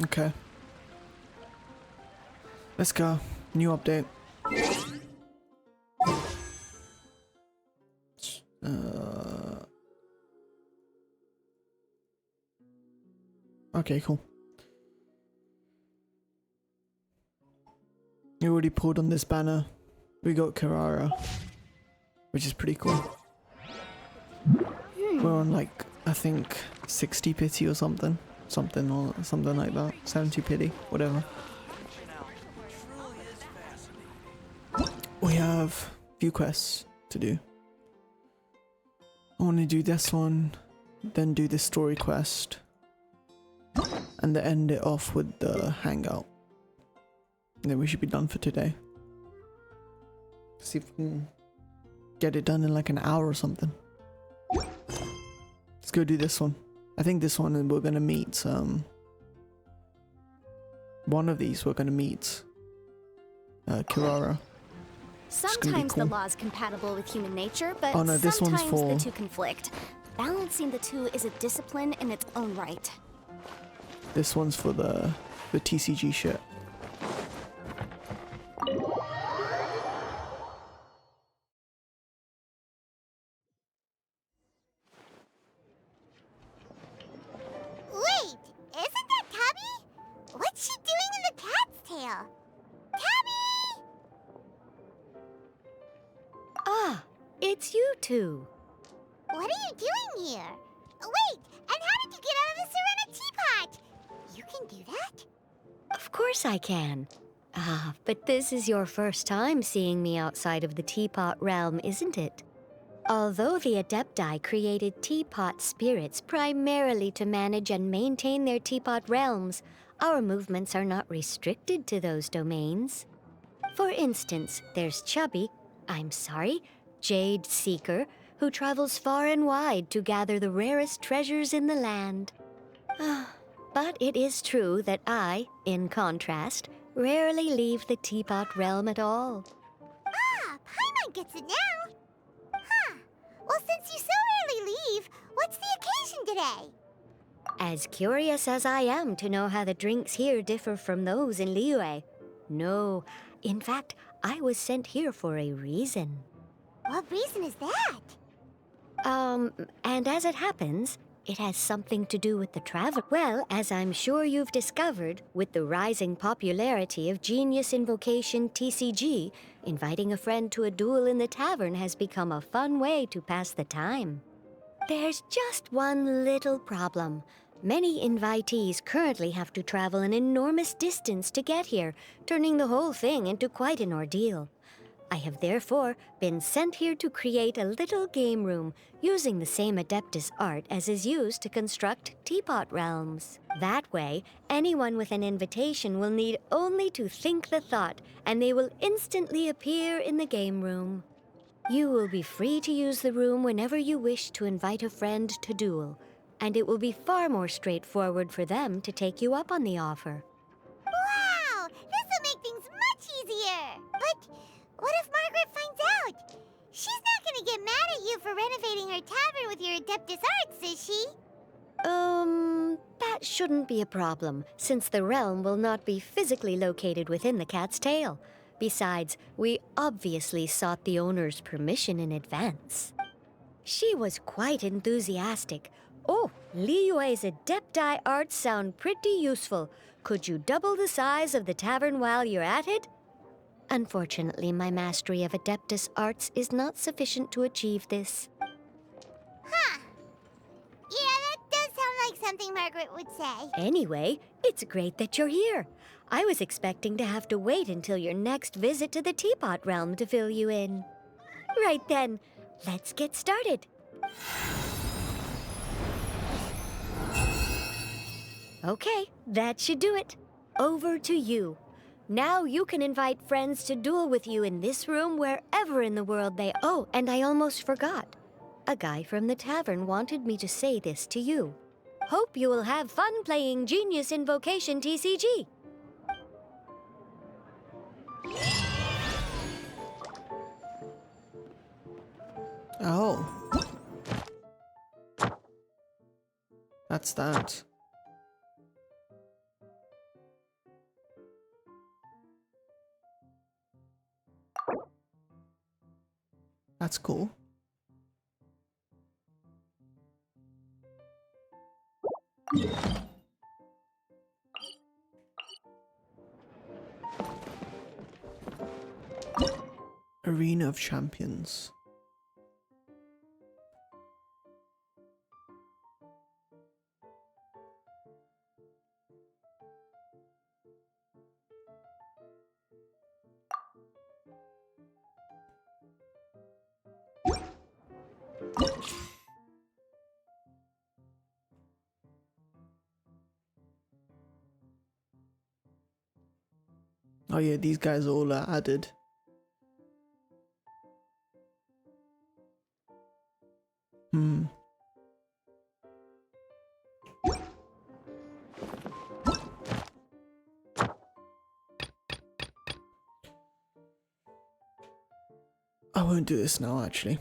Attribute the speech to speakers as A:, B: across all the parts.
A: Okay. Let's go. New update. Okay, cool. You already pulled on this banner. We got Kirara, which is pretty cool. We're on like, I think 60 pity or something. Something like that. 70 pity, whatever. We have a few quests to do. I want to do this one, then do the story quest, and then end it off with the hangout. And then we should be done for today. See if we can get it done in like an hour or something. Let's go do this one. I think this one we're gonna meet one of these we're gonna meet Kirara.
B: Sometimes the law's compatible with human nature, but
A: oh, no, this
B: sometimes
A: one's for...
B: the two conflict. Balancing the two is a discipline in its own right.
A: This one's for the TCG shit.
C: Wait, isn't that Tabby? What's she doing in the cat's tail? Tabby!
D: Ah, it's you two.
C: What are you doing here? Wait, and how did you get out of the Serena teapot? You can do that?
D: Of course I can. Ah, but this is your first time seeing me outside of the teapot realm, isn't it? Although the Adepti created teapot spirits primarily to manage and maintain their teapot realms, our movements are not restricted to those domains. For instance, there's Jade Seeker, who travels far and wide to gather the rarest treasures in the land. But it is true that I, in contrast, rarely leave the teapot realm at all.
C: Ah, Paimon gets it now. Huh. Well, since you so rarely leave, what's the occasion today?
D: As curious as I am to know how the drinks here differ from those in Liyue. No, in fact, I was sent here for a reason.
C: What reason is that?
D: And as it happens, it has something to do with the travel. Well, as I'm sure you've discovered, with the rising popularity of Genius Invocation TCG, inviting a friend to a duel in the tavern has become a fun way to pass the time. There's just one little problem. Many invitees currently have to travel an enormous distance to get here, turning the whole thing into quite an ordeal. I have therefore been sent here to create a little game room using the same Adeptus art as is used to construct teapot realms. That way, anyone with an invitation will need only to think the thought, and they will instantly appear in the game room. You will be free to use the room whenever you wish to invite a friend to duel, and it will be far more straightforward for them to take you up on the offer.
C: Wow! This will make things much easier! But what if Margaret finds out? She's not gonna get mad at you for renovating her tavern with your Adeptus arts, is she?
D: That shouldn't be a problem, since the realm will not be physically located within the cat's tail. Besides, we obviously sought the owner's permission in advance. She was quite enthusiastic. Oh, Liyue's Adepti arts sound pretty useful. Could you double the size of the tavern while you're at it? Unfortunately, my mastery of Adeptus arts is not sufficient to achieve this.
C: Huh. Yeah, that does sound like something Margaret would say.
D: Anyway, it's great that you're here. I was expecting to have to wait until your next visit to the Teapot Realm to fill you in. Right then, let's get started. Okay, that should do it. Over to you. Now you can invite friends to duel with you in this room wherever in the world they... Oh, and I almost forgot. A guy from the tavern wanted me to say this to you. Hope you will have fun playing Genius Invocation TCG.
A: Oh. That's that. That's cool. Arena of Champions. Oh yeah, these guys all are added. I won't do this now, actually.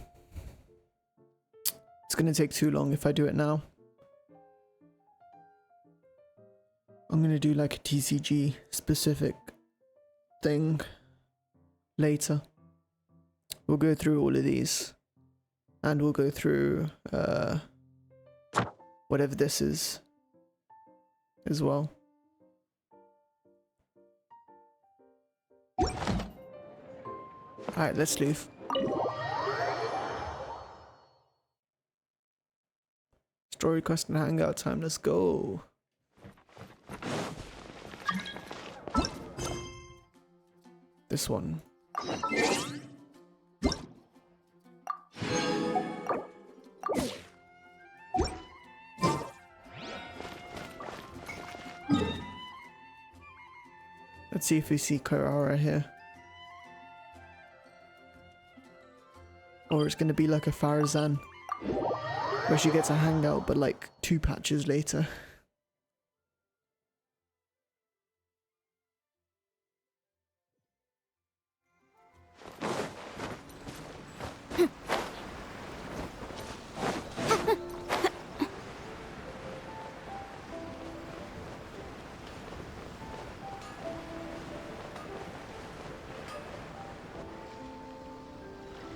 A: It's gonna take too long if I do it now. I'm gonna do like a TCG specific thing later. We'll go through all of these. And we'll go through whatever this is as well. Alright, let's leave. Story quest and hangout time, let's go. This one. Let's see if we see Karara here. Or it's gonna be like a Farazan, where she gets a hangout but like 2 patches later.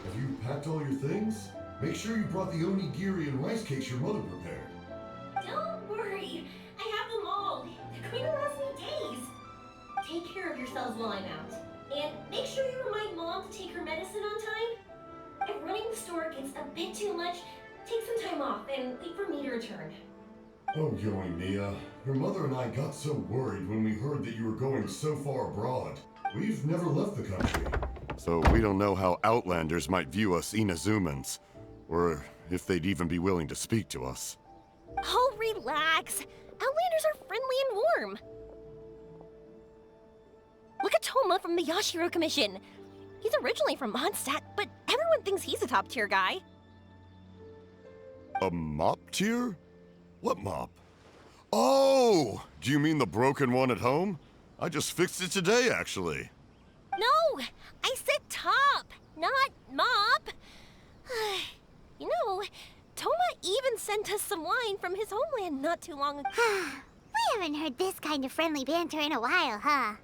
E: Have you packed all your things? Make sure you brought the onigiri and rice cakes your mother prepared.
F: Don't worry, I have them all. They're going to last me days. Take care of yourselves while I'm out. And make sure you remind Mom to take her medicine on time. If running the store gets a bit too much, take some time off and wait for me to return.
E: Oh, Yoey Mia. Your mother and I got so worried when we heard that you were going so far abroad. We've never left the country. So we don't know how Outlanders might view us Inazumans, or if they'd even be willing to speak to us.
F: Oh, relax. Outlanders are friendly and warm. Look at Toma from the Yashiro Commission. He's originally from Mondstadt, but everyone thinks he's a top-tier guy.
E: A mop tier? What mop? Oh! Do you mean the broken one at home? I just fixed it today, actually.
F: No! I said top, not mop. You know, Toma even sent us some wine from his homeland not too long ago.
C: We haven't heard this kind of friendly banter in a while, huh?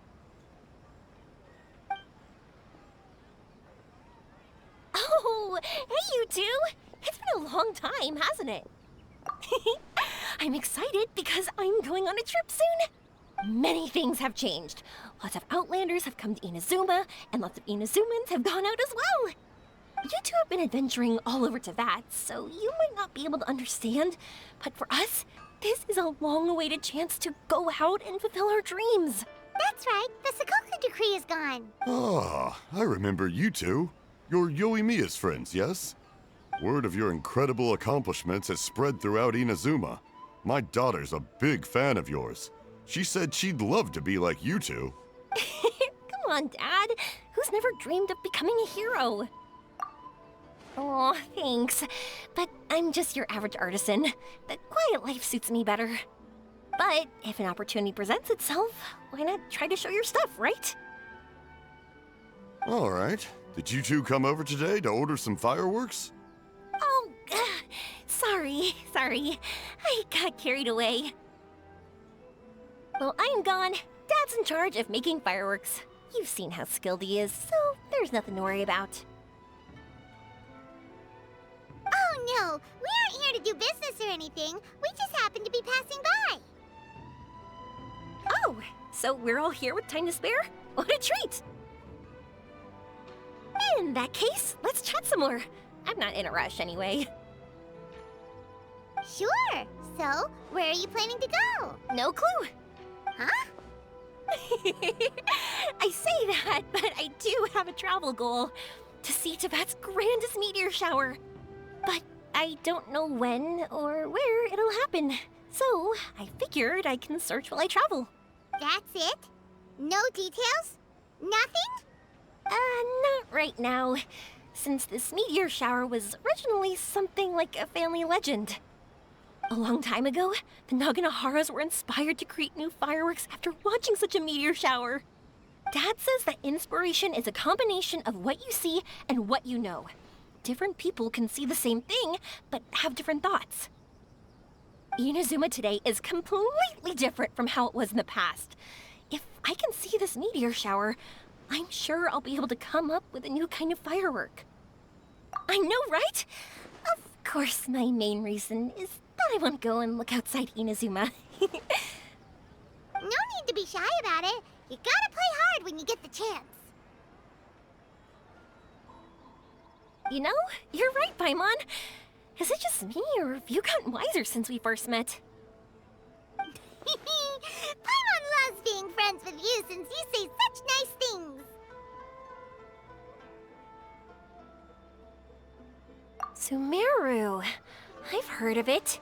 F: Oh, hey you two! It's been a long time, hasn't it? I'm excited because I'm going on a trip soon. Many things have changed. Lots of Outlanders have come to Inazuma, and lots of Inazumans have gone out as well. You two have been adventuring all over Teyvat, so you might not be able to understand, but for us, this is a long-awaited chance to go out and fulfill our dreams.
C: That's right. The Sakoku decree is gone.
E: Ah, I remember you two. You're Yoimiya's friends, yes? Word of your incredible accomplishments has spread throughout Inazuma. My daughter's a big fan of yours. She said she'd love to be like you two.
F: Come on, Dad. Who's never dreamed of becoming a hero? Oh, thanks. But I'm just your average artisan. The quiet life suits me better. But if an opportunity presents itself, why not try to show your stuff, right?
E: All right. Did you two come over today to order some fireworks?
F: Oh, sorry. I got carried away. Well, I'm gone. Dad's in charge of making fireworks. You've seen how skilled he is, so there's nothing to worry about.
C: we aren't here to do business or anything. We just happen to be passing by.
F: Oh, so we're all here with time to spare? What a treat! In that case, let's chat some more. I'm not in a rush anyway.
C: Sure. So, where are you planning to go?
F: No clue.
C: Huh?
F: I say that, but I do have a travel goal. To see Tibet's grandest meteor shower. But I don't know when or where it'll happen. So, I figured I can search while I travel.
C: That's it? No details? Nothing?
F: Not right now. Since this meteor shower was originally something like a family legend. A long time ago, the Naganaharas were inspired to create new fireworks after watching such a meteor shower. Dad says that inspiration is a combination of what you see and what you know. Different people can see the same thing, but have different thoughts. Inazuma today is completely different from how it was in the past. If I can see this meteor shower, I'm sure I'll be able to come up with a new kind of firework. I know, right? Of course, my main reason is that I want to go and look outside Inazuma.
C: No need to be shy about it. You gotta play hard when you get the chance.
F: You know, you're right, Paimon. Is it just me, or have you gotten wiser since we first met?
C: Paimon loves being friends with you since you say such nice things.
F: Sumeru. I've heard of it.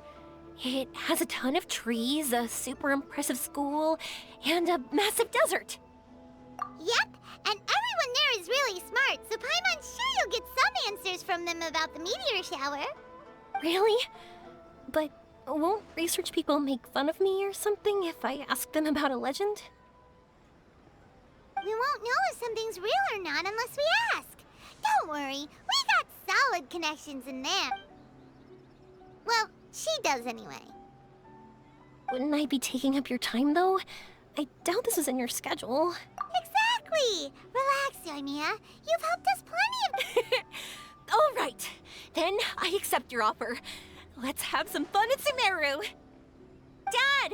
F: It has a ton of trees, a super impressive school, and a massive desert.
C: Yep, and everyone there is really smart, so Paimon's sure you'll get some answers from them about the meteor shower.
F: Really? But won't research people make fun of me or something if I ask them about a legend?
C: We won't know if something's real or not unless we ask. Don't worry, we got solid connections in there. Well, she does anyway.
F: Wouldn't I be taking up your time, though? I doubt this is in your schedule.
C: Exactly! Relax, Yoimiya. You've helped us plenty of...
F: All right. Then I accept your offer. Let's have some fun at Sumeru. Dad!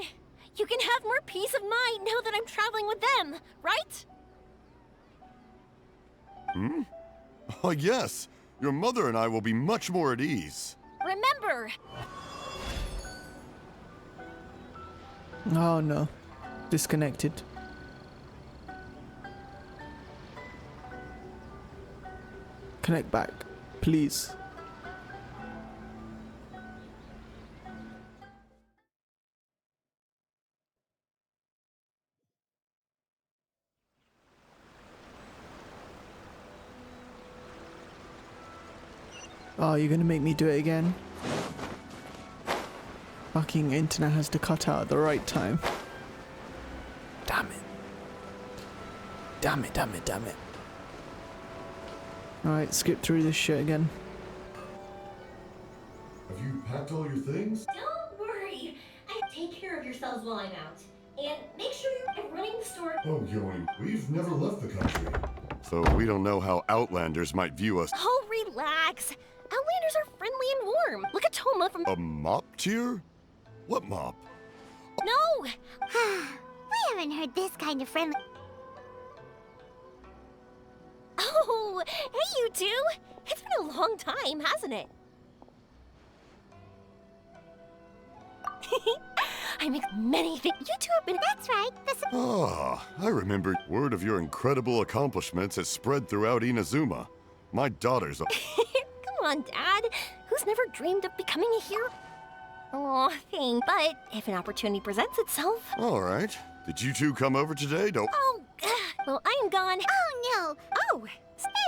F: You can have more peace of mind now that I'm traveling with them, right?
E: Hmm? Oh, yes. Your mother and I will be much more at ease.
F: Remember!
A: Oh no. Disconnected. Connect back, please. Oh, you're gonna make me do it again? Fucking internet has to cut out at the right time. Damn it. Damn it, damn it, damn it. Alright, skip through this shit again.
E: Have you packed all your things?
F: Don't worry. Take care of yourselves while I'm out. And make sure you're running the store.
E: Oh, Yoin, we've never left the country. So we don't know how Outlanders might view us.
F: Oh, relax. Outlanders are friendly and warm. Look at Toma from...
E: A mop tier? What mop?
F: No!
C: We haven't heard this kind of friendly...
F: Oh, hey you two! It's been a long time, hasn't it? I make many things. You two have been...
C: That's right.
E: Ah, I remember. Word of your incredible accomplishments has spread throughout Inazuma. My daughter's a...
F: Come on, Dad. Who's never dreamed of becoming a hero? Oh, thanks. But if an opportunity presents itself...
E: All right. Did you two come over today? Don't...
F: Oh, well, I'm gone.
C: Oh, no.
F: Oh,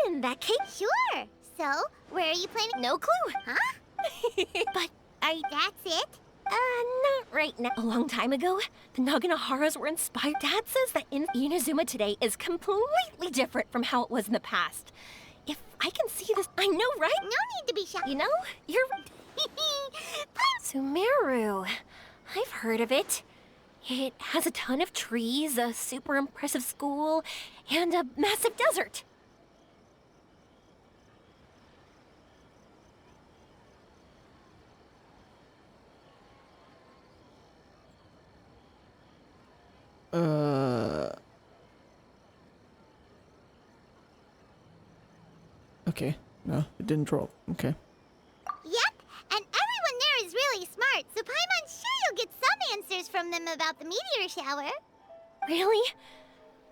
F: in that case...
C: Sure. So, where are you planning?
F: No clue.
C: Huh?
F: But
C: That's it?
F: not right now. A long time ago, the Naganaharas were inspired. Dad says that Inazuma today is completely different from how it was in the past. If I can see this... I know, right?
C: No need to be shy.
F: You know, you're... Sumeru. I've heard of it. It has a ton of trees, a super impressive school, and a massive desert.
A: Okay, no, it didn't drop. Okay.
C: Yep, and everyone there is really smart, so Paimon's sure you'll get some answers from them about the meteor shower.
F: Really?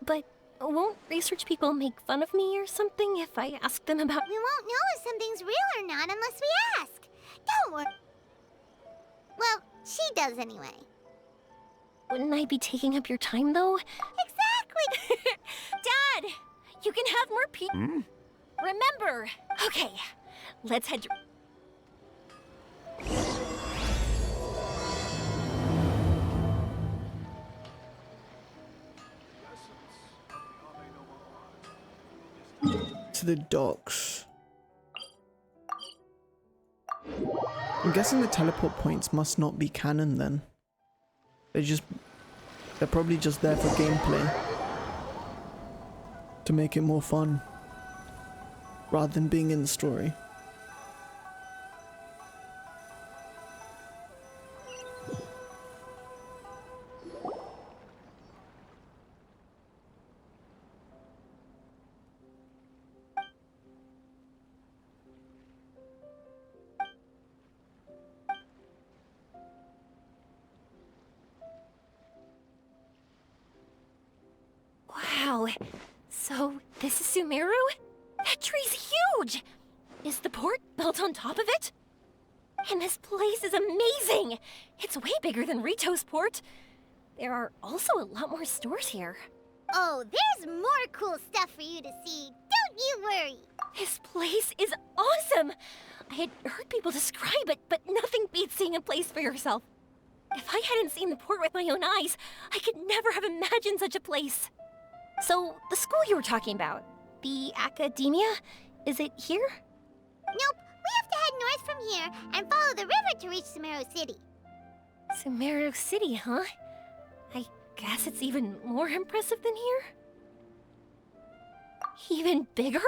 F: But won't research people make fun of me or something if I ask them about...
C: We won't know if something's real or not unless we ask. Don't worry. Well, she does anyway.
F: Wouldn't I be taking up your time, though?
C: Exactly!
F: Dad! You can have more Remember! Okay, let's head to...
A: To the docks. I'm guessing the teleport points must not be canon then. They're probably just there for gameplay. To make it more fun. Rather than being in the story.
F: Wow, so this is Sumeru? That tree's huge! Is the port built on top of it? And this place is amazing! It's way bigger than Rito's port. There are also a lot more stores here.
C: Oh, there's more cool stuff for you to see. Don't you worry.
F: This place is awesome! I had heard people describe it, but nothing beats seeing a place for yourself. If I hadn't seen the port with my own eyes, I could never have imagined such a place. So, the school you were talking about, the academia, is it here?
C: Nope, we have to head north from here and follow the river to reach Sumeru City.
F: Sumeru City, huh? I guess it's even more impressive than here? Even bigger?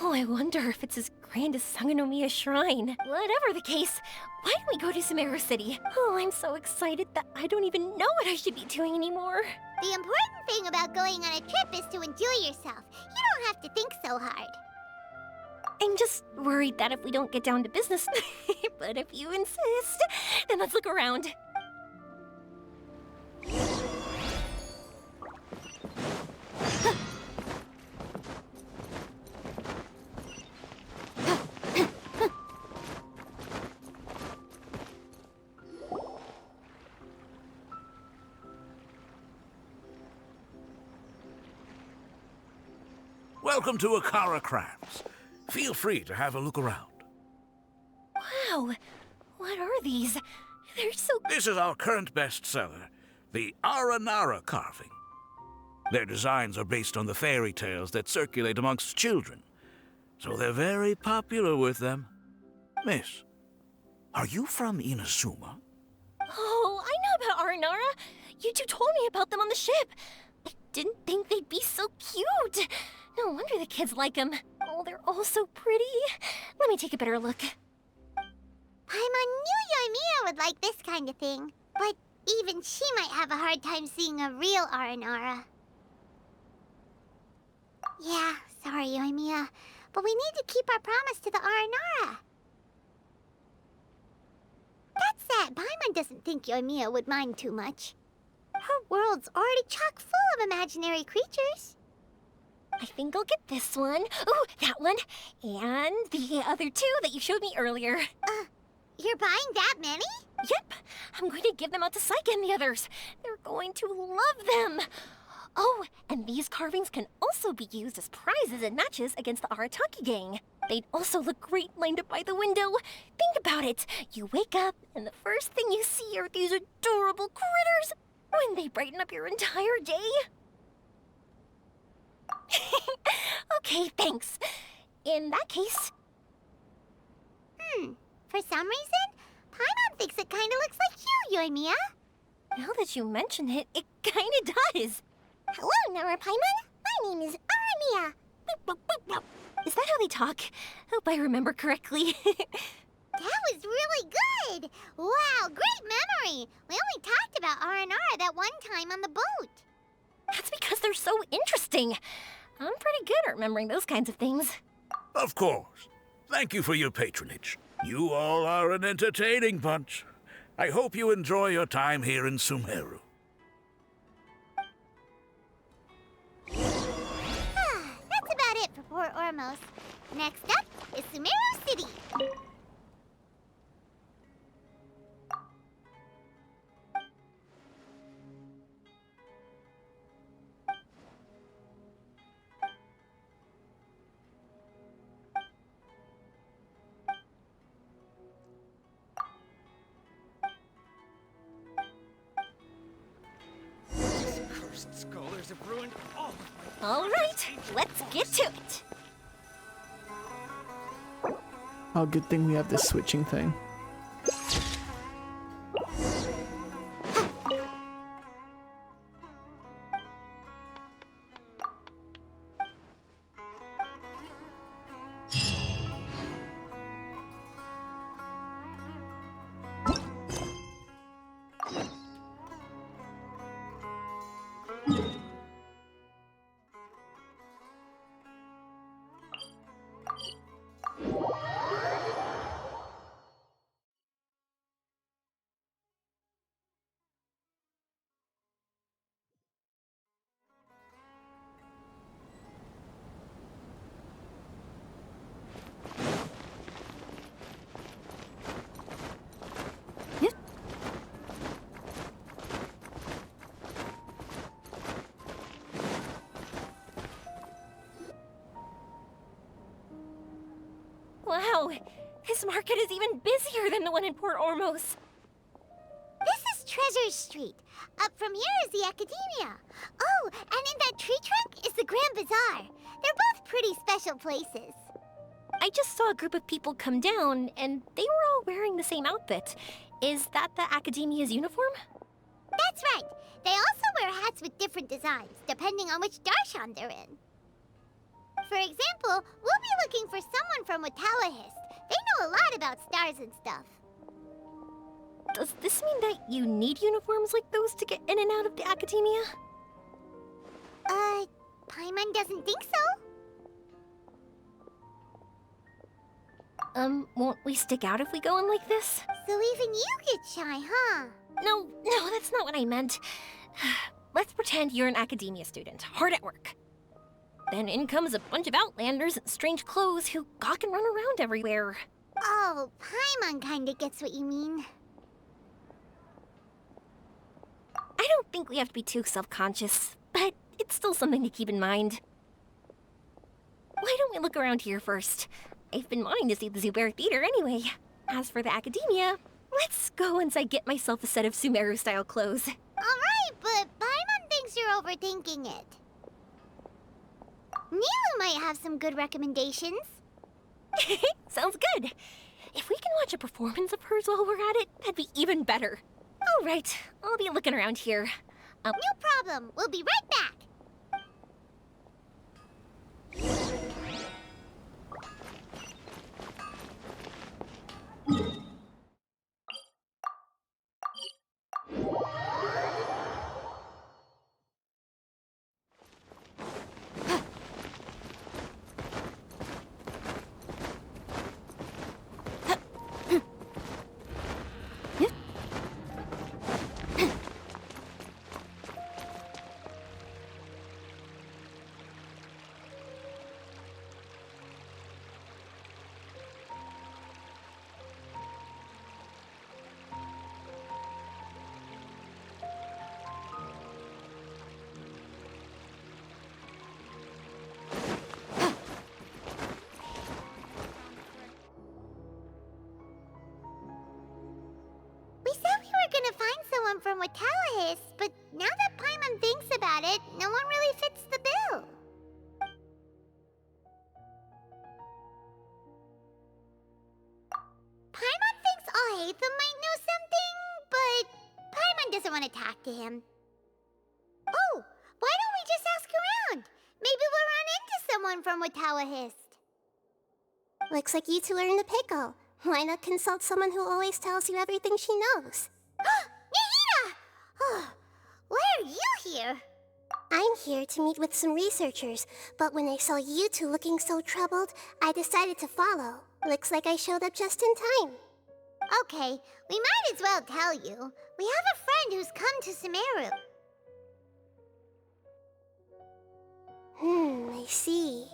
F: Oh, I wonder if it's as grand as Sangonomiya Shrine. Whatever the case, why don't we go to Sumeru City? Oh, I'm so excited that I don't even know what I should be doing anymore.
C: The important thing about going on a trip is to enjoy yourself. You don't have to think so hard.
F: I'm just worried that if we don't get down to business, but if you insist, then let's look around.
G: Welcome to Akara Crafts. Feel free to have a look around.
F: Wow, what are these? They're so...
G: This is our current bestseller, the Aranara carving. Their designs are based on the fairy tales that circulate amongst children, so they're very popular with them. Miss, are you from Inazuma?
F: Oh, I know about Aranara. You two told me about them on the ship. I didn't think they'd be so cute. No wonder the kids like them. Oh, they're all so pretty. Let me take a better look.
C: Paimon knew Yoimiya would like this kind of thing, but even she might have a hard time seeing a real Aranara. Yeah, sorry, Yoimiya, but we need to keep our promise to the Aranara. That said, Paimon doesn't think Yoimiya would mind too much. Her world's already chock full of imaginary creatures.
F: I think I'll get this one. Ooh, that one. And the other two that you showed me earlier.
C: You're buying that many?
F: Yep. I'm going to give them out to Saika and the others. They're going to love them. Oh, and these carvings can also be used as prizes in matches against the Arataki gang. They'd also look great lined up by the window. Think about it. You wake up, and the first thing you see are these adorable critters. Wouldn't they brighten up your entire day? Okay, thanks. In that case...
C: For some reason, Paimon thinks it kinda looks like you, Yoimiya.
F: Now that you mention it, it kinda does.
C: Hello, Nara Paimon. My name is Aramiya.
F: Is that how they talk? Hope I remember correctly.
C: That was really good! Wow, great memory! We only talked about Aranara that one time on the boat.
F: That's because they're so interesting. I'm pretty good at remembering those kinds of things.
G: Of course. Thank you for your patronage. You all are an entertaining bunch. I hope you enjoy your time here in Sumeru.
C: That's about it for Port Ormos. Next up is Sumeru City.
H: Cursed scholars have ruined all of my...
F: All right, let's get to it.
A: Oh, good thing we have this switching thing.
F: Wow, this market is even busier than the one in Port Ormos.
C: This is Treasure Street. Up from here is the Academia. Oh, and in that tree trunk is the Grand Bazaar. They're both pretty special places.
F: I just saw a group of people come down, and they were all wearing the same outfit. Is that the Academia's uniform?
C: That's right. They also wear hats with different designs, depending on which darshan they're in. For example, we'll be looking for someone from Watawahist. They know a lot about stars and stuff.
F: Does this mean that you need uniforms like those to get in and out of the Academia?
C: Paimon doesn't think so.
F: Won't we stick out if we go in like this?
C: So even you get shy, huh?
F: No, that's not what I meant. Let's pretend you're an Academia student, hard at work. Then in comes a bunch of Outlanders in strange clothes who gawk and run around everywhere.
C: Oh, Paimon kinda gets what you mean.
F: I don't think we have to be too self-conscious, but it's still something to keep in mind. Why don't we look around here first? I've been wanting to see the Zubair Theater anyway. As for the Academia, let's go once I get myself a set of Sumeru-style clothes.
C: Alright, but Paimon thinks you're overthinking it. Nilu might have some good recommendations.
F: Sounds good. If we can watch a performance of hers while we're at it, that'd be even better. All right, I'll be looking around here.
C: No problem. We'll be right back. Gonna find someone from Watawahist, but now that Paimon thinks about it, no one really fits the bill. Paimon thinks Alhaitham might know something, but Paimon doesn't want to talk to him. Oh, why don't we just ask around? Maybe we'll run into someone from Watawahist.
I: Looks like you two are in the pickle. Why not consult someone who always tells you everything she knows?
C: Nahida! Oh, why are you here?
I: I'm here to meet with some researchers, but when I saw you two looking so troubled, I decided to follow. Looks like I showed up just in time.
C: Okay, we might as well tell you. We have a friend who's come to Sumeru.
I: I see.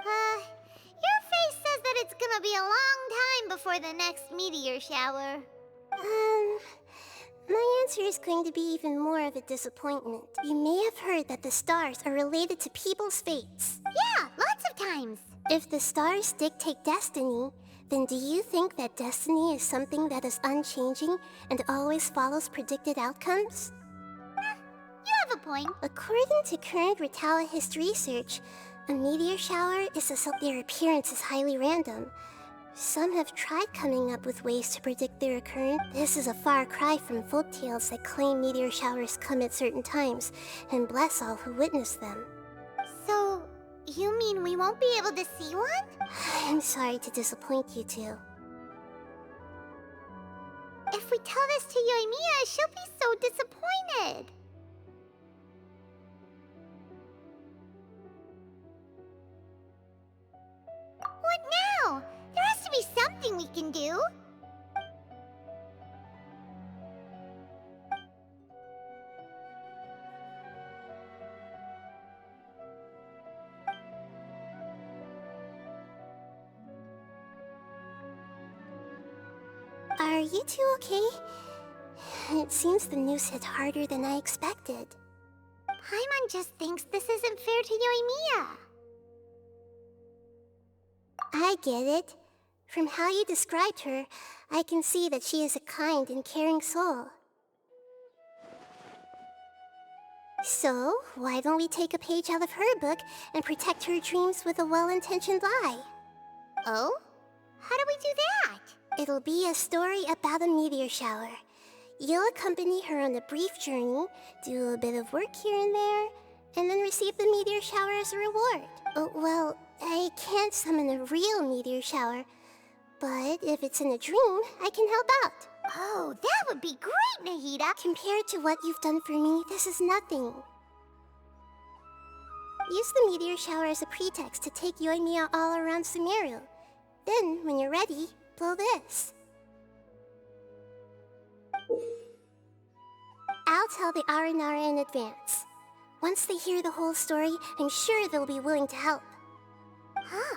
C: Your face says that it's gonna be a long time before the next meteor shower.
I: My answer is going to be even more of a disappointment. You may have heard that the stars are related to people's fates.
C: Yeah, lots of times.
I: If the stars dictate destiny, then do you think that destiny is something that is unchanging and always follows predicted outcomes?
C: You have a point.
I: According to current Retaliahist research, a meteor shower is their appearance is highly random. Some have tried coming up with ways to predict their occurrence. This is a far cry from folktales that claim meteor showers come at certain times and bless all who witness them.
C: So, you mean we won't be able to see one?
I: I'm sorry to disappoint you two.
C: If we tell this to Yoimiya, she'll be so disappointed. What now? There has to be something we can do.
I: Are you two okay? It seems the news hit harder than I expected.
C: Paimon just thinks this isn't fair to Yoimiya.
I: I get it. From how you described her, I can see that she is a kind and caring soul. So, why don't we take a page out of her book and protect her dreams with a well-intentioned lie?
C: Oh? How do we do that?
I: It'll be a story about a meteor shower. You'll accompany her on a brief journey, do a bit of work here and there, and then receive the meteor shower as a reward. Oh, well, I can't summon a real meteor shower, but if it's in a dream, I can help out.
C: Oh, that would be great, Nahida!
I: Compared to what you've done for me, this is nothing. Use the meteor shower as a pretext to take Yoimiya all around Sumeru. Then, when you're ready, blow this. I'll tell the Aranara in advance. Once they hear the whole story, I'm sure they'll be willing to help.
C: Huh.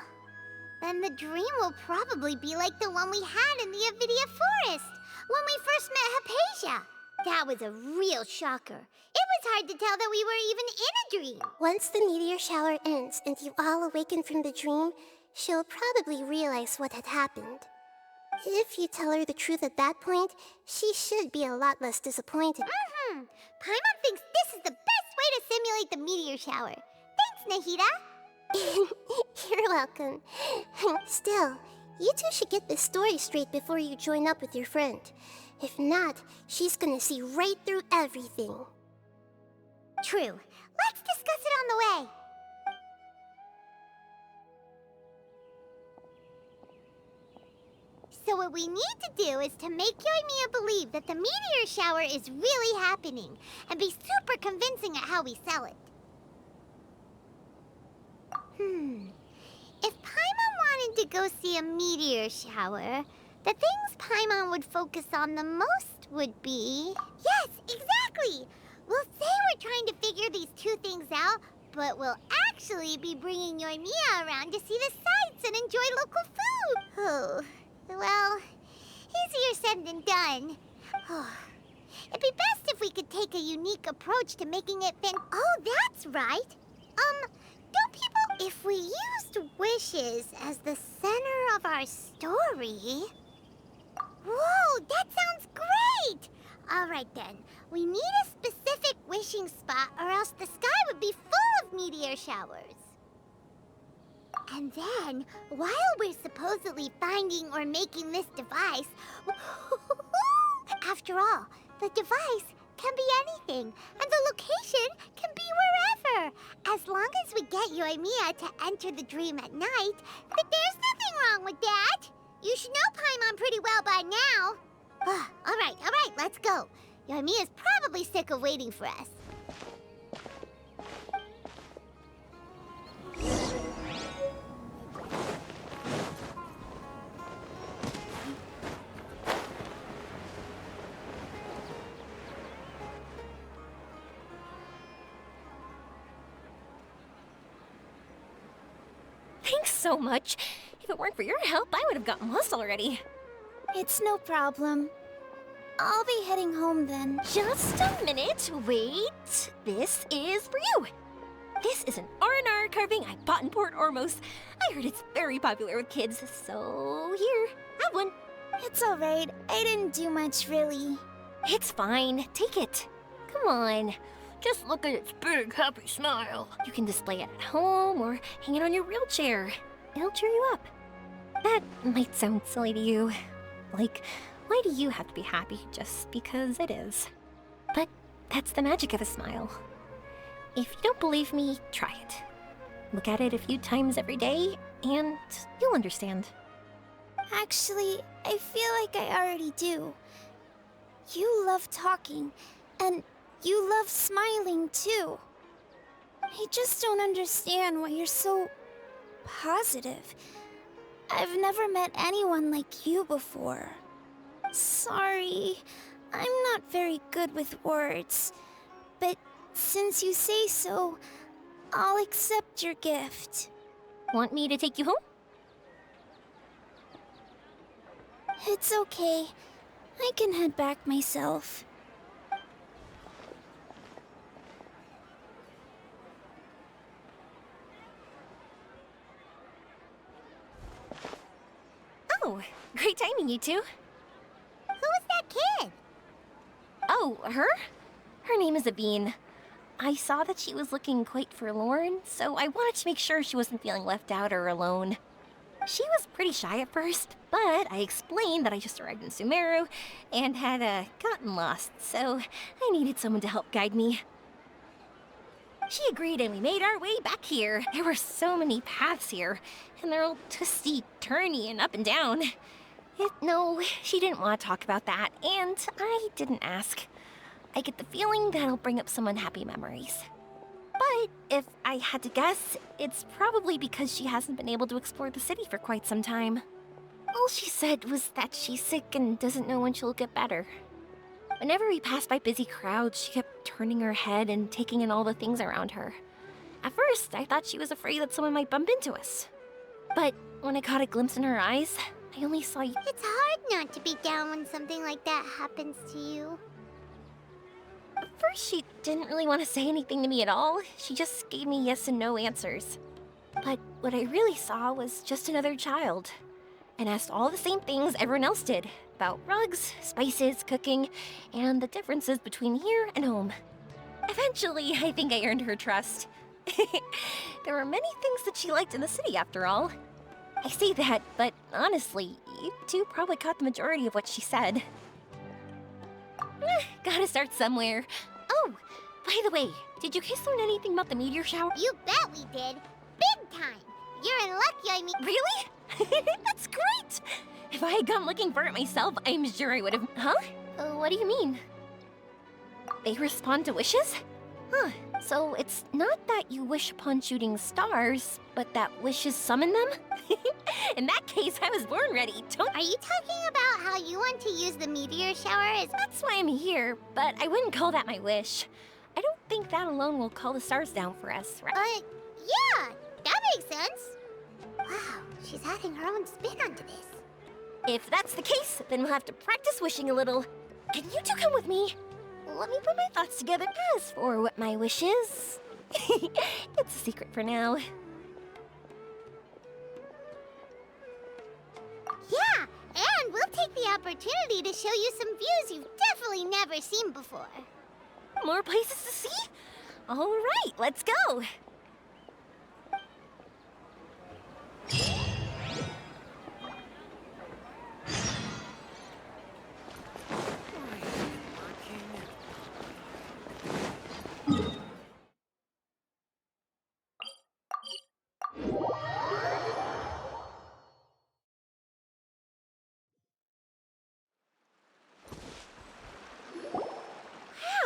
C: Then the dream will probably be like the one we had in the Avidia Forest, when we first met Hypatia. That was a real shocker. It was hard to tell that we were even in a dream.
I: Once the meteor shower ends and you all awaken from the dream, she'll probably realize what had happened. If you tell her the truth at that point, she should be a lot less disappointed.
C: Paimon thinks this is the best way to simulate the meteor shower. Thanks, Nahida.
I: You're welcome. Still, you two should get this story straight before you join up with your friend. If not, she's gonna see right through everything.
C: True. Let's discuss it on the way. So what we need to do is to make Yoimiya believe that the meteor shower is really happening, and be super convincing at how we sell it. If Paimon wanted to go see a meteor shower, the things Paimon would focus on the most would be... Yes, exactly! We'll say we're trying to figure these two things out, but we'll actually be bringing Yoimiya around to see the sights and enjoy local food. Oh, well, easier said than done. It'd be best if we could take a unique approach to making it fit. Oh, that's right. Don't people... If we used wishes as the center of our story... Whoa, that sounds great! All right then, we need a specific wishing spot or else the sky would be full of meteor showers. And then, while we're supposedly finding or making this device... After all, the device can be anything, and the location can be wherever. As long as we get Yoimiya to enter the dream at night, but there's nothing wrong with that. You should know Paimon pretty well by now. All right, let's go. Yoimiya's probably probably sick of waiting for us.
F: Thanks so much. If it weren't for your help, I would have gotten lost already.
J: It's no problem. I'll be heading home then.
F: Just a minute. Wait. This is for you. This is an R&R carving I bought in Port Ormos. I heard it's very popular with kids, so here, have one.
J: It's alright. I didn't do much, really.
F: It's fine. Take it. Come on. Just look at its big, happy smile. You can display it at home or hang it on your wheelchair. It'll cheer you up. That might sound silly to you. Like, why do you have to be happy just because it is? But that's the magic of a smile. If you don't believe me, try it. Look at it a few times every day, and you'll understand.
J: Actually, I feel like I already do. You love talking, and you love smiling too. I just don't understand why you're so positive. I've never met anyone like you before. Sorry, I'm not very good with words, but since you say so, I'll accept your gift.
F: Want me to take you home?
J: It's okay. I can head back myself.
F: Oh, great timing, you two.
C: Who was that kid?
F: Oh, her? Her name is Aveen. I saw that she was looking quite forlorn, so I wanted to make sure she wasn't feeling left out or alone. She was pretty shy at first, but I explained that I just arrived in Sumeru and had gotten lost, so I needed someone to help guide me. She agreed and we made our way back here. There were so many paths here, and they're all twisty, turny, and up and down. No, she didn't want to talk about that, and I didn't ask. I get the feeling that'll bring up some unhappy memories. But if I had to guess, it's probably because she hasn't been able to explore the city for quite some time. All she said was that she's sick and doesn't know when she'll get better. Whenever we passed by busy crowds, she kept turning her head and taking in all the things around her. At first, I thought she was afraid that someone might bump into us. But when I caught a glimpse in her eyes, I only saw you.
C: It's hard not to be down when something like that happens to you.
F: At first, she didn't really want to say anything to me at all. She just gave me yes and no answers. But what I really saw was just another child, and asked all the same things everyone else did about rugs, spices, cooking, and the differences between here and home. Eventually, I think I earned her trust. There were many things that she liked in the city, after all. I say that, but honestly, you two probably caught the majority of what she said. Gotta start somewhere. Oh, by the way, did you guys learn anything about the meteor shower?
C: You bet we did. Big time. You're unlucky, I mean.
F: Really? That's great! If I had gone looking for it myself, I'm sure I would have. Huh? What do you mean? They respond to wishes? Huh. So it's not that you wish upon shooting stars, but that wishes summon them? In that case, I was born ready.
C: Are you talking about how you want to use the meteor shower as...
F: That's why I'm here, but I wouldn't call that my wish. I don't think that alone will call the stars down for us, right?
C: Yeah, that makes sense. Wow, she's adding her own spin onto this.
F: If that's the case, then we'll have to practice wishing a little. Can you two come with me? Let me put my thoughts together. As for what my wish is, it's a secret for now.
C: Yeah, and we'll take the opportunity to show you some views you've definitely never seen before.
F: More places to see? All right, let's go.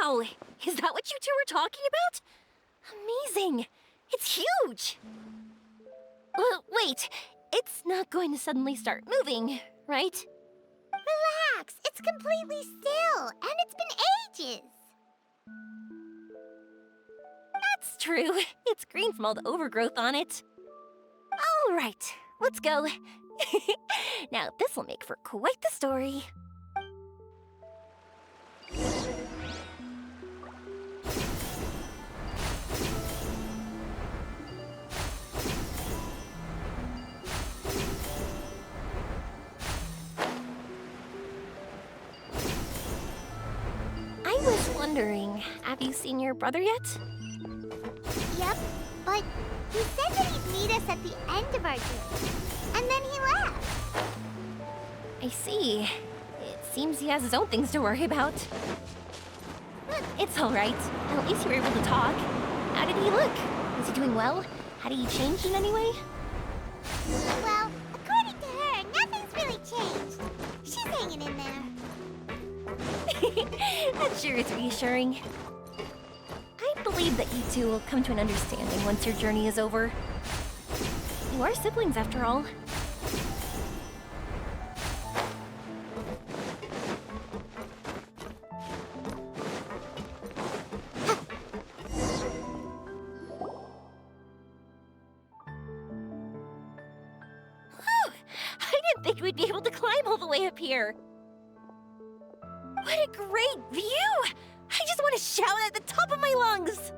F: Wow, you were talking about? Amazing! It's huge! Wait, it's not going to suddenly start moving, right?
C: Relax, it's completely still, and it's been ages.
F: That's true. It's green from all the overgrowth on it. All right, let's go. Now, this will make for quite the story. I was wondering, have you seen your brother yet?
C: Yep, but he said that he'd meet us at the end of our journey, and then he left.
F: I see. It seems he has his own things to worry about. It's all right. At least you were able to talk. How did he look? Was he doing well? Had he changed in any way?
C: Well, according to her, nothing's really changed. She's hanging in there.
F: That sure is reassuring. I believe that you two will come to an understanding once your journey is over. You are siblings, after all. I didn't think we'd be able to climb all the way up here. What a great view! I just want to shout at the top of my lungs!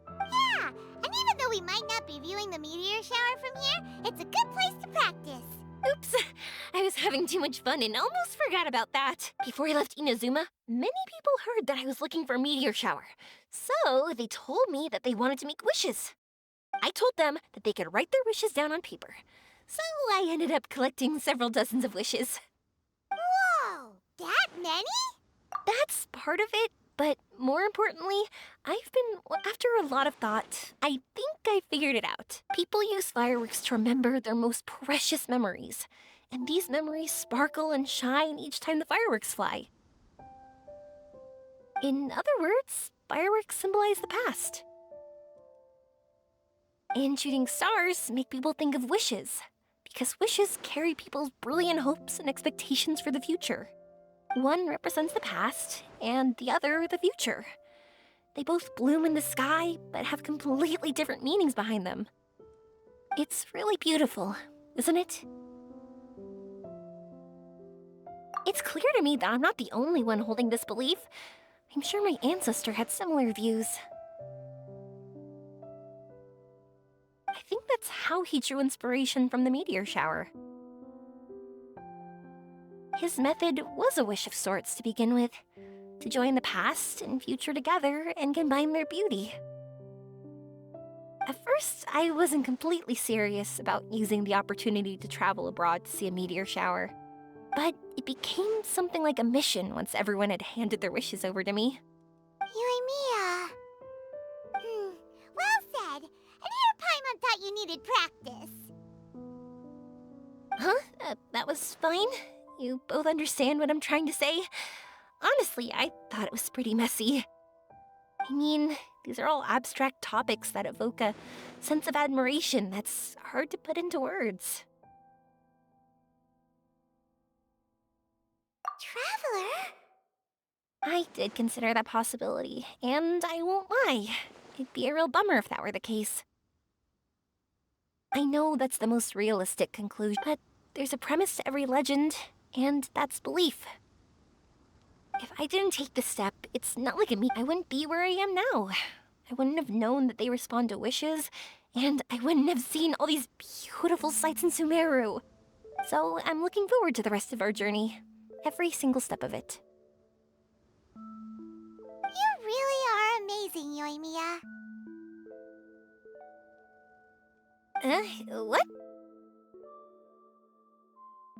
C: Yeah, and even though we might not be viewing the meteor shower from here, it's a good place to practice.
F: Oops, I was having too much fun and almost forgot about that. Before I left Inazuma, many people heard that I was looking for a meteor shower. So they told me that they wanted to make wishes. I told them that they could write their wishes down on paper. So I ended up collecting several dozens of wishes.
C: Whoa, that many?
F: That's part of it, but more importantly, after a lot of thought, I think I figured it out. People use fireworks to remember their most precious memories, and these memories sparkle and shine each time the fireworks fly. In other words, fireworks symbolize the past. And shooting stars make people think of wishes, because wishes carry people's brilliant hopes and expectations for the future. One represents the past, and the other the future. They both bloom in the sky, but have completely different meanings behind them. It's really beautiful, isn't it? It's clear to me that I'm not the only one holding this belief. I'm sure my ancestor had similar views. I think that's how he drew inspiration from the meteor shower. His method was a wish of sorts to begin with, to join the past and future together and combine their beauty. At first, I wasn't completely serious about using the opportunity to travel abroad to see a meteor shower, but it became something like a mission once everyone had handed their wishes over to me.
C: Yoimiya. Well said. And here Paimon thought you needed practice.
F: Huh? That was fine? You both understand what I'm trying to say? Honestly, I thought it was pretty messy. I mean, these are all abstract topics that evoke a sense of admiration that's hard to put into words.
C: Traveler?
F: I did consider that possibility, and I won't lie. It'd be a real bummer if that were the case. I know that's the most realistic conclusion, but there's a premise to every legend, and that's belief. If I didn't take this step, it's not like I wouldn't be where I am now. I wouldn't have known that they respond to wishes, and I wouldn't have seen all these beautiful sights in Sumeru. So I'm looking forward to the rest of our journey. Every single step of it.
C: You really are amazing, Yoimiya.
F: What?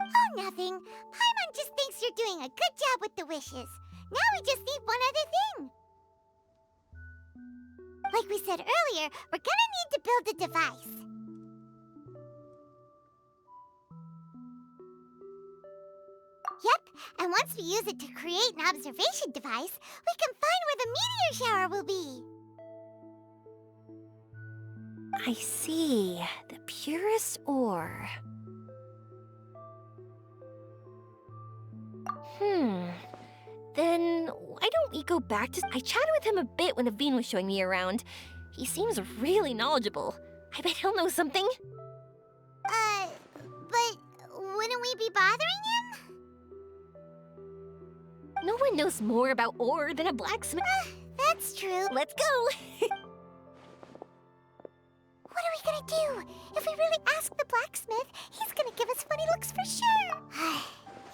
C: Oh, nothing. Paimon just thinks you're doing a good job with the wishes. Now we just need one other thing. Like we said earlier, we're gonna need to build a device. Yep, And once we use it to create an observation device, we can find where the meteor shower will be.
F: I see. The purest ore. Then why don't we go back to... I chatted with him a bit when Aveen was showing me around. He seems really knowledgeable. I bet he'll know something.
C: But wouldn't we be bothering him?
F: No one knows more about ore than a blacksmith.
C: That's true.
F: Let's go!
C: What are we gonna do? If we really ask the blacksmith, he's gonna give us funny looks for sure.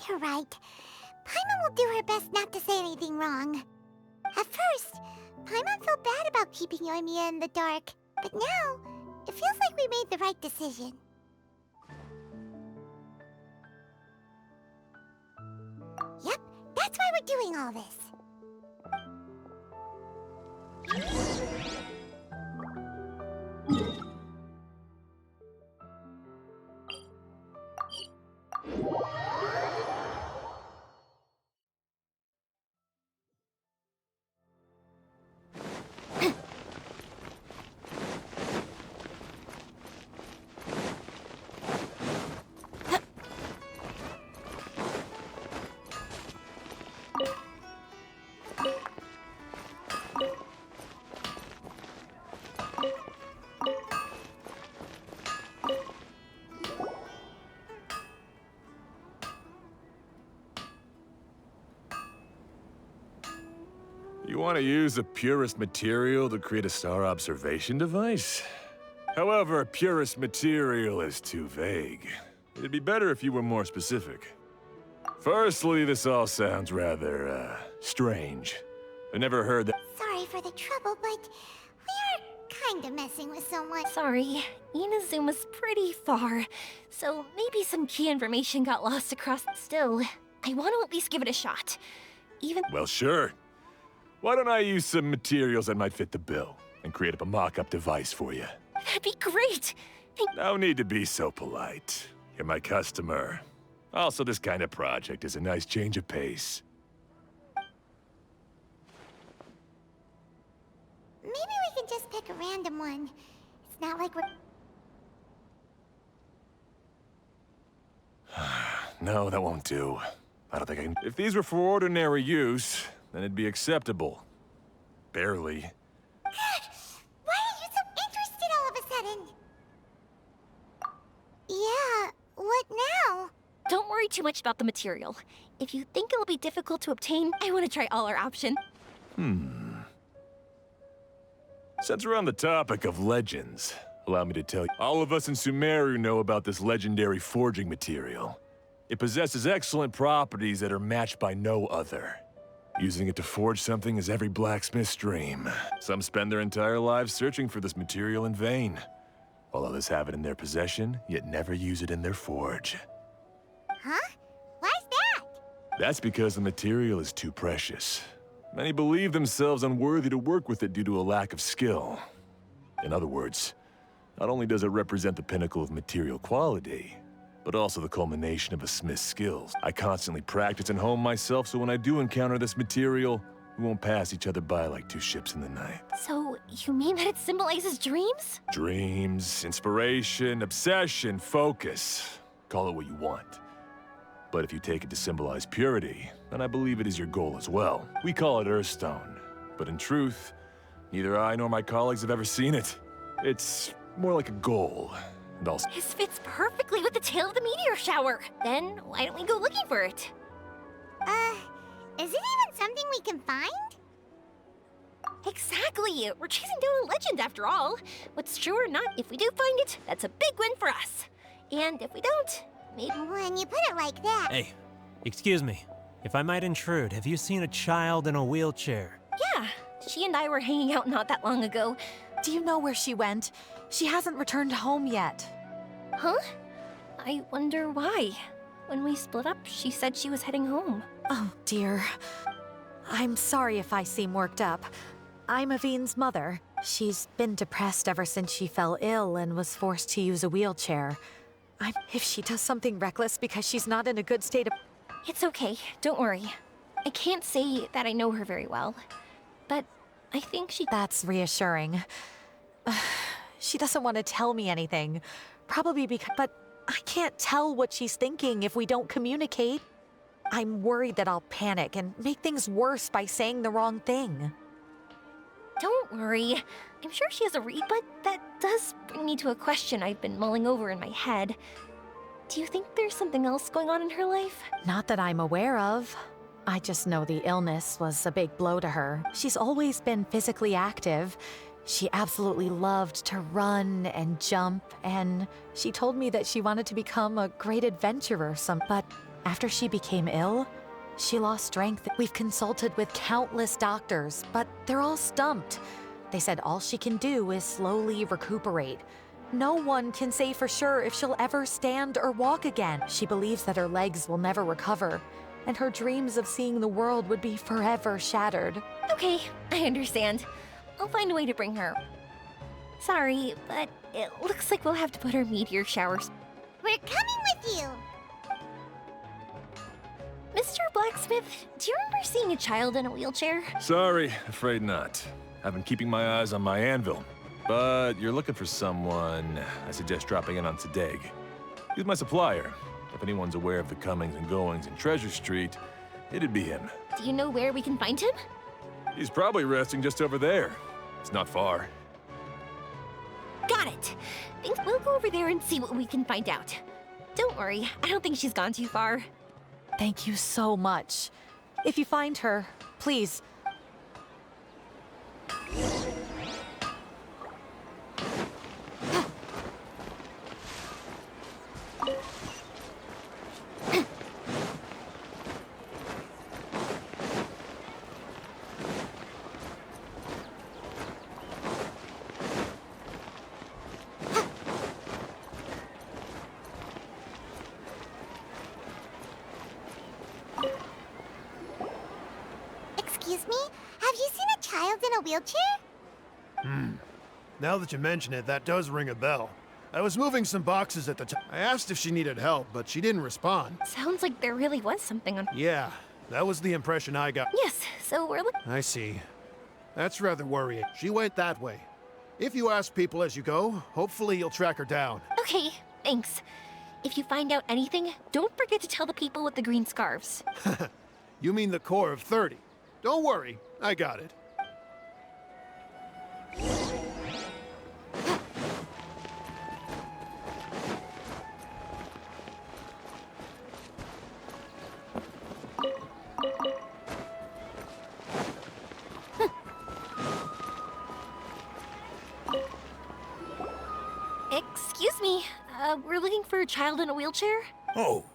C: You're right. Paimon will do her best not to say anything wrong. At first, Paimon felt bad about keeping Yoimiya in the dark, but now, it feels like we made the right decision. Yep, that's why we're doing all this.
K: You want to use the purest material to create a star observation device? However, purest material is too vague. It'd be better if you were more specific. Firstly, this all sounds rather, strange. I never heard that—
C: Sorry for the trouble, but we are kinda messing with someone.
F: Sorry, Inazuma's pretty far, so maybe some key information got lost across. Still, I want to at least give it a shot. Even—
K: Well, sure. Why don't I use some materials that might fit the bill and create up a mock-up device for you?
F: That'd be great!
K: No need to be so polite. You're my customer. Also, this kind of project is a nice change of pace.
C: Maybe we can just pick a random one. It's not like we're...
K: No, that won't do. I don't think I can— If these were for ordinary use, then it'd be acceptable. Barely.
C: God, why are you so interested all of a sudden? Yeah, what now?
F: don't worry too much about the material. If you think it'll be difficult to obtain, I want to try all our options.
K: Since we're on the topic of legends, allow me to tell you, all of us in Sumeru know about this legendary forging material. It possesses excellent properties that are matched by no other. Using it to forge something is every blacksmith's dream. Some spend their entire lives searching for this material in vain, while others have it in their possession, yet never use it in their forge.
C: Huh? Why's that?
K: That's because the material is too precious. Many believe themselves unworthy to work with it due to a lack of skill. In other words, not only does it represent the pinnacle of material quality, but also the culmination of a smith's skills. I constantly practice and hone myself, so when I do encounter this material, we won't pass each other by like two ships in the night.
F: So, you mean that it symbolizes dreams?
K: Dreams, inspiration, obsession, focus. Call it what you want. But if you take it to symbolize purity, then I believe it is your goal as well. We call it Earthstone, but in truth, neither I nor my colleagues have ever seen it. It's more like a goal, and also—
F: This fits perfectly with the tale of the meteor shower. Then, why don't we go looking for it?
C: Is it even something we can find?
F: Exactly! We're chasing down a legend after all. What's true or not, if we do find it, that's a big win for us. And if we don't, maybe—
C: When you put it like that...
H: Hey, excuse me. If I might intrude, have you seen a child in a wheelchair?
F: Yeah, she and I were hanging out not that long ago.
L: Do you know where she went? She hasn't returned home yet.
F: Huh? I wonder why. When we split up, she said she was heading home.
L: Oh, dear. I'm sorry if I seem worked up. I'm Aveen's mother. She's been depressed ever since she fell ill and was forced to use a wheelchair. If she does something reckless because she's not in a good state of...
F: It's okay, don't worry. I can't say that I know her very well, but I think she...
L: That's reassuring. She doesn't want to tell me anything. Probably because... But I can't tell what she's thinking if we don't communicate. I'm worried that I'll panic and make things worse by saying the wrong thing.
F: Don't worry. I'm sure she has a read, but that does bring me to a question I've been mulling over in my head. Do you think there's something else going on in her life?
L: Not that I'm aware of. I just know the illness was a big blow to her. She's always been physically active. She absolutely loved to run and jump, and she told me that she wanted to become a great adventurer but after she became ill, she lost strength. We've consulted with countless doctors, but they're all stumped. They said all she can do is slowly recuperate. No one can say for sure if she'll ever stand or walk again. She believes that her legs will never recover, and her dreams of seeing the world would be forever shattered.
F: Okay, I understand. I'll find a way to bring her. Sorry, but it looks like we'll have to put her meteor showers.
C: We're coming with you!
F: Mr. Blacksmith, do you remember seeing a child in a wheelchair?
K: Sorry, afraid not. I've been keeping my eyes on my anvil. But you're looking for someone, I suggest dropping in on Sadeg. He's my supplier. If anyone's aware of the comings and goings in Treasure Street, it'd be him.
F: Do you know where we can find him?
K: He's probably resting just over there. It's not far.
F: Got it. Think we'll go over there and see what we can find out. Don't worry, I don't think she's gone too far.
L: Thank you so much. If you find her, please.
C: Excuse me? Have you seen a child in a wheelchair?
M: Now that you mention it, that does ring a bell. I was moving some boxes at the time. I asked if she needed help, but she didn't respond.
F: Sounds like there really was something on...
M: Yeah, that was the impression I got.
F: Yes, so we're looking...
M: I see. That's rather worrying. She went that way. If you ask people as you go, hopefully you'll track her down.
F: Okay, thanks. If you find out anything, don't forget to tell the people with the green scarves.
M: You mean the core of 30. Don't worry, I got it.
F: Excuse me, we're looking for a child in a wheelchair?
G: Oh,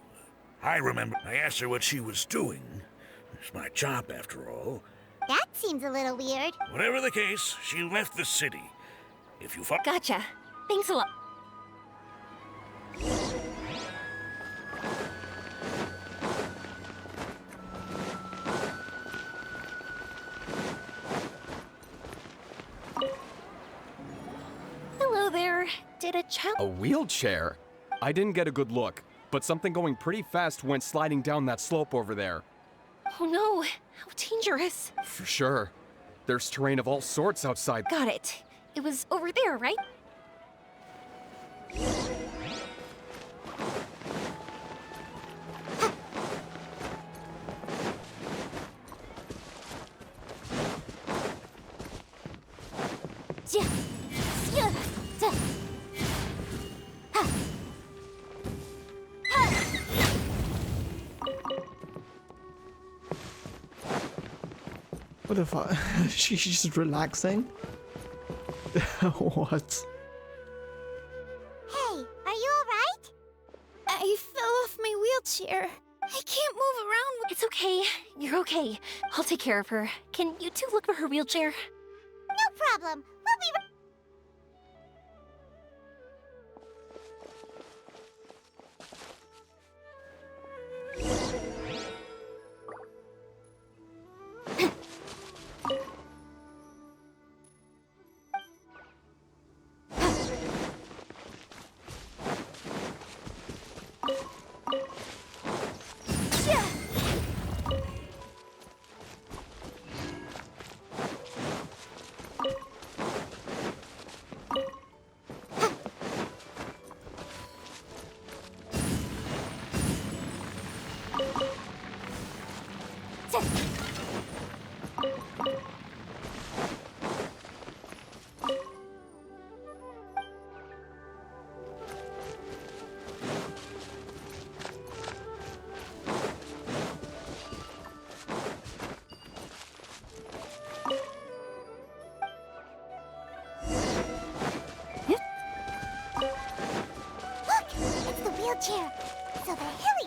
G: I remember. I asked her what she was doing. It's my job, after all.
C: That seems a little weird.
G: Whatever the case, she left the city. If you
F: Gotcha. Thanks a lot. Hello there. Did a child...
N: A wheelchair? I didn't get a good look, but something going pretty fast went sliding down that slope over there.
F: Oh no, how dangerous.
N: For sure. There's terrain of all sorts outside.
F: Got it. It was over there, right?
A: What if she's just relaxing? What?
C: Hey, are you alright?
J: I fell off my wheelchair. I can't move around.
F: It's okay. You're okay. I'll take care of her. Can you two look for her wheelchair?
C: No problem. We'll be right...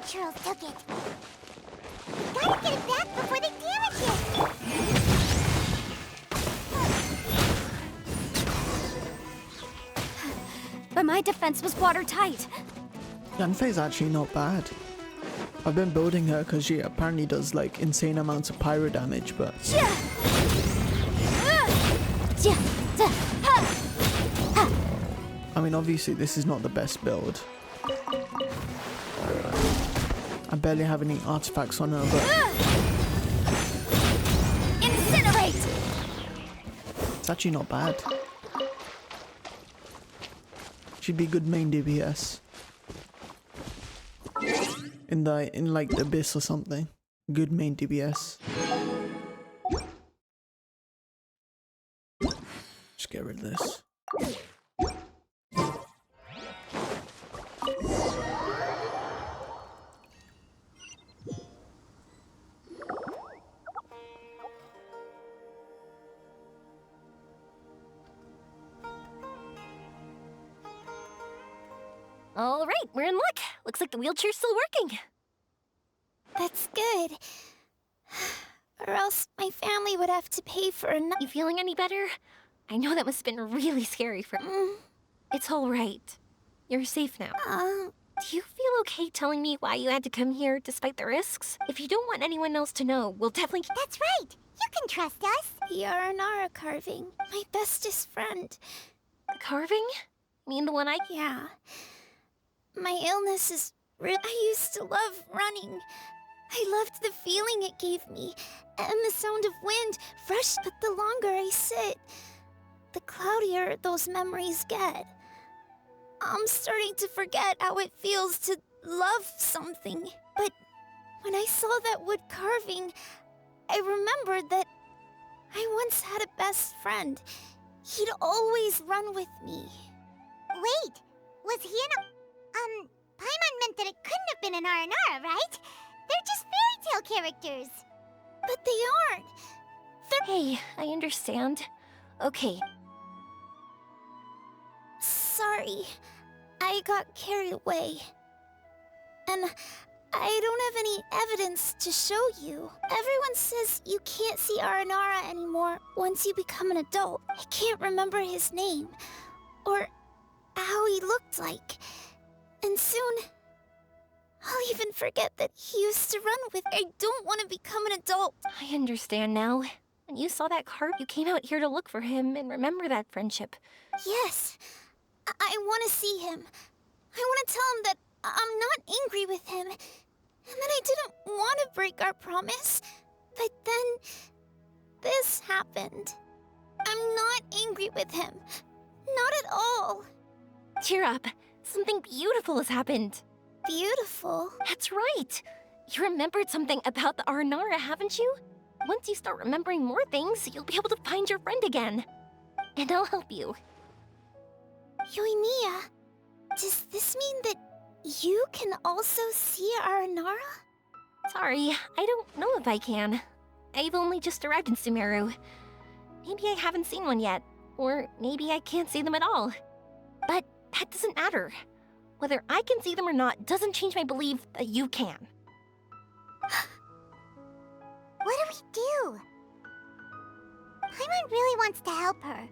C: Churls took it. Gotta get it back before they damage it.
B: But my defense was watertight.
A: Yanfei's actually not bad. I've been building her because she apparently does like insane amounts of pyro damage, but I mean, obviously this is not the best build. I barely have any artifacts on her, but
B: Incinerate!
A: it's actually not bad. She'd be good main DPS. In like the abyss or something. Good main DPS. Just get rid of this.
F: All right, we're in luck. Looks like the wheelchair's still working.
J: That's good. Or else my family would have to pay for another.
F: You feeling any better? I know that must have been really scary for... It's all right. You're safe now. Do you feel okay telling me why you had to come here despite the risks? If you don't want anyone else to know, we'll definitely...
C: That's right. You can trust us.
J: The Aranara carving. My bestest friend.
F: The carving? You mean the one I...
J: Yeah. My illness is real. I used to love running. I loved the feeling it gave me, and the sound of wind, fresh. But the longer I sit, the cloudier those memories get. I'm starting to forget how it feels to love something. But when I saw that wood carving, I remembered that I once had a best friend. He'd always run with me.
C: Wait, was he in a... Paimon meant that it couldn't have been an Aranara, right? They're just fairy tale characters.
J: But they aren't.
F: Hey, I understand. Okay.
J: Sorry. I got carried away. And I don't have any evidence to show you. Everyone says you can't see Aranara anymore once you become an adult. I can't remember his name. Or how he looked like. And soon, I'll even forget that he used to run with. I don't want to become an adult.
F: I understand now. When you saw that card, you came out here to look for him and remember that friendship.
J: Yes. I want to see him. I want to tell him that I'm not angry with him. And that I didn't want to break our promise. But then, this happened. I'm not angry with him. Not at all.
F: Cheer up. Something beautiful has happened.
J: Beautiful?
F: That's right. You remembered something about the Aranara, haven't you? Once you start remembering more things, you'll be able to find your friend again. And I'll help you.
J: Yoimiya, does this mean that you can also see Aranara?
F: Sorry, I don't know if I can. I've only just arrived in Sumeru. Maybe I haven't seen one yet, or maybe I can't see them at all. But that doesn't matter. Whether I can see them or not doesn't change my belief that you can.
C: What do we do? Paimon really wants to help her.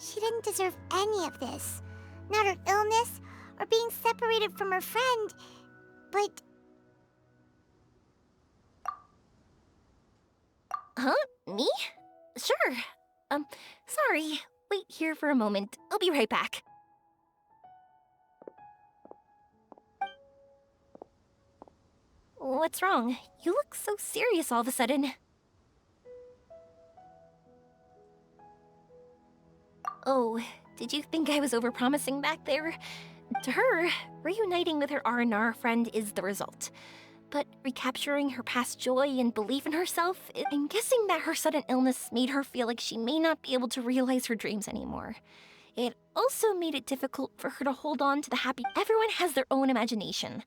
C: She didn't deserve any of this. Not her illness, or being separated from her friend, but...
F: Huh? Me? Sure. Sorry. Wait here for a moment. I'll be right back. What's wrong? You look so serious all of a sudden. Oh, did you think I was overpromising back there? To her, reuniting with her Aranara friend is the result. But recapturing her past joy and belief in herself, I'm guessing that her sudden illness made her feel like she may not be able to realize her dreams anymore. It also made it difficult for her to hold on to the happy... Everyone has their own imagination.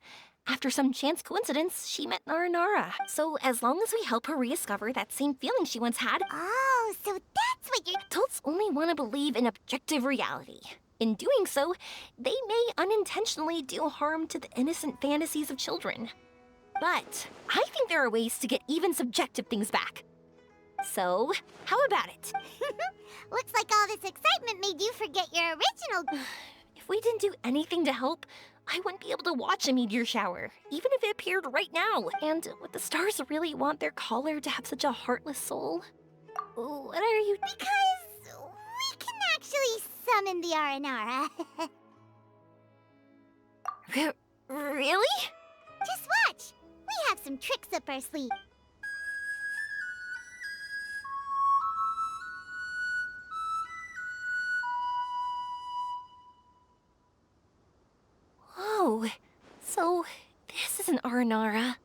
F: After some chance coincidence, she met Aranara. So as long as we help her rediscover that same feeling she once had...
C: Oh, so that's what you're...
F: Adults only want to believe in objective reality. In doing so, they may unintentionally do harm to the innocent fantasies of children. But I think there are ways to get even subjective things back. So, how about it?
C: Looks like all this excitement made you forget your original...
F: If we didn't do anything to help, I wouldn't be able to watch a meteor shower, even if it appeared right now. And would the stars really want their caller to have such a heartless soul? What are you...
C: Because we can actually summon the Aranara.
F: Really?
C: Just watch. We have some tricks up our sleeve.
F: Whoa, so this is an Aranara.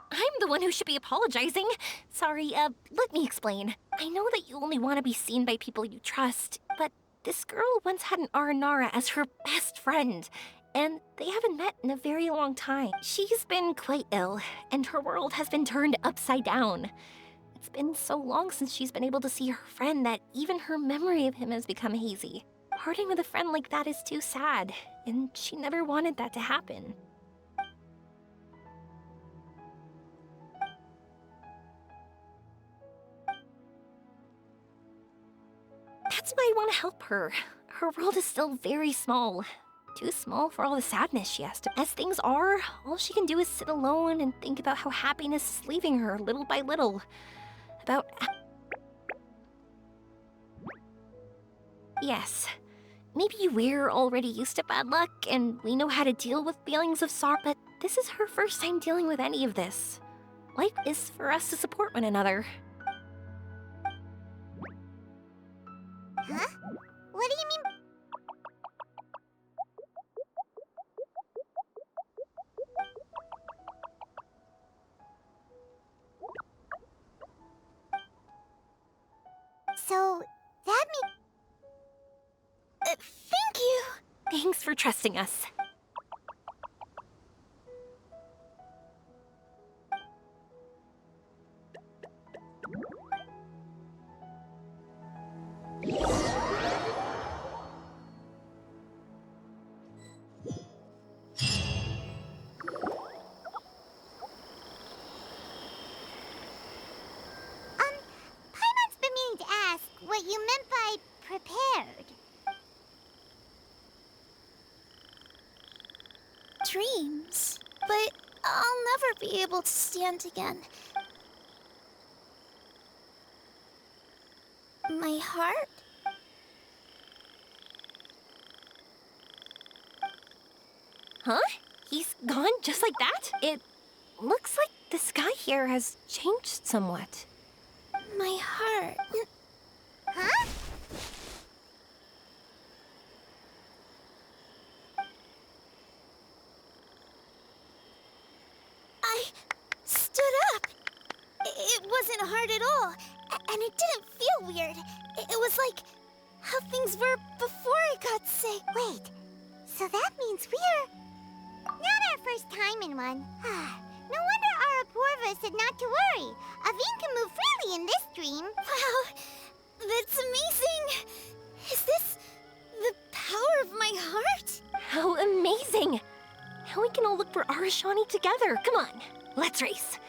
F: I'm the one who should be apologizing. Sorry, let me explain. I know that you only want to be seen by people you trust, but this girl once had an Aranara as her best friend, and they haven't met in a very long time. She's been quite ill, and her world has been turned upside down. It's been so long since she's been able to see her friend that even her memory of him has become hazy. Parting with a friend like that is too sad, and she never wanted that to happen. That's why I want to help her. Her world is still very small. Too small for all the sadness she has to. As things are, all she can do is sit alone and think about how happiness is leaving her little by little. About... Yes. Maybe we're already used to bad luck and we know how to deal with feelings of sorrow, but this is her first time dealing with any of this. Life is for us to support one another.
C: Huh? What do you mean? So, that means...
F: Thank you! Thanks for trusting us.
C: Paimon's been meaning to ask what you meant by prepared.
J: Dreams. But I'll never be able to stand again. My heart?
F: Huh? He's gone just like that? It looks like the sky here has changed somewhat.
J: My heart.
C: Huh?
J: I stood up. It wasn't hard at all, and it didn't feel weird. It was like how things were before I got sick.
C: Wait, so that means we're... not our first time in one. No wonder Araporva said not to worry. Aveen can move freely in this dream.
J: Wow, that's amazing. Is this the power of my heart?
F: How amazing! Now we can all look for Arashani together. Come on, let's race.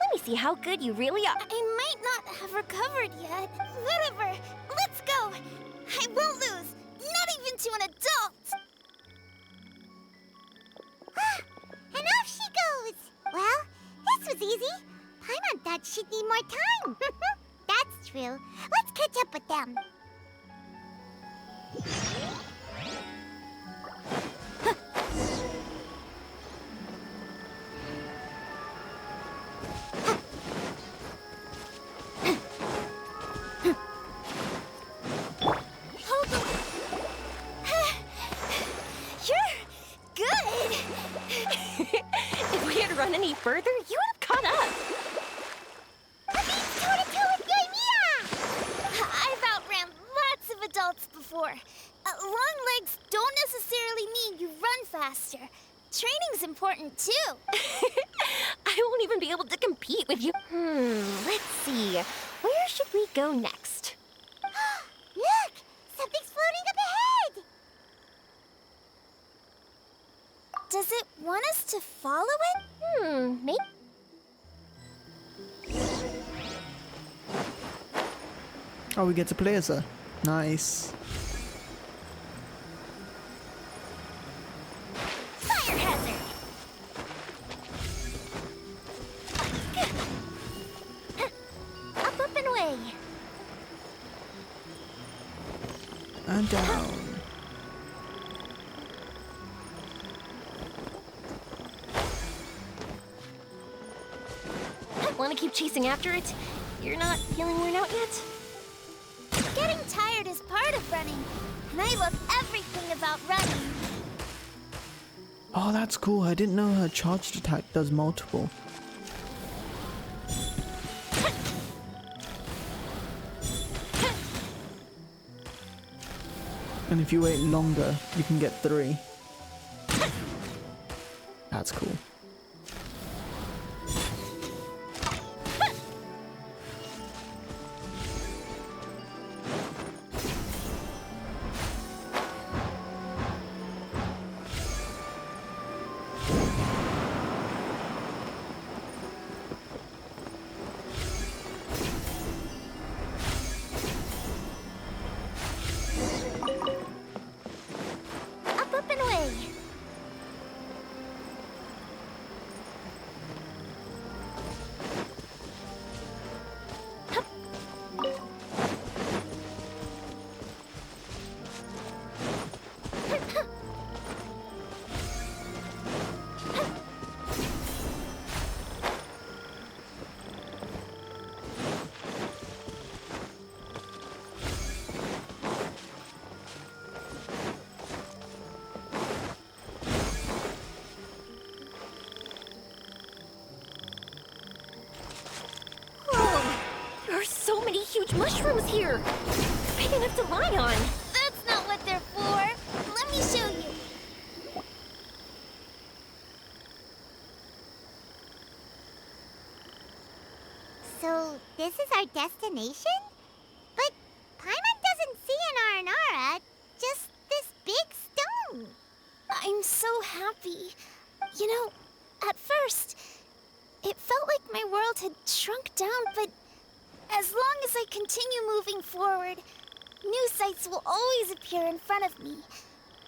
F: Let me see how good you really are.
J: I might not have recovered yet. Whatever, let's go. I won't lose, not even to an adult.
C: And off she goes. Well, this was easy. Paimon thought she'd need more time. That's true. Let's catch up with them.
F: If we had run any further, you would have caught up.
C: Toe-to-toe with Yoimiya!
J: I've outran lots of adults before. Long legs don't necessarily mean you run faster. Training's important too.
F: I won't even be able to compete with you. Let's see. What should we go next?
C: Look! Something's floating up ahead!
J: Does it want us to follow it?
F: Maybe.
A: Oh, we get to play as her. Nice.
F: Fire hazard! Up, and away.
A: And down.
F: Want to keep chasing after it? You're not feeling worn out yet?
J: Getting tired is part of running, and I love everything about running.
A: Oh, that's cool. I didn't know her charged attack does multiple. And if you wait longer, you can get 3. That's cool.
F: Up, and away. There are so many huge mushrooms here. Big enough to lie on.
J: That's not what they're for. Let me show you.
C: So, this is our destination? But Paimon doesn't see an Aranara, just this big stone.
J: I'm so happy. You know, at first, it felt like my world had shrunk down, but as long as I continue moving forward, new sights will always appear in front of me.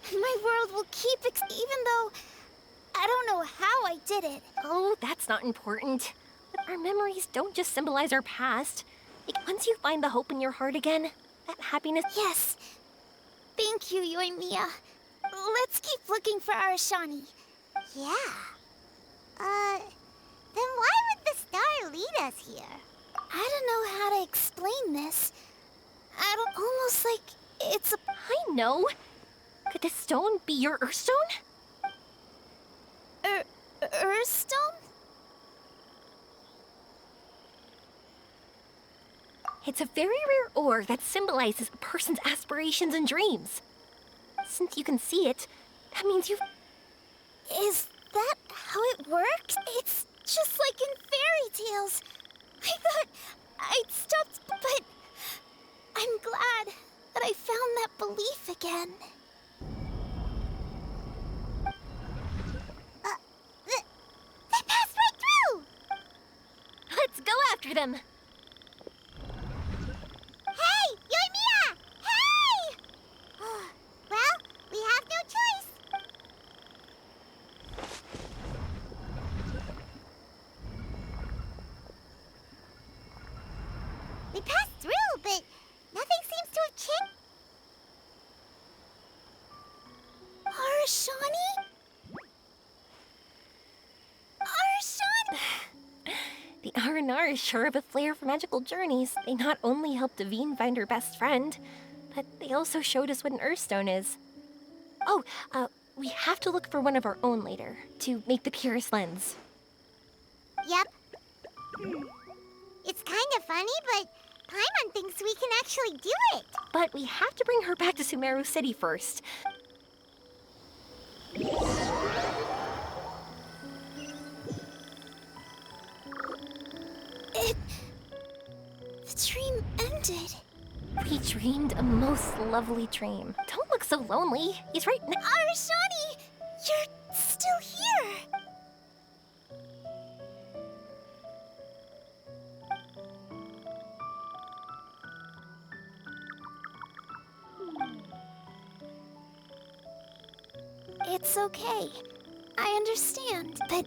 J: And my world will keep even though I don't know how I did it.
F: Oh, that's not important. Our memories don't just symbolize our past. Like, once you find the hope in your heart again, that happiness...
J: Yes. Thank you, Yoimiya. Let's keep looking for Arashani.
C: Yeah. Then why would the star lead us here?
J: I don't know how to explain this. Almost like it's a...
F: I know. Could this stone be your Earthstone?
J: Earthstone?
F: It's a very rare ore that symbolizes a person's aspirations and dreams. Since you can see it, that means you've...
J: Is that how it works? It's just like in fairy tales. I thought I'd stopped, but I'm glad that I found that belief again.
C: They passed right through!
F: Let's go after them!
C: Hey! Yoimiya! Hey! Well, we have no choice. We passed through, but nothing seems to have changed.
J: Arashani? Arashani?
F: The Aranar is sure of a flair for magical journeys. They not only helped Devine find her best friend, but they also showed us what an Earthstone is. Oh, we have to look for one of our own later, to make the purest lens.
C: Yep. It's kind of funny, but Paimon thinks we can actually do it.
F: But we have to bring her back to Sumeru City first.
J: The dream ended.
F: We dreamed a most lovely dream. Don't look so lonely. He's right now.
J: Arashani! You're still here! It's okay. I understand, but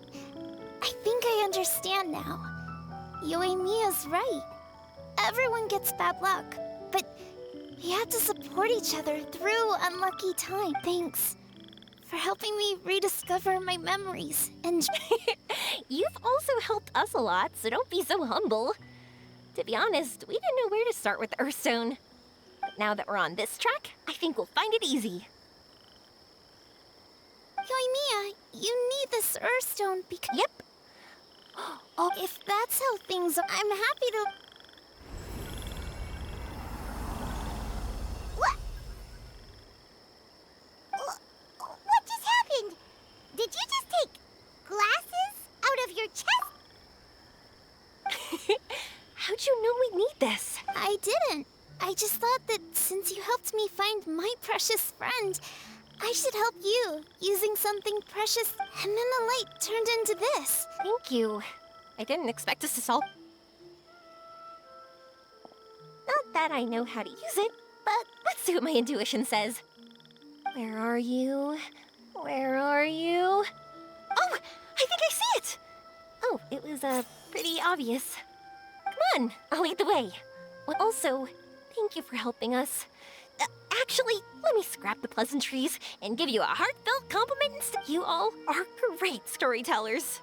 J: I think I understand now. Yoimiya's right. Everyone gets bad luck, but we have to support each other through unlucky time. Thanks for helping me rediscover my memories and...
F: You've also helped us a lot, so don't be so humble. To be honest, we didn't know where to start with Earthstone. But now that we're on this track, I think we'll find it easy.
J: Yoimiya, you need this Earthstone because...
F: Yep.
J: Oh, if that's how things are, I'm happy to...
C: What just happened? Did you just take glasses out of your chest?
F: How'd you know we'd need this?
J: I didn't. I just thought that since you helped me find my precious friend, I should help you, using something precious, and then the light turned into this.
F: Thank you. I didn't expect us to solve... Not that I know how to use it, but let's see what my intuition says. Where are you? Where are you? Oh, I think I see it! Oh, it was, pretty obvious. Come on, I'll lead the way. Well, also, thank you for helping us. Actually, let me scrap the pleasantries and give you a heartfelt compliment instead. You all are great storytellers.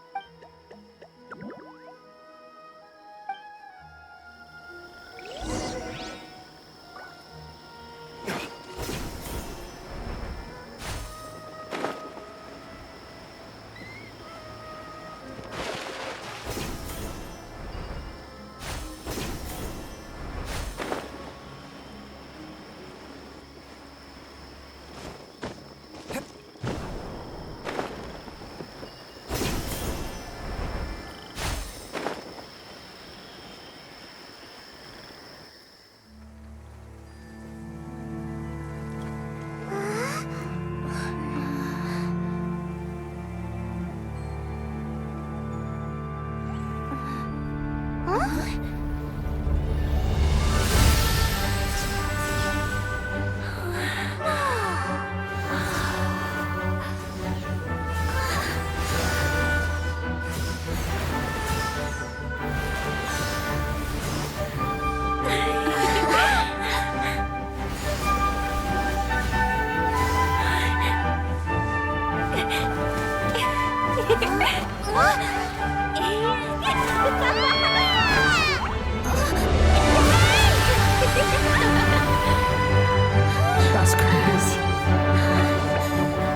A: That's crazy.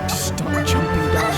A: Just start jumping down.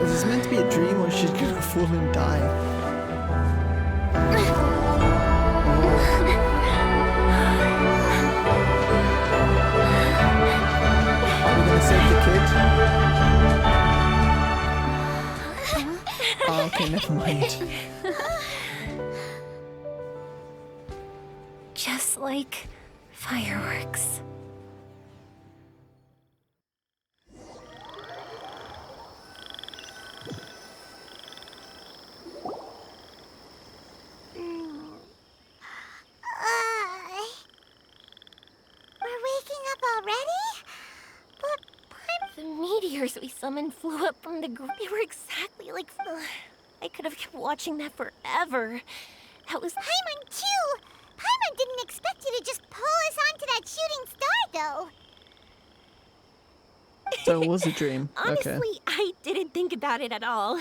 A: Is this meant to be a dream or she's gonna fall and die? Are we gonna save the kid? Oh, okay, never mind.
F: Just like Fireworks.
C: We're waking up already? But
F: The meteors we summoned flew up from the ground. They were exactly like... I could have kept watching that forever. That was...
C: Paimon too! Paimon didn't expect you to just pull us onto that shooting star, though.
A: So it was a dream.
F: Honestly,
A: Okay.
F: I didn't think about it at all.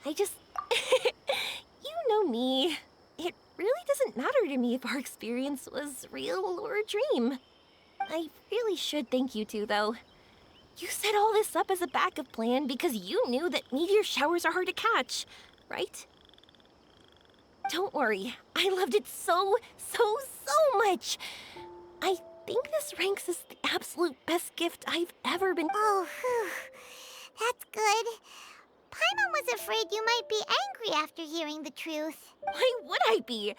F: I just... you know me. It really doesn't matter to me if our experience was real or a dream. I really should thank you two, though. You set all this up as a backup plan because you knew that meteor showers are hard to catch, right? Don't worry. I loved it so much. I think this ranks as the absolute best gift I've ever been...
C: Oh, whew. That's good. Paimon was afraid you might be angry after hearing the truth.
F: Why would I be?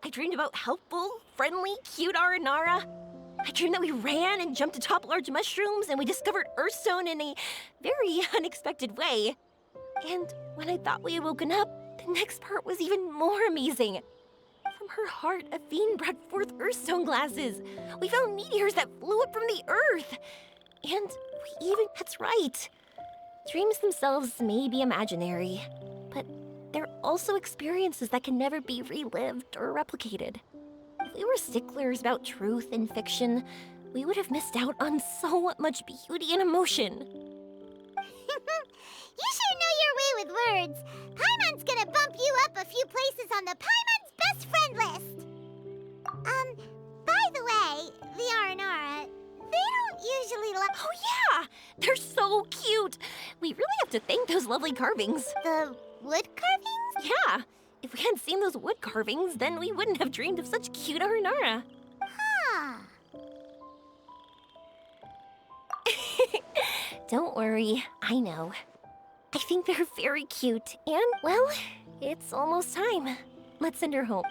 F: I dreamed about helpful, friendly, cute Aranara. I dreamed that we ran and jumped atop large mushrooms and we discovered Earthstone in a very unexpected way. And when I thought we had woken up, the next part was even more amazing. From her heart, a fiend brought forth Earthstone glasses. We found meteors that flew up from the Earth. And we even... That's right. Dreams themselves may be imaginary, but they're also experiences that can never be relived or replicated. If we were sticklers about truth and fiction, we would have missed out on so much beauty and emotion.
C: You sure know your way with words. Paimon's gonna bump you up a few places on the Paimon's best friend list. By the way, the Aranara, they don't usually
F: Oh yeah! They're so cute! We really have to thank those lovely carvings.
C: The wood carvings?
F: Yeah! If we hadn't seen those wood carvings, then we wouldn't have dreamed of such cute Aranara.
C: Huh.
F: Don't worry, I know. I think they're very cute, and, well, it's almost time. Let's send her home.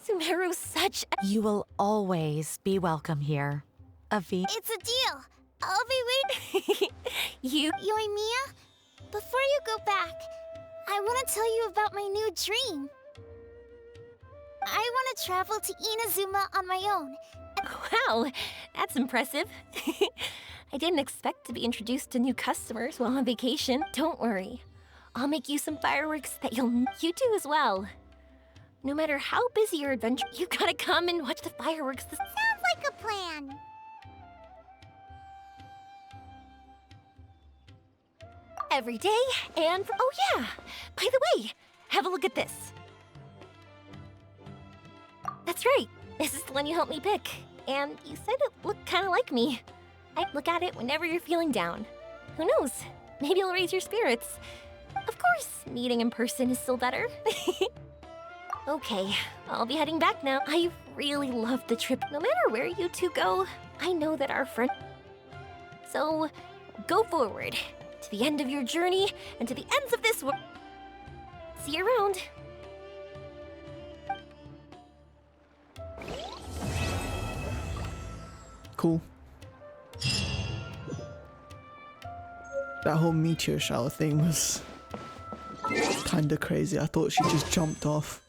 F: Sumeru's such a...
L: You will always be welcome here. Avi.
J: It's a deal. I'll be waiting.
F: You...
J: Yoimiya, before you go back, I want to tell you about my new dream. I want to travel to Inazuma on my own.
F: Wow, that's impressive. I didn't expect to be introduced to new customers while on vacation. Don't worry. I'll make you some fireworks that you do as well. No matter how busy your adventure, you gotta come and watch the fireworks.
C: Sounds like a plan.
F: Every day, and oh yeah, by the way, have a look at this. That's right, this is the one you helped me pick, and you said it looked kind of like me. I'd look at it whenever you're feeling down. Who knows, maybe it'll raise your spirits. Of course, meeting in person is still better. Okay, I'll be heading back now. I really loved the trip. No matter where you two go, I know that our friend... So, go forward. To the end of your journey, and to the ends of this world. See you around.
A: Cool. That whole meteor shower thing was kinda crazy. I thought she just jumped off.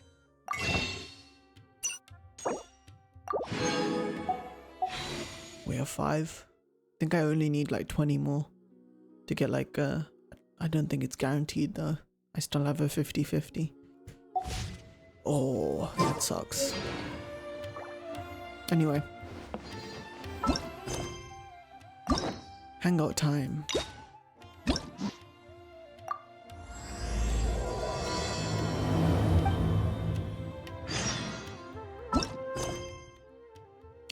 A: We have 5. I think I only need like 20 more to get like I don't think it's guaranteed though. I still have a 50-50. Oh, that sucks. Anyway. Hangout time.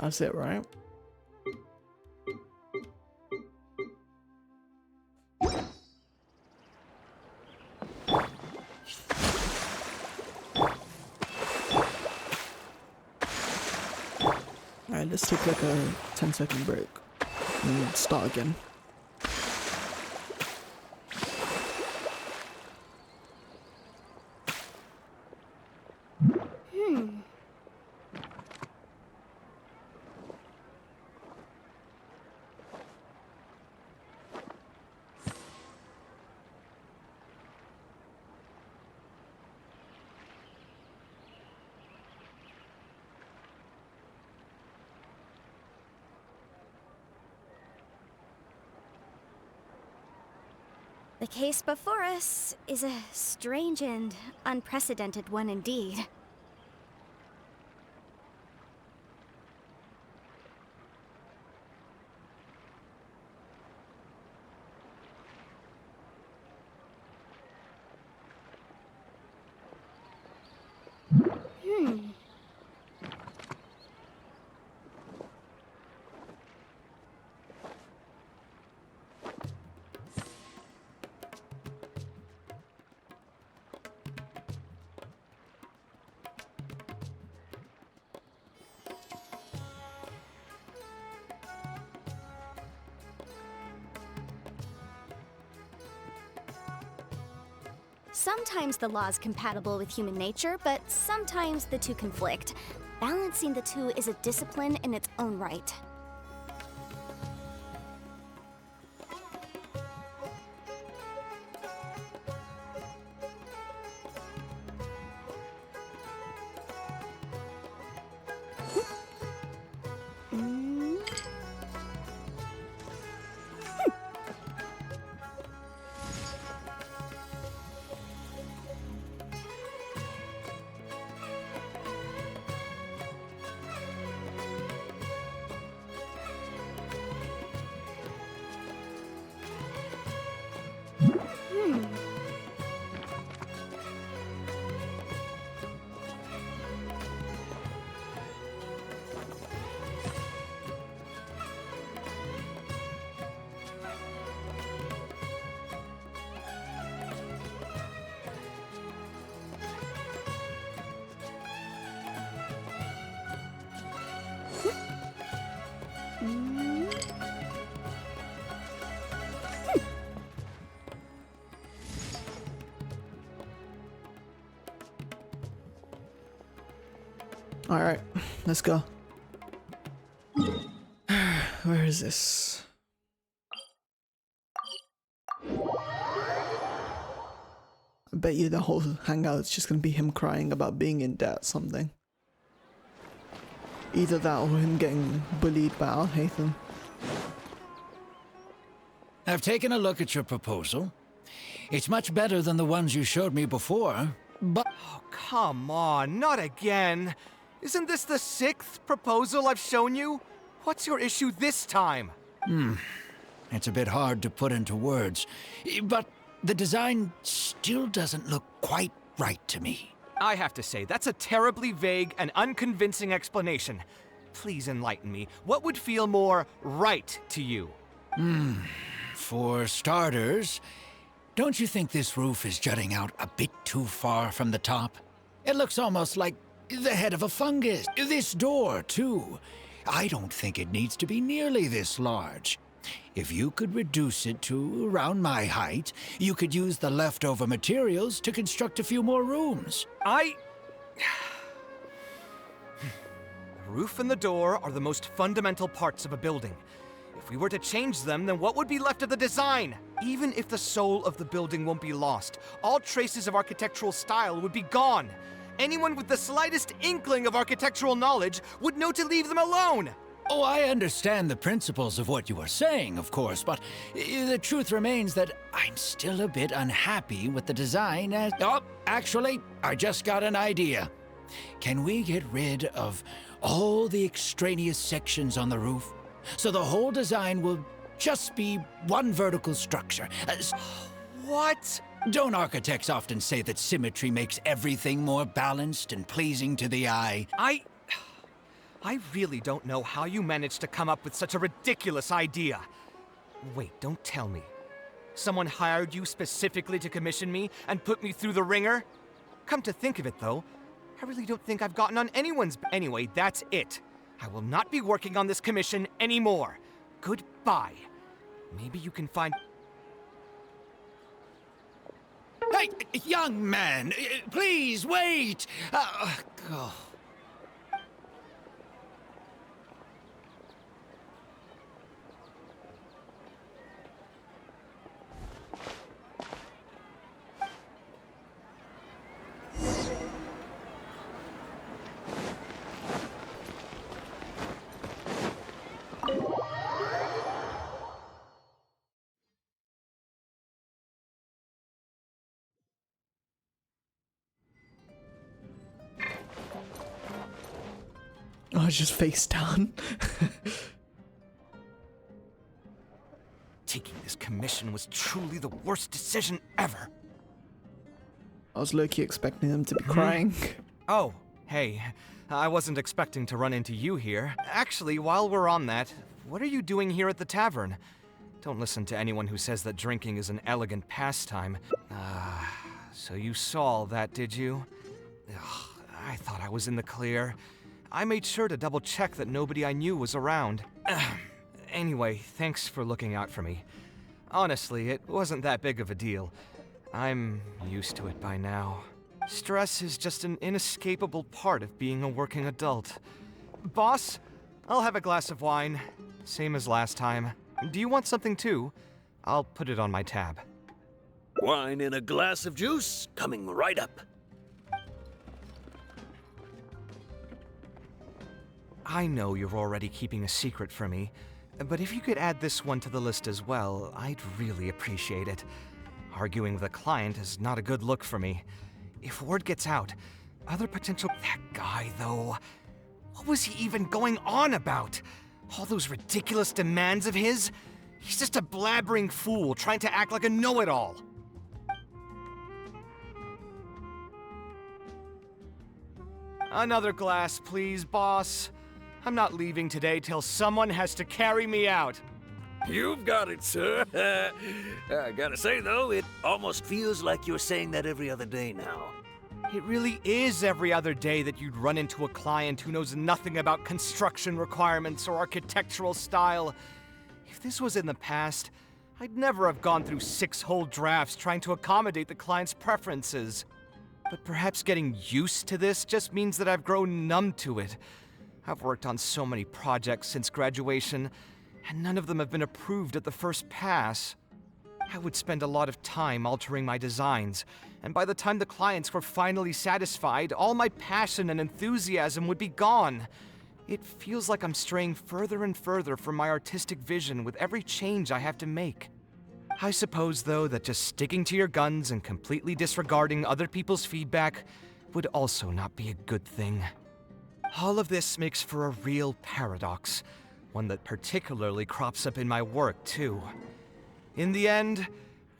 A: That's it, right? Alright, let's take like a 10-second break and start again.
B: The case before us is a strange and unprecedented one indeed. Sometimes the law is compatible with human nature, but sometimes the two conflict. Balancing the two is a discipline in its own right.
A: Alright, let's go. Where is this? I bet you the whole hangout's just gonna be him crying about being in debt or something. Either that or him getting bullied by Al-Haytham.
O: I've taken a look at your proposal. It's much better than the ones you showed me before, but...
P: Oh, come on, not again. Isn't this the 6th proposal I've shown you? What's your issue this time?
O: It's a bit hard to put into words, but the design still doesn't look quite right to me.
P: I have to say, that's a terribly vague and unconvincing explanation. Please enlighten me. What would feel more right to you?
O: For starters, don't you think this roof is jutting out a bit too far from the top? It looks almost like the head of a fungus. This door, too. I don't think it needs to be nearly this large. If you could reduce it to around my height, you could use the leftover materials to construct a few more rooms.
P: The roof and the door are the most fundamental parts of a building. If we were to change them, then what would be left of the design? Even if the soul of the building won't be lost, all traces of architectural style would be gone. Anyone with the slightest inkling of architectural knowledge would know to leave them alone.
O: Oh, I understand the principles of what you are saying, of course, but the truth remains that I'm still a bit unhappy with the design as... Oh, actually, I just got an idea. Can we get rid of all the extraneous sections on the roof, so the whole design will just be one vertical structure?
P: What?
O: Don't architects often say that symmetry makes everything more balanced and pleasing to the eye?
P: I really don't know how you managed to come up with such a ridiculous idea. Wait, don't tell me. Someone hired you specifically to commission me and put me through the ringer? Come to think of it, though, I really don't think I've gotten on anyone's... Anyway, that's it. I will not be working on this commission anymore. Goodbye. Maybe you can find...
O: Hey, young man, please wait! Oh.
A: Oh, just face down.
P: Taking this commission was truly the worst decision ever.
A: I was low-key expecting them to be crying.
P: Oh, hey. I wasn't expecting to run into you here. Actually, while we're on that, what are you doing here at the tavern? Don't listen to anyone who says that drinking is an elegant pastime. So you saw all that, did you? Ugh, I thought I was in the clear. I made sure to double-check that nobody I knew was around. Anyway, thanks for looking out for me. Honestly, it wasn't that big of a deal. I'm used to it by now. Stress is just an inescapable part of being a working adult. Boss, I'll have a glass of wine. Same as last time. Do you want something too? I'll put it on my tab.
Q: Wine in a glass of juice, coming right up.
P: I know you're already keeping a secret from me, but if you could add this one to the list as well, I'd really appreciate it. Arguing with a client is not a good look for me. If word gets out, other potential... That guy, though... What was he even going on about? All those ridiculous demands of his? He's just a blabbering fool trying to act like a know-it-all. Another glass, please, boss. I'm not leaving today till someone has to carry me out.
Q: You've got it, sir. I gotta say, though, it almost feels like you're saying that every other day now.
P: It really is every other day that you'd run into a client who knows nothing about construction requirements or architectural style. If this was in the past, I'd never have gone through 6 whole drafts trying to accommodate the client's preferences. But perhaps getting used to this just means that I've grown numb to it. I've worked on so many projects since graduation, and none of them have been approved at the first pass. I would spend a lot of time altering my designs, and by the time the clients were finally satisfied, all my passion and enthusiasm would be gone. It feels like I'm straying further and further from my artistic vision with every change I have to make. I suppose, though, that just sticking to your guns and completely disregarding other people's feedback would also not be a good thing. All of this makes for a real paradox, one that particularly crops up in my work, too. In the end,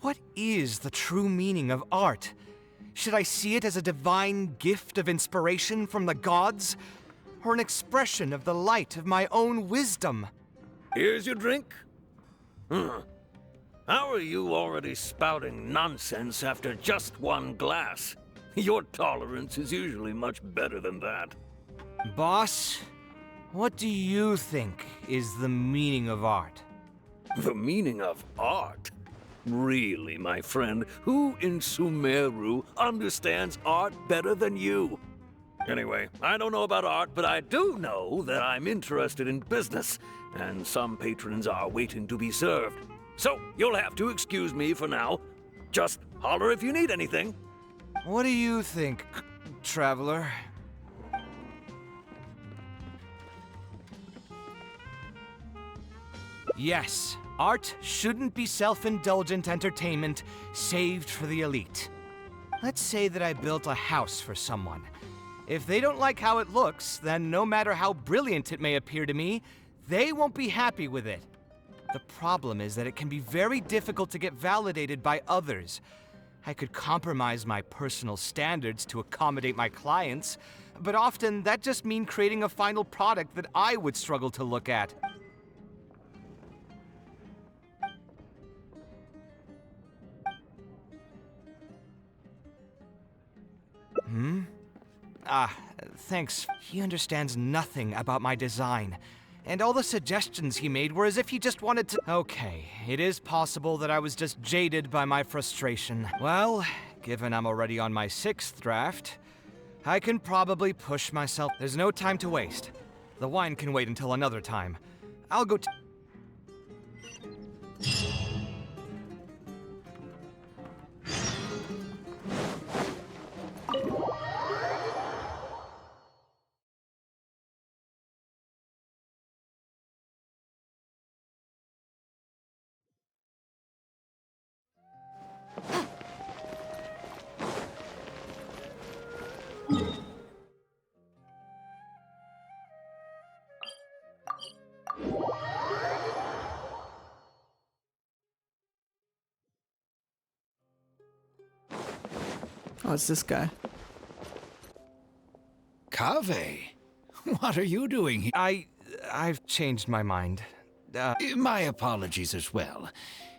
P: what is the true meaning of art? Should I see it as a divine gift of inspiration from the gods, or an expression of the light of my own wisdom?
Q: Here's your drink. How are you already spouting nonsense after just one glass? Your tolerance is usually much better than that.
P: Boss, what do you think is the meaning of art?
Q: The meaning of art? Really, my friend, who in Sumeru understands art better than you? Anyway, I don't know about art, but I do know that I'm interested in business, and some patrons are waiting to be served. So, you'll have to excuse me for now. Just holler if you need anything.
P: What do you think, traveler? Yes, art shouldn't be self-indulgent entertainment saved for the elite. Let's say that I built a house for someone. If they don't like how it looks, then no matter how brilliant it may appear to me, they won't be happy with it. The problem is that it can be very difficult to get validated by others. I could compromise my personal standards to accommodate my clients, but often that just means creating a final product that I would struggle to look at. Thanks. He understands nothing about my design. And all the suggestions he made were as if he just wanted to— Okay, it is possible that I was just jaded by my frustration. Well, given I'm already on my 6th draft, I can probably push myself. There's no time to waste. The wine can wait until another time. I'll go
A: Oh, it's this guy.
O: Kaveh, what are you doing here?
P: I've changed my mind.
O: My apologies as well.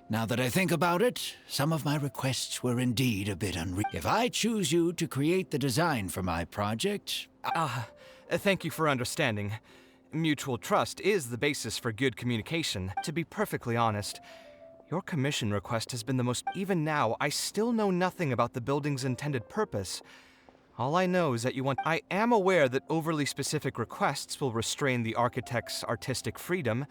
O: Now that I think about it, some of my requests were indeed a bit unreasonable. If I choose you to create the design for my project...
P: Thank you for understanding. Mutual trust is the basis for good communication. To be perfectly honest, your commission request has been the most— Even now, I still know nothing about the building's intended purpose. All I know is that you want— I am aware that overly specific requests will restrain the architect's artistic freedom.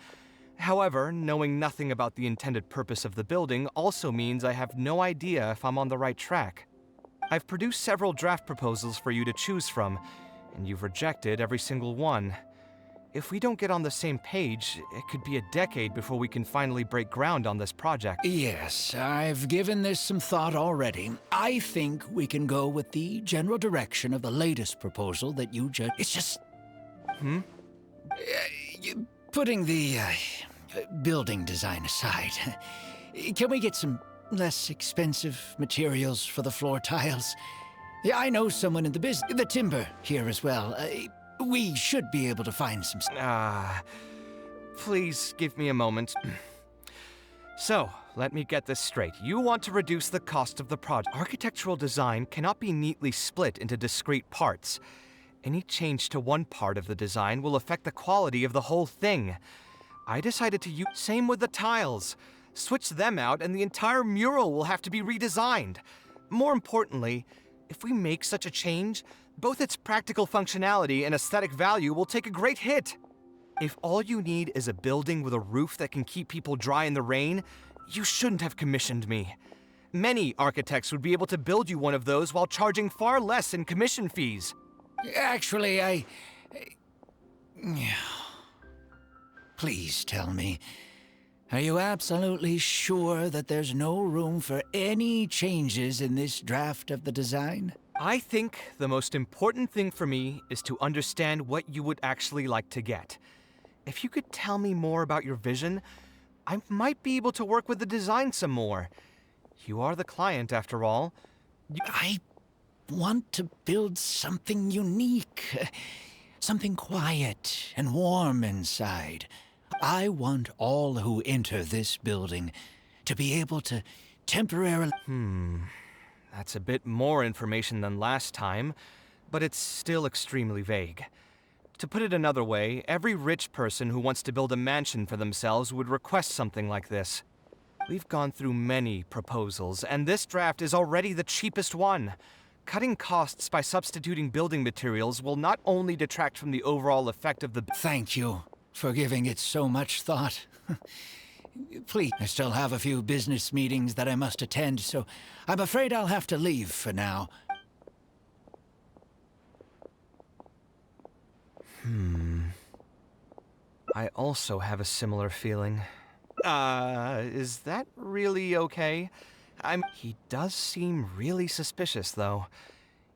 P: However, knowing nothing about the intended purpose of the building also means I have no idea if I'm on the right track. I've produced several draft proposals for you to choose from, and you've rejected every single one. If we don't get on the same page, it could be a decade before we can finally break ground on this project.
O: Yes, I've given this some thought already. I think we can go with the general direction of the latest proposal that you just... It's just... Putting the building design aside, can we get some less expensive materials for the floor tiles? Yeah, I know someone in the business. The timber here as well. We should be able to find some...
P: Please give me a moment. So, let me get this straight. You want to reduce the cost of the project. Architectural design cannot be neatly split into discrete parts. Any change to one part of the design will affect the quality of the whole thing. I decided to use... Same with the tiles. Switch them out and the entire mural will have to be redesigned. More importantly, if we make such a change, both its practical functionality and aesthetic value will take a great hit. If all you need is a building with a roof that can keep people dry in the rain, you shouldn't have commissioned me. Many architects would be able to build you one of those while charging far less in commission fees.
O: Actually, Please tell me, are you absolutely sure that there's no room for any changes in this draft of the design?
P: I think the most important thing for me is to understand what you would actually like to get. If you could tell me more about your vision, I might be able to work with the design some more. You are the client, after all.
O: I want to build something unique. Something quiet and warm inside. I want all who enter this building to be able to temporarily...
P: That's a bit more information than last time, but it's still extremely vague. To put it another way, every rich person who wants to build a mansion for themselves would request something like this. We've gone through many proposals, and this draft is already the cheapest one. Cutting costs by substituting building materials will not only detract from the overall effect of the...
O: Thank you for giving it so much thought. Please, I still have a few business meetings that I must attend, so I'm afraid I'll have to leave for now.
P: I also have a similar feeling. Is that really okay? He does seem really suspicious, though.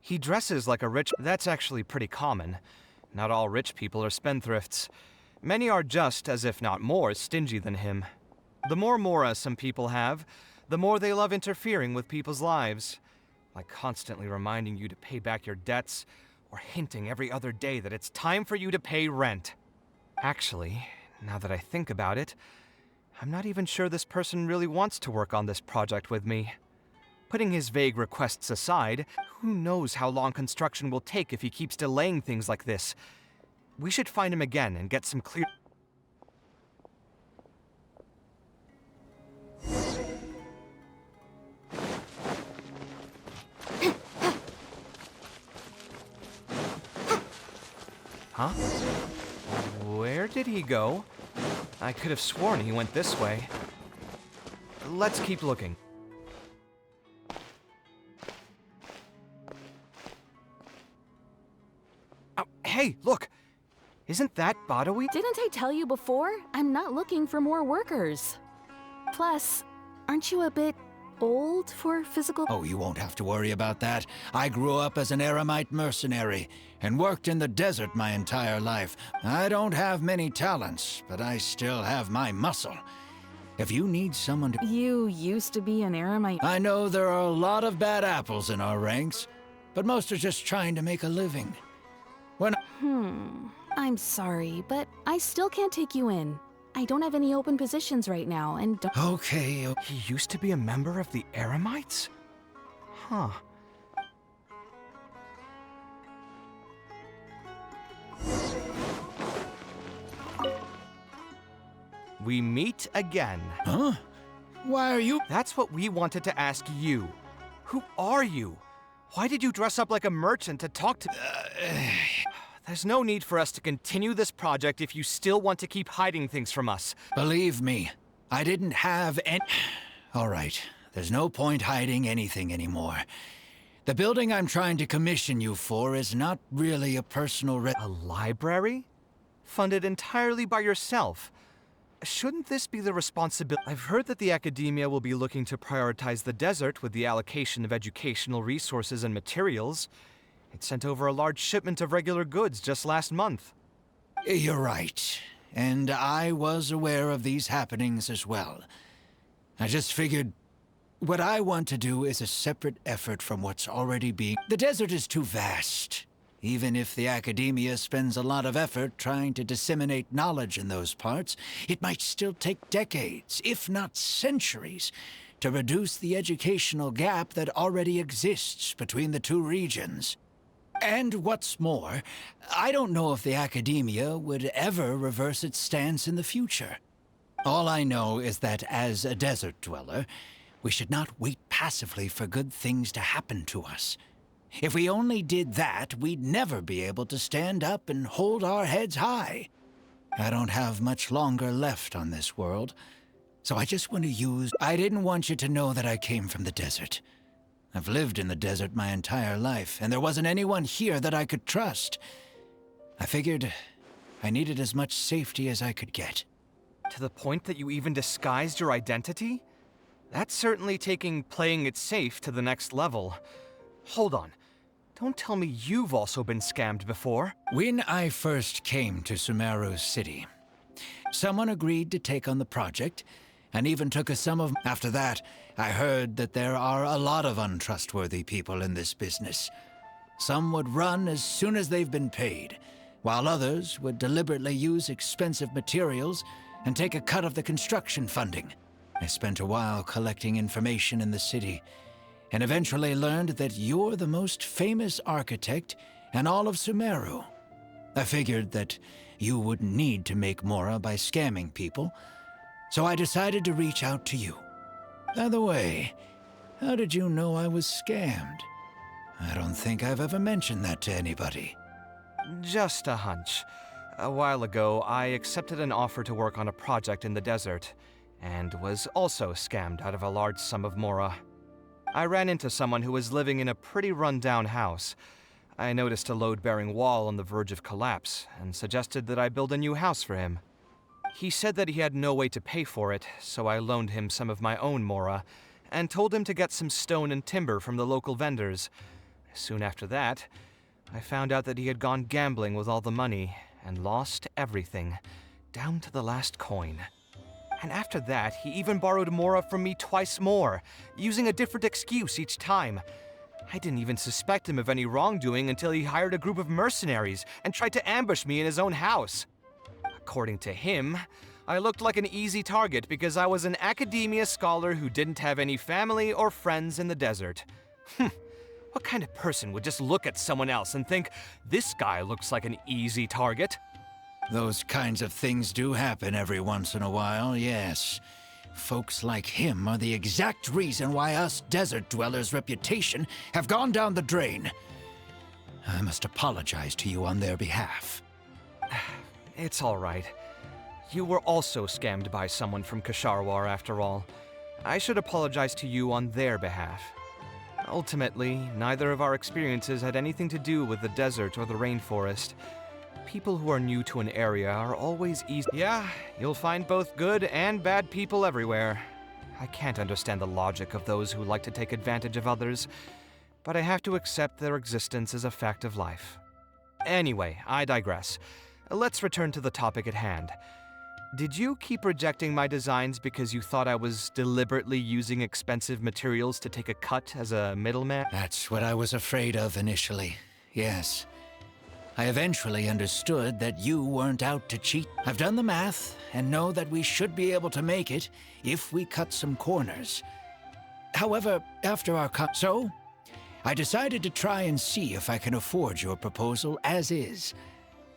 P: He dresses like a rich... That's actually pretty common. Not all rich people are spendthrifts. Many are just, as if not more, stingy than him. The more mora some people have, the more they love interfering with people's lives. Like constantly reminding you to pay back your debts, or hinting every other day that it's time for you to pay rent. Actually, now that I think about it, I'm not even sure this person really wants to work on this project with me. Putting his vague requests aside, who knows how long construction will take if he keeps delaying things like this. We should find him again and get some clear... Huh? Where did he go? I could have sworn he went this way. Let's keep looking. Oh, hey, look! Isn't that Badawi?
R: Didn't I tell you before? I'm not looking for more workers. Plus, aren't you a bit old for physical...
O: Oh, you won't have to worry about that. I grew up as an Eremite mercenary and worked in the desert my entire life. I don't have many talents, but I still have my muscle. If you need someone to...
R: You used to be an Eremite.
O: I know there are a lot of bad apples in our ranks, but most are just trying to make a living. When...
R: I'm sorry, but I still can't take you in. I don't have any open positions right now, and don't...
O: Okay.
P: He used to be a member of the Eremites? Huh. We meet again.
O: Huh? Why are you...
P: That's what we wanted to ask you. Who are you? Why did you dress up like a merchant to talk to... There's no need for us to continue this project if you still want to keep hiding things from us.
O: Believe me, I didn't have any... All right, there's no point hiding anything anymore. The building I'm trying to commission you for is not really a personal...
P: A library? Funded entirely by yourself? Shouldn't this be the responsibility? I've heard that the academia will be looking to prioritize the desert with the allocation of educational resources and materials. It sent over a large shipment of regular goods just last month.
O: You're right. And I was aware of these happenings as well. I just figured what I want to do is a separate effort from what's already being... The desert is too vast. Even if the academia spends a lot of effort trying to disseminate knowledge in those parts, it might still take decades, if not centuries, to reduce the educational gap that already exists between the two regions. And what's more, I don't know if the academia would ever reverse its stance in the future. All I know is that as a desert dweller, we should not wait passively for good things to happen to us. If we only did that, we'd never be able to stand up and hold our heads high. I don't have much longer left on this world, so I just want to use... I didn't want you to know that I came from the desert. I've lived in the desert my entire life, and there wasn't anyone here that I could trust. I figured I needed as much safety as I could get.
P: To the point that you even disguised your identity? That's certainly taking playing it safe to the next level. Hold on. Don't tell me you've also been scammed before.
O: When I first came to Sumeru City, someone agreed to take on the project, and even took a sum of... After that, I heard that there are a lot of untrustworthy people in this business. Some would run as soon as they've been paid, while others would deliberately use expensive materials and take a cut of the construction funding. I spent a while collecting information in the city, and eventually learned that you're the most famous architect in all of Sumeru. I figured that you wouldn't need to make Mora by scamming people, so I decided to reach out to you. By the way, how did you know I was scammed? I don't think I've ever mentioned that to anybody.
P: Just a hunch. A while ago, I accepted an offer to work on a project in the desert, and was also scammed out of a large sum of Mora. I ran into someone who was living in a pretty run-down house. I noticed a load-bearing wall on the verge of collapse, and suggested that I build a new house for him. He said that he had no way to pay for it, so I loaned him some of my own Mora, and told him to get some stone and timber from the local vendors. Soon after that, I found out that he had gone gambling with all the money, and lost everything, down to the last coin. And after that, he even borrowed Mora from me twice more, using a different excuse each time. I didn't even suspect him of any wrongdoing until he hired a group of mercenaries and tried to ambush me in his own house. According to him, I looked like an easy target because I was an academia scholar who didn't have any family or friends in the desert. What kind of person would just look at someone else and think, this guy looks like an easy target?
O: Those kinds of things do happen every once in a while, yes. Folks like him are the exact reason why us desert dwellers' reputation have gone down the drain. I must apologize to you on their behalf.
P: It's all right. You were also scammed by someone from Kasharwar after all. I should apologize to you on their behalf. Ultimately, neither of our experiences had anything to do with the desert or the rainforest. People who are new to an area are always easy. Yeah, you'll find both good and bad people everywhere. I can't understand the logic of those who like to take advantage of others, but I have to accept their existence as a fact of life. Anyway, I digress. Let's return to the topic at hand. Did you keep rejecting my designs because you thought I was deliberately using expensive materials to take a cut as a middleman?
O: That's what I was afraid of initially, yes. I eventually understood that you weren't out to cheat. I've done the math and know that we should be able to make it if we cut some corners. However, after our cut, so I decided to try and see if I can afford your proposal as is.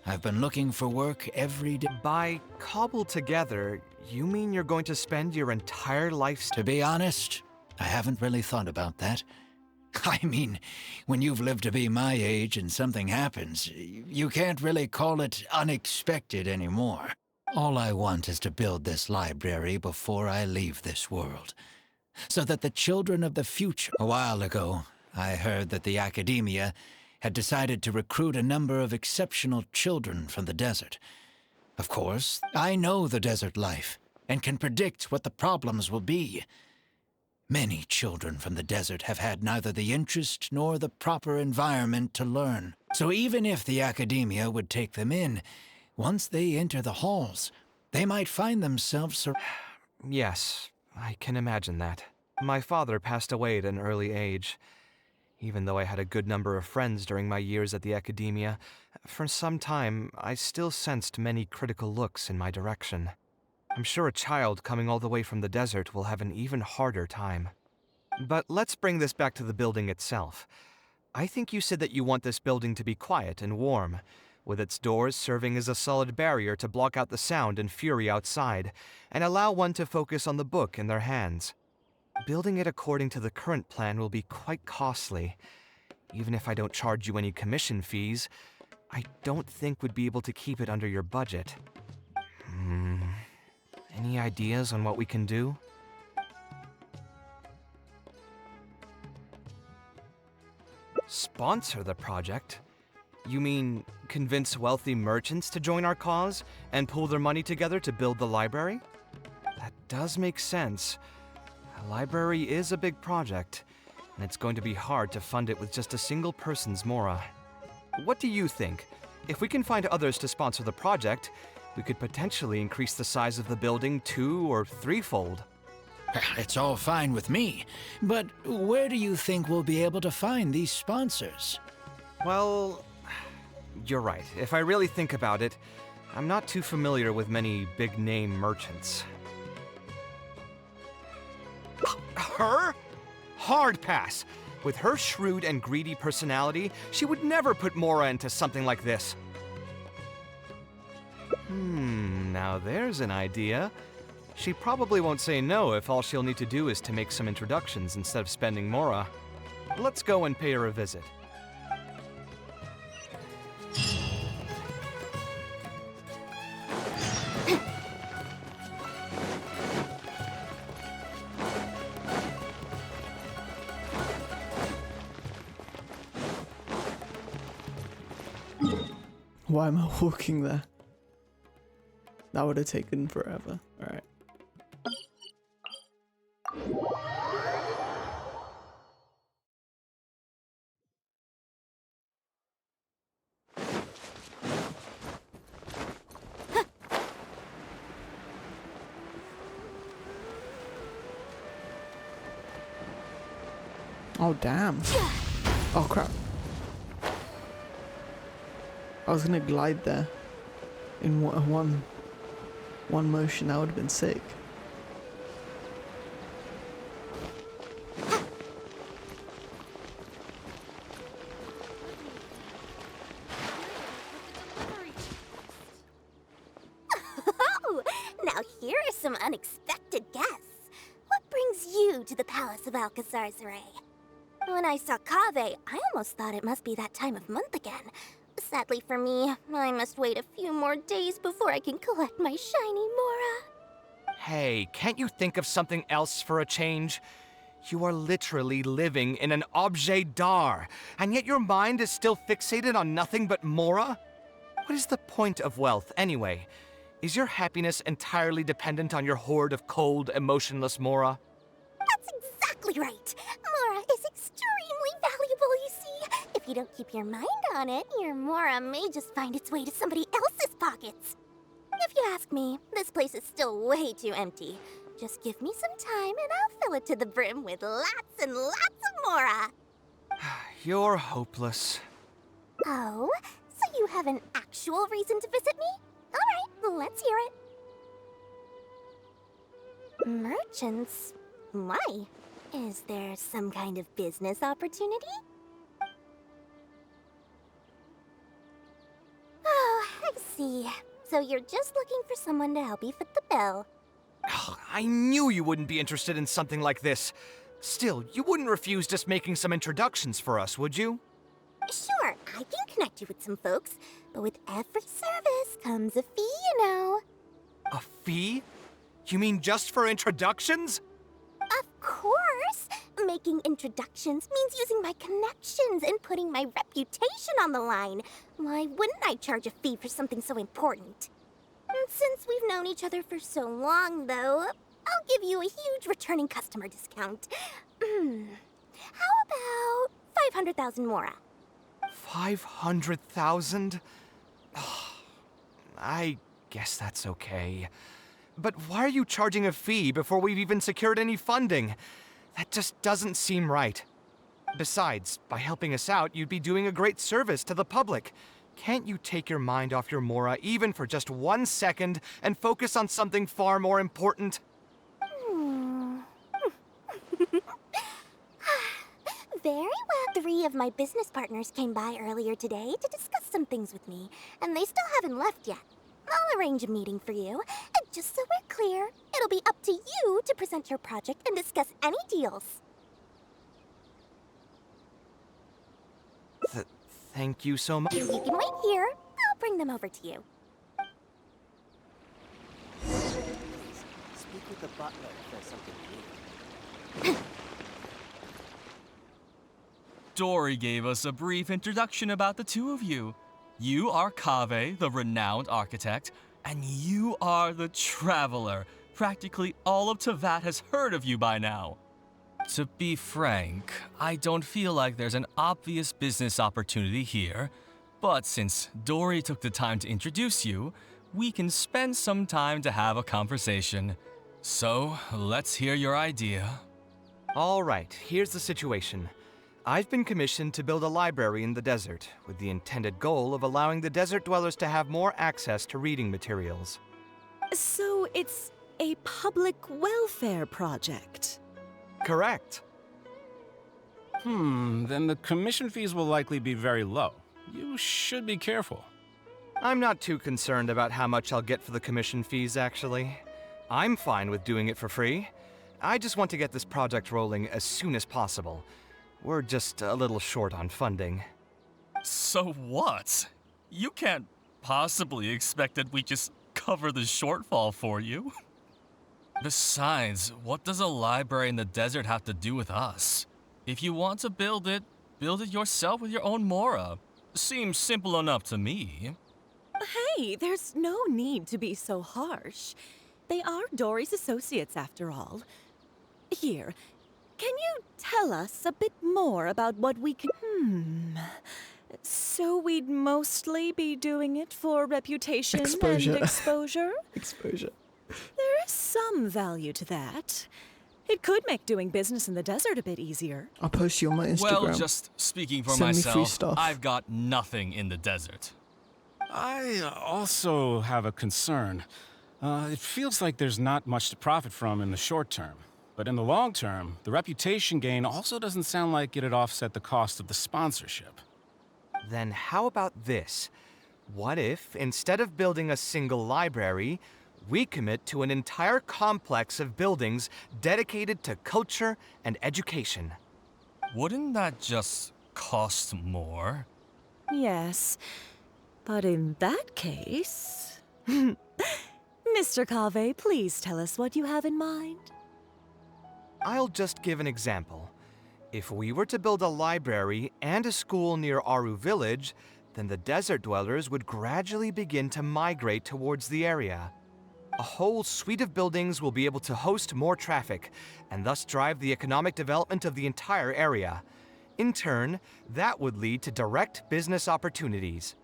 O: I've been looking for work every day.
P: By cobbled together, you mean you're going to spend your entire life...
O: To be honest, I haven't really thought about that. I mean, when you've lived to be my age and something happens, you can't really call it unexpected anymore. All I want is to build this library before I leave this world, so that the children of the future... A while ago, I heard that the academia had decided to recruit a number of exceptional children from the desert. Of course, I know the desert life and can predict what the problems will be. Many children from the desert have had neither the interest nor the proper environment to learn. So even if the academia would take them in, once they enter the halls, they might find themselves...
P: Yes, I can imagine that. My father passed away at an early age. Even though I had a good number of friends during my years at the academia, for some time I still sensed many critical looks in my direction. I'm sure a child coming all the way from the desert will have an even harder time. But let's bring this back to the building itself. I think you said that you want this building to be quiet and warm, with its doors serving as a solid barrier to block out the sound and fury outside, and allow one to focus on the book in their hands. Building it according to the current plan will be quite costly. Even if I don't charge you any commission fees, I don't think we'd be able to keep it under your budget. Any ideas on what we can do? Sponsor the project? You mean convince wealthy merchants to join our cause and pool their money together to build the library? That does make sense. A library is a big project, and it's going to be hard to fund it with just a single person's mora. What do you think? If we can find others to sponsor the project, we could potentially increase the size of the building 2- or 3-fold.
O: It's all fine with me, but where do you think we'll be able to find these sponsors?
P: Well, you're right. If I really think about it, I'm not too familiar with many big-name merchants. Her? Hard pass. With her shrewd and greedy personality, she would never put Mora into something like this. Now there's an idea. She probably won't say no if all she'll need to do is to make some introductions instead of spending Mora. Let's go and pay her a visit.
A: Why am I walking there? That would have taken forever. Alright. Oh damn. Oh crap. I was gonna glide there in one one motion, that would have been sick.
S: Oh, now here are some unexpected guests. What brings you to the Palace of Alcazar's Ray? When I saw Kaveh, I almost thought it must be that time of month again. Sadly for me, I must wait a few more days before I can collect my shiny Mora.
P: Hey, can't you think of something else for a change? You are literally living in an objet d'art, and yet your mind is still fixated on nothing but Mora? What is the point of wealth, anyway? Is your happiness entirely dependent on your hoard of cold, emotionless Mora?
S: That's exactly right. Mora is extremely valuable, you see. If you don't keep your mind on it, your Mora may just find its way to somebody else's pockets. If you ask me, this place is still way too empty. Just give me some time and I'll fill it to the brim with lots and lots of Mora.
P: You're hopeless.
S: Oh, so you have an actual reason to visit me? All right, let's hear it. Merchants? Why? Is there some kind of business opportunity? Oh, I see. So you're just looking for someone to help you fit the bill.
P: I knew you wouldn't be interested in something like this. Still, you wouldn't refuse just making some introductions for us, would you?
S: Sure, I can connect you with some folks, but with every service comes a fee, you know.
P: A fee? You mean just for introductions?
S: Of course! Making introductions means using my connections and putting my reputation on the line. Why wouldn't I charge a fee for something so important? And since we've known each other for so long, though, I'll give you a huge returning customer discount. How about 500,000 Mora?
P: 500,000? I guess that's okay. But why are you charging a fee before we've even secured any funding? That just doesn't seem right. Besides, by helping us out, you'd be doing a great service to the public. Can't you take your mind off your Mora even for just 1 second and focus on something far more important?
S: Very well. 3 of my business partners came by earlier today to discuss some things with me, and they still haven't left yet. I'll arrange a meeting for you, and just so we're clear, it'll be up to you to present your project and discuss any deals.
P: Thank you so much.
S: You can wait here. I'll bring them over to you.
T: Speak with the butler if there's something you need.
U: Dory gave us a brief introduction about the two of you. You are Kaveh, the renowned architect, and you are the traveler. Practically all of Teyvat has heard of you by now. To be frank, I don't feel like there's an obvious business opportunity here, but since Dory took the time to introduce you, we can spend some time to have a conversation. So, let's hear your idea.
P: All right, here's the situation. I've been commissioned to build a library in the desert, with the intended goal of allowing the desert dwellers to have more access to reading materials.
V: So it's a public welfare project?
P: Correct.
W: Then the commission fees will likely be very low. You should be careful.
P: I'm not too concerned about how much I'll get for the commission fees, actually. I'm fine with doing it for free. I just want to get this project rolling as soon as possible. We're just a little short on funding.
U: So what? You can't possibly expect that we just cover the shortfall for you. Besides, what does a library in the desert have to do with us? If you want to build it yourself with your own Mora. Seems simple enough to me.
V: Hey, there's no need to be so harsh. They are Dory's associates, after all. Here, can you tell us a bit more about what we can... So we'd mostly be doing it for reputation and exposure?
A: Exposure.
V: There is some value to that. It could make doing business in the desert a bit easier.
A: I'll post you on my Instagram.
U: Well, just speaking for
A: Send me free
U: myself,
A: stuff.
U: I've got nothing in the desert.
W: I also have a concern. It feels like there's not much to profit from in the short term. But in the long term, the reputation gain also doesn't sound like it'd offset the cost of the sponsorship.
P: Then how about this? What if, instead of building a single library, we commit to an entire complex of buildings dedicated to culture and education?
U: Wouldn't that just cost more?
V: Yes, but in that case... Mr. Kaveh, please tell us what you have in mind.
P: I'll just give an example. If we were to build a library and a school near Aru Village, then the desert dwellers would gradually begin to migrate towards the area. A whole suite of buildings will be able to host more traffic, and thus drive the economic development of the entire area. In turn, that would lead to direct business opportunities.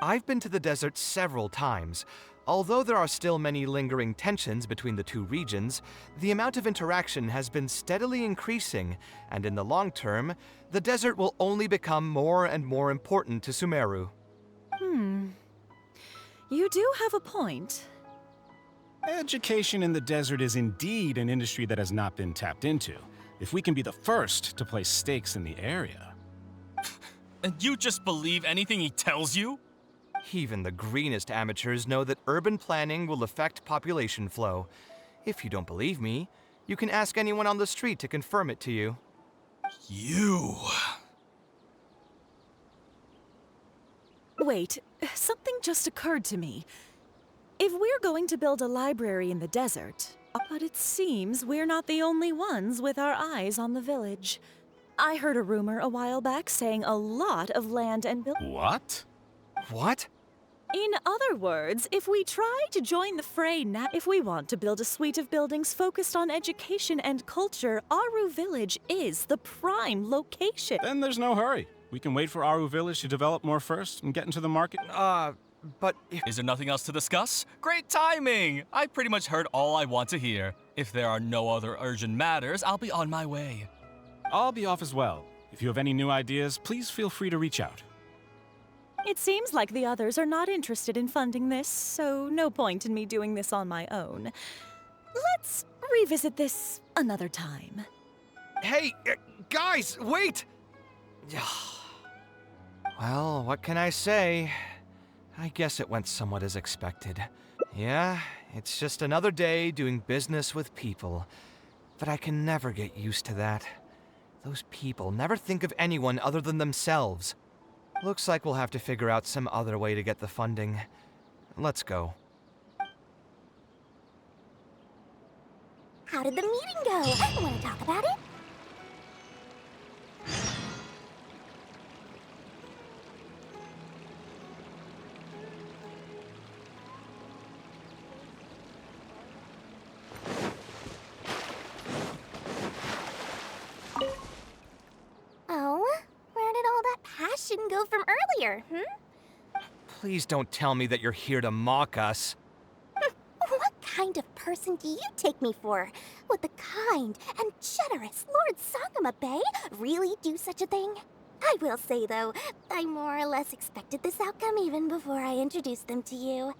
P: I've been to the desert several times. Although there are still many lingering tensions between the two regions, the amount of interaction has been steadily increasing, and in the long term, the desert will only become more and more important to Sumeru.
V: You do have a point.
W: Education in the desert is indeed an industry that has not been tapped into. If we can be the first to place stakes in the area.
U: And you just believe anything he tells you?
P: Even the greenest amateurs know that urban planning will affect population flow. If you don't believe me, you can ask anyone on the street to confirm it to you.
U: You...
V: Wait, something just occurred to me. If we're going to build a library in the desert, but it seems we're not the only ones with our eyes on the village. I heard a rumor a while back saying a lot of land and
W: What?
P: What?
V: In other words, if we try to join the fray now, if we want to build a suite of buildings focused on education and culture, Aru Village is the prime location.
W: Then there's no hurry. We can wait for Aru Village to develop more first and get into the market.
P: But
U: Is there nothing else to discuss? Great timing! I pretty much heard all I want to hear. If there are no other urgent matters, I'll be on my way.
W: I'll be off as well. If you have any new ideas, please feel free to reach out.
V: It seems like the others are not interested in funding this, so no point in me doing this on my own. Let's revisit this another time.
P: Hey, guys, wait! Well, what can I say? I guess it went somewhat as expected. Yeah, it's just another day doing business with people. But I can never get used to that. Those people never think of anyone other than themselves. Looks like we'll have to figure out some other way to get the funding. Let's go.
S: How did the meeting go? Want to talk about it? Oh, where did all that passion go from earlier,
P: Please don't tell me that you're here to mock us.
S: What kind of person do you take me for? Would the kind and generous Lord Sakuma Bay really do such a thing? I will say, though, I more or less expected this outcome even before I introduced them to you.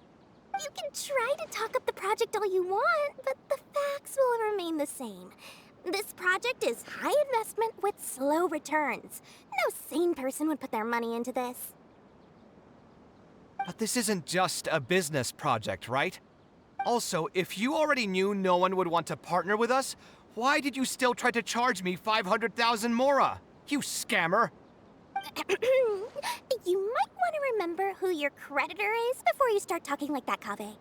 S: You can try to talk up the project all you want, but the facts will remain the same. This project is high investment with slow returns. No sane person would put their money into this.
P: But this isn't just a business project, right? Also, if you already knew no one would want to partner with us, why did you still try to charge me 500,000 mora? You scammer!
S: You might want to remember who your creditor is before you start talking like that, Kaveh.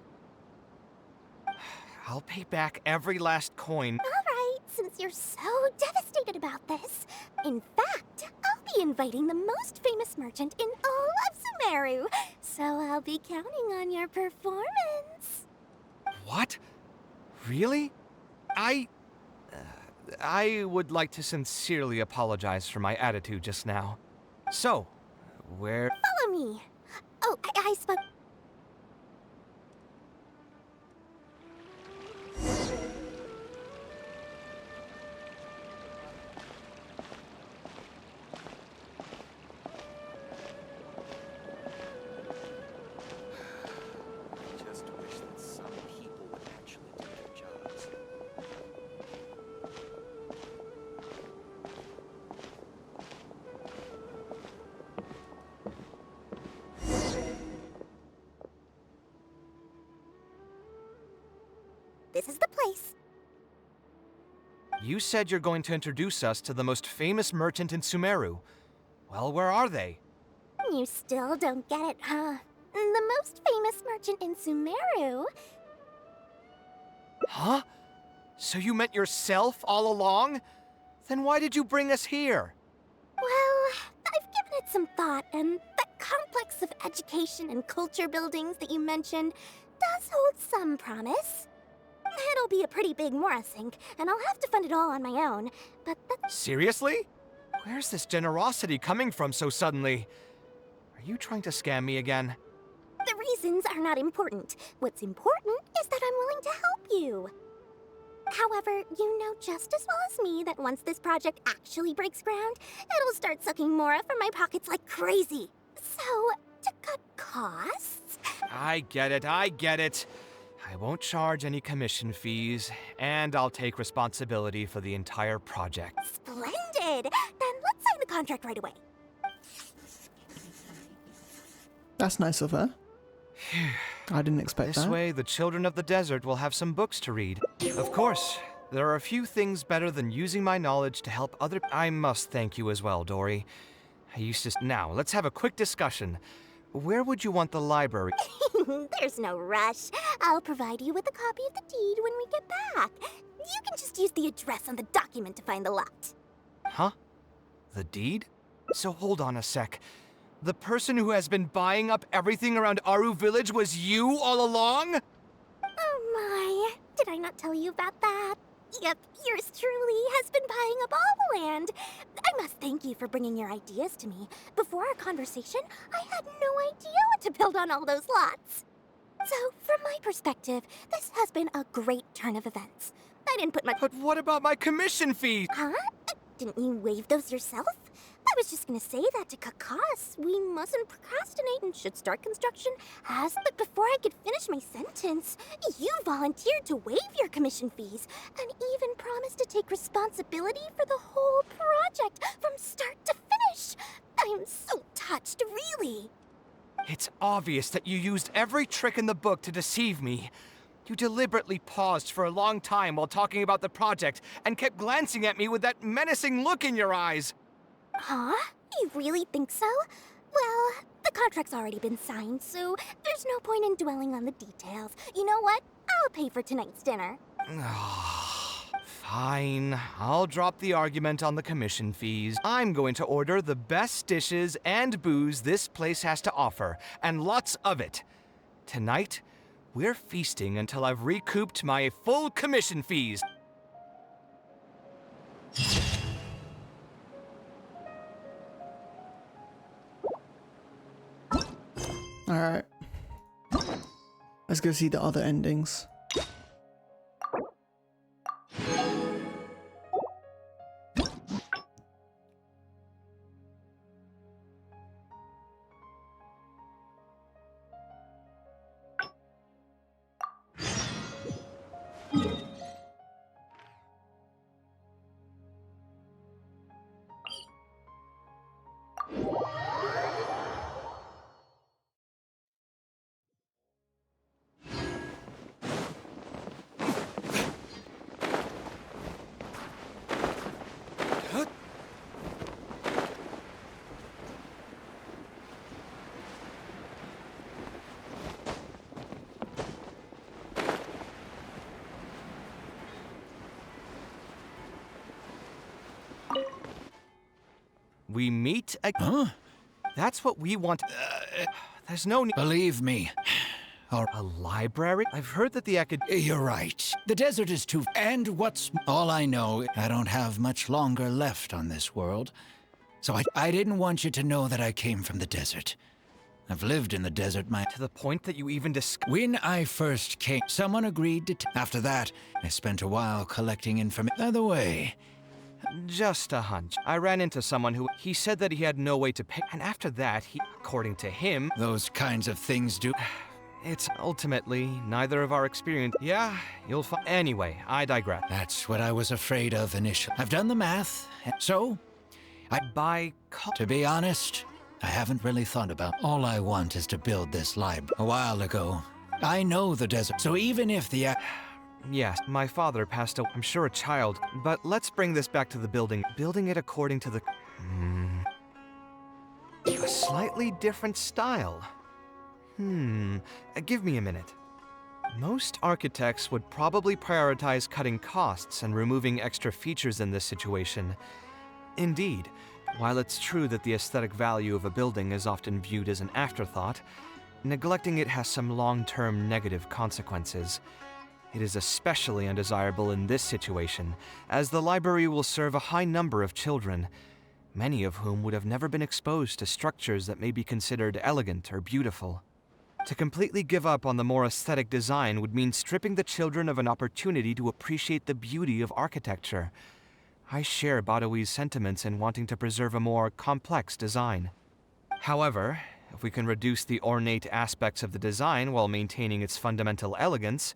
P: I'll pay back every last coin.
S: Alright, since you're so devastated about this. In fact, I'll be inviting the most famous merchant in all of Sumeru, so I'll be counting on your performance.
P: What? Really? I would like to sincerely apologize for my attitude just now. So, where...
S: Follow me. Oh, I spoke...
P: Just wish that some people
S: this is the place.
P: You said you're going to introduce us to the most famous merchant in Sumeru. Well, where are they?
S: You still don't get it, huh? The most famous merchant in Sumeru.
P: Huh? So you meant yourself all along? Then why did you bring us here?
S: Well, I've given it some thought, and that complex of education and culture buildings that you mentioned does hold some promise. It'll be a pretty big Morasink, and I'll have to fund it all on my own, but that's...
P: Seriously? Where's this generosity coming from so suddenly? Are you trying to scam me again?
S: The reasons are not important. What's important is that I'm willing to help you. However, you know just as well as me that once this project actually breaks ground, it'll start sucking Mora from my pockets like crazy. So, to cut costs...
P: I get it, I get it. I won't charge any commission fees, and I'll take responsibility for the entire project.
S: Splendid! Then let's sign the contract right away.
A: That's nice of her. I didn't expect that.
P: This way, the children of the desert will have some books to read. Of course, there are a few things better than using my knowledge to help other... I must thank you as well, Dory. I used to... Now, let's have a quick discussion. Where would you want the library?
S: There's no rush. I'll provide you with a copy of the deed when we get back. You can just use the address on the document to find the lot.
P: Huh? The deed? So hold on a sec. The person who has been buying up everything around Aru Village was you all along?
S: Oh my, did I not tell you about that? Yep, yours truly has been buying up all the land. I must thank you for bringing your ideas to me. Before our conversation, I had no idea what to build on all those lots. So, from my perspective, this has been a great turn of events. I didn't put much...
P: But what about my commission fees?
S: Huh? Didn't you waive those yourself? I was just gonna say that to cut costs. We mustn't procrastinate and should start construction but before I could finish my sentence, you volunteered to waive your commission fees and even promised to take responsibility for the whole project from start to finish. I'm so touched, really.
P: It's obvious that you used every trick in the book to deceive me. You deliberately paused for a long time while talking about the project and kept glancing at me with that menacing look in your eyes.
S: Huh? You really think so? Well, the contract's already been signed, so there's no point in dwelling on the details. You know what? I'll pay for tonight's dinner.
P: Fine. I'll drop the argument on the commission fees. I'm going to order the best dishes and booze this place has to offer, and lots of it. Tonight, we're feasting until I've recouped my full commission fees.
A: Alright. Let's go see the other endings.
P: We meet again.
O: Huh?
P: That's what we want. There's no need.
O: Believe me.
P: A library? I've heard that the
O: You're right. The desert is too... And what's... All I know, I don't have much longer left on this world. So I didn't want you to know that I came from the desert. I've lived in the desert
P: To the point that you even
O: When I first came, someone agreed to... After that, I spent a while collecting information. By the way...
P: Just a hunch. I ran into someone who... He said that he had no way to pay... And after that, according to him...
O: Those kinds of things do...
P: It's ultimately neither of our experience. Yeah, you'll find... Anyway, I digress.
O: That's what I was afraid of initially. I've done the math, so... To be honest, I haven't really thought about... All I want is to build this library. A while ago, I know the desert, so even if the...
P: Yes, my father passed away. I'm sure a child. But let's bring this back to the building. Building it according to the... A slightly different style. Give me a minute. Most architects would probably prioritize cutting costs and removing extra features in this situation. Indeed, while it's true that the aesthetic value of a building is often viewed as an afterthought, neglecting it has some long-term negative consequences. It is especially undesirable in this situation, as the library will serve a high number of children, many of whom would have never been exposed to structures that may be considered elegant or beautiful. To completely give up on the more aesthetic design would mean stripping the children of an opportunity to appreciate the beauty of architecture. I share Badawi's sentiments in wanting to preserve a more complex design. However, if we can reduce the ornate aspects of the design while maintaining its fundamental elegance,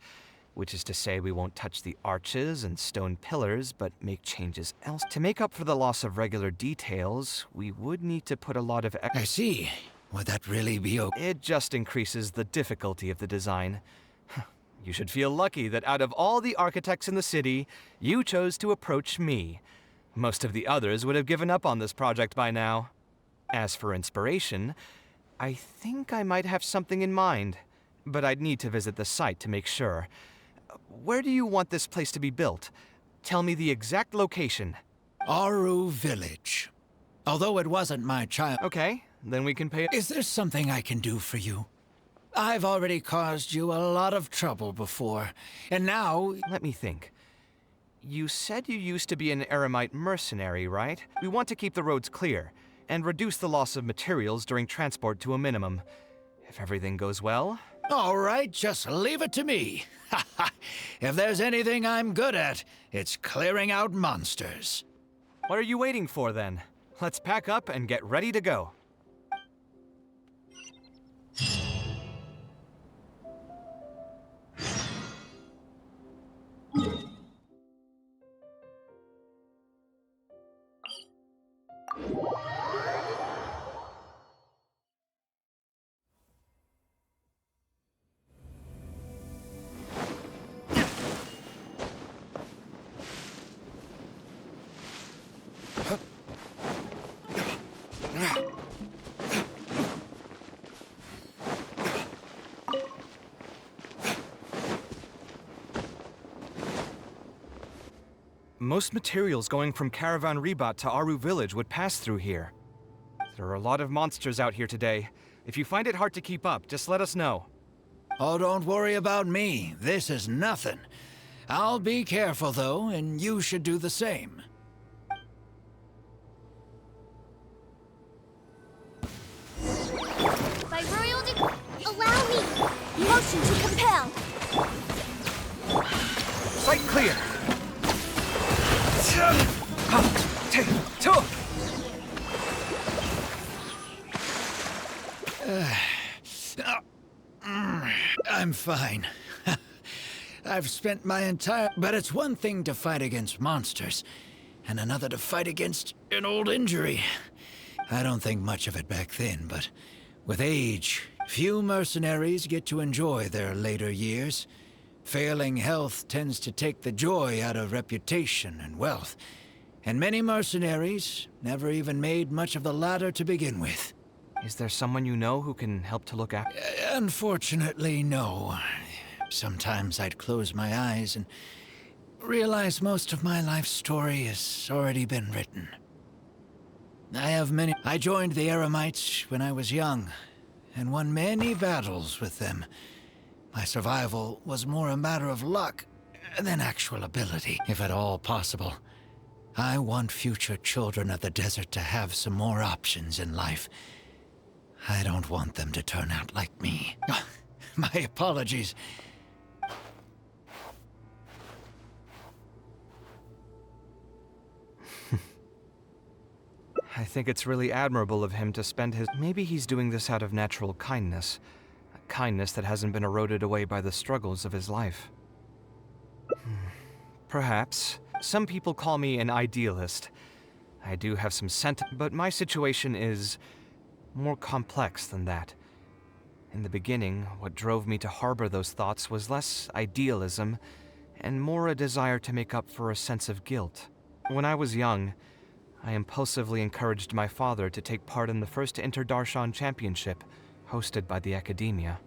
P: which is to say we won't touch the arches and stone pillars, but make changes else. To make up for the loss of regular details, we would need to put a lot of...
O: I see. Would that really be okay?
P: It just increases the difficulty of the design. You should feel lucky that out of all the architects in the city, you chose to approach me. Most of the others would have given up on this project by now. As for inspiration, I think I might have something in mind, but I'd need to visit the site to make sure. Where do you want this place to be built? Tell me the exact location.
O: Aru Village. Although it wasn't my child...
P: Okay, then we can pay...
O: Is there something I can do for you? I've already caused you a lot of trouble before, and now...
P: Let me think. You said you used to be an Eremite mercenary, right? We want to keep the roads clear, and reduce the loss of materials during transport to a minimum. If everything goes well...
O: All right, just leave it to me. If there's anything I'm good at, it's clearing out monsters.
P: What are you waiting for, then? Let's pack up and get ready to go. Most materials going from Caravan Ribat to Aru Village would pass through here. There are a lot of monsters out here today. If you find it hard to keep up, just let us know.
O: Oh, don't worry about me. This is nothing. I'll be careful, though, and you should do the same.
C: By royal allow me! Motion to compel!
P: Sight clear!
O: I'm fine. I've spent my entire... But it's one thing to fight against monsters, and another to fight against an old injury. I don't think much of it back then, but with age, few mercenaries get to enjoy their later years. Failing health tends to take the joy out of reputation and wealth, and many mercenaries never even made much of the latter to begin with.
P: Is there someone you know who can help to look after?
O: Unfortunately, no. Sometimes I'd close my eyes and realize most of my life story has already been written. I joined the Eremites when I was young, and won many battles with them. My survival was more a matter of luck than actual ability, if at all possible. I want future children of the desert to have some more options in life. I don't want them to turn out like me. My apologies.
P: I think it's really admirable of him to spend his... Maybe he's doing this out of natural kindness. A kindness that hasn't been eroded away by the struggles of his life. Perhaps. Some people call me an idealist. I do have some but my situation is more complex than that. In the beginning, what drove me to harbor those thoughts was less idealism and more a desire to make up for a sense of guilt. When I was young, I impulsively encouraged my father to take part in the first Inter-Darshan Championship, hosted by the Academia.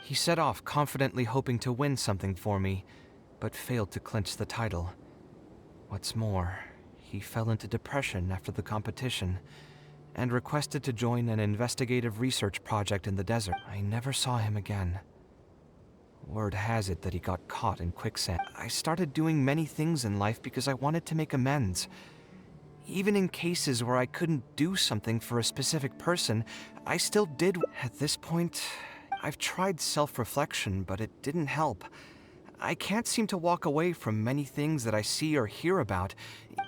P: He set off confidently hoping to win something for me, but failed to clinch the title. What's more, he fell into depression after the competition, and requested to join an investigative research project in the desert. I never saw him again. Word has it that he got caught in quicksand. I started doing many things in life because I wanted to make amends. Even in cases where I couldn't do something for a specific person, I still did. At this point, I've tried self-reflection, but it didn't help. I can't seem to walk away from many things that I see or hear about.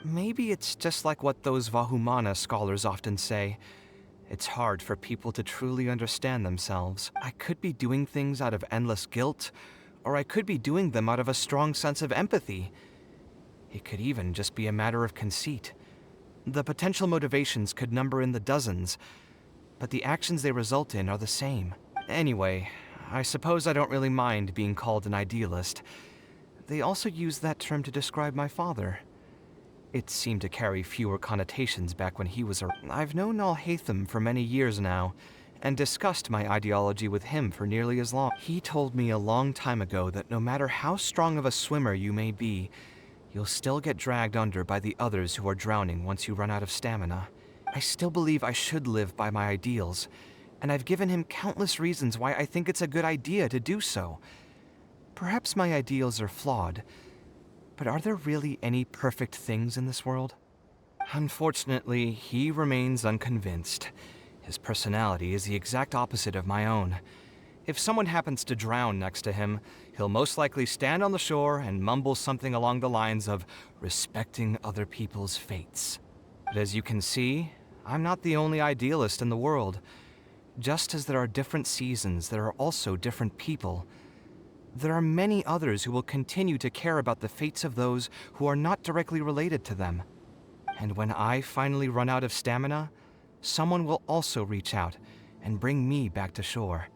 P: Maybe it's just like what those Vahumana scholars often say. It's hard for people to truly understand themselves. I could be doing things out of endless guilt, or I could be doing them out of a strong sense of empathy. It could even just be a matter of conceit. The potential motivations could number in the dozens, but the actions they result in are the same. Anyway, I suppose I don't really mind being called an idealist. They also used that term to describe my father. It seemed to carry fewer connotations back when he was around. I've known Al-Haytham for many years now, and discussed my ideology with him for nearly as long. He told me a long time ago that no matter how strong of a swimmer you may be, you'll still get dragged under by the others who are drowning once you run out of stamina. I still believe I should live by my ideals, and I've given him countless reasons why I think it's a good idea to do so. Perhaps my ideals are flawed, but are there really any perfect things in this world? Unfortunately, he remains unconvinced. His personality is the exact opposite of my own. If someone happens to drown next to him, he'll most likely stand on the shore and mumble something along the lines of respecting other people's fates. But as you can see, I'm not the only idealist in the world. Just as there are different seasons, there are also different people. There are many others who will continue to care about the fates of those who are not directly related to them. And when I finally run out of stamina, someone will also reach out and bring me back to shore.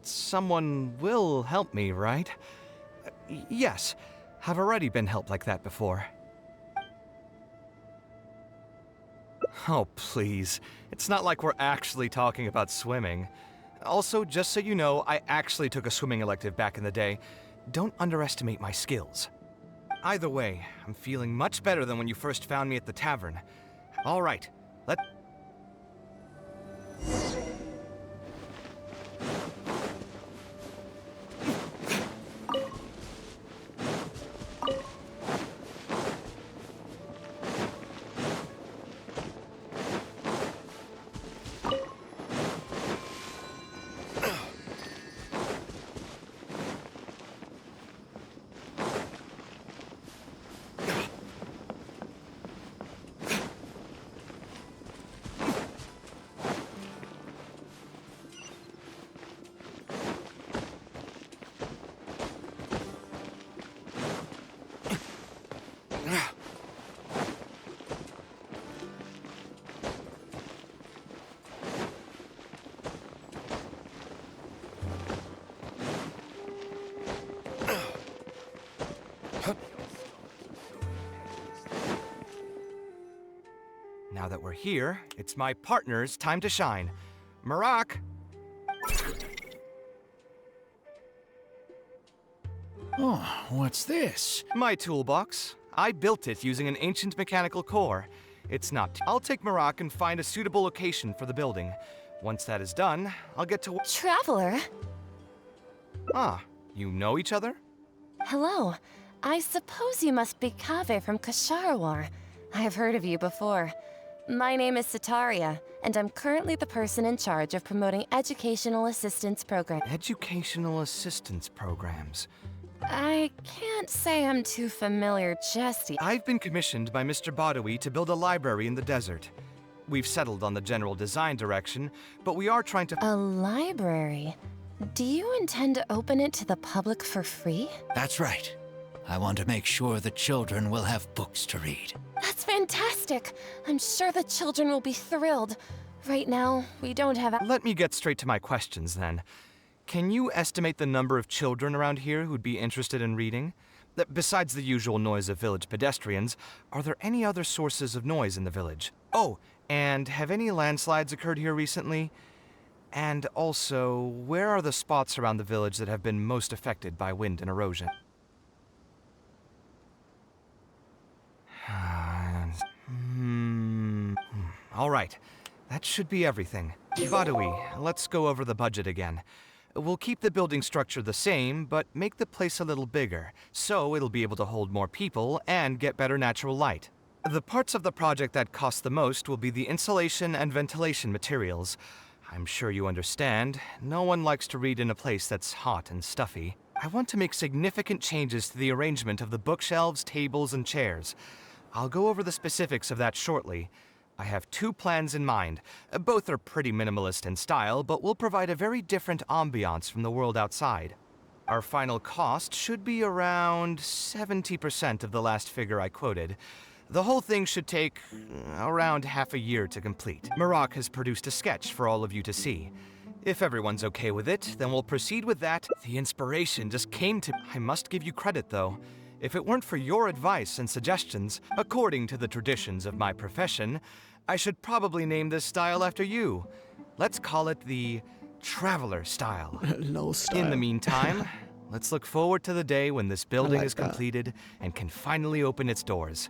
P: Someone will help me, right? Yes, I've already been helped like that before. Oh, please. It's not like we're actually talking about swimming. Also, just so you know, I actually took a swimming elective back in the day. Don't underestimate my skills. Either way, I'm feeling much better than when you first found me at the tavern. All right, let... Now that we're here, it's my partner's time to shine. Marak!
O: Oh, what's this?
P: My toolbox. I built it using an ancient mechanical core. It's not... I'll take Marak and find a suitable location for the building. Once that is done, I'll get to...
L: Traveler?
P: Ah, you know each other?
L: Hello. I suppose you must be Kaveh from Kasharawar. I've heard of you before. My name is Sataria, and I'm currently the person in charge of promoting educational assistance programs.
P: Educational assistance programs?
L: I can't say I'm too familiar just yet.
P: I've been commissioned by Mr. Badawi to build a library in the desert. We've settled on the general design direction, but we are trying to...
L: A library? Do you intend to open it to the public for free?
O: That's right. I want to make sure the children will have books to read.
L: That's fantastic! I'm sure the children will be thrilled. Right now, we don't have...
P: Let me get straight to my questions, then. Can you estimate the number of children around here who'd be interested in reading? Besides the usual noise of village pedestrians, are there any other sources of noise in the village? Oh, and have any landslides occurred here recently? And also, where are the spots around the village that have been most affected by wind and erosion? All right, that should be everything. Badui, let's go over the budget again. We'll keep the building structure the same, but make the place a little bigger, so it'll be able to hold more people and get better natural light. The parts of the project that cost the most will be the insulation and ventilation materials. I'm sure you understand, no one likes to read in a place that's hot and stuffy. I want to make significant changes to the arrangement of the bookshelves, tables, and chairs. I'll go over the specifics of that shortly. I have 2 plans in mind. Both are pretty minimalist in style, but will provide a very different ambiance from the world outside. Our final cost should be around 70% of the last figure I quoted. The whole thing should take around half a year to complete. Marak has produced a sketch for all of you to see. If everyone's okay with it, then we'll proceed with that. The inspiration just came to me. I must give you credit, though. If it weren't for your advice and suggestions, according to the traditions of my profession, I should probably name this style after you. Let's call it the Traveler style.
A: Low style.
P: In the meantime, let's look forward to the day when this building is completed and can finally open its doors.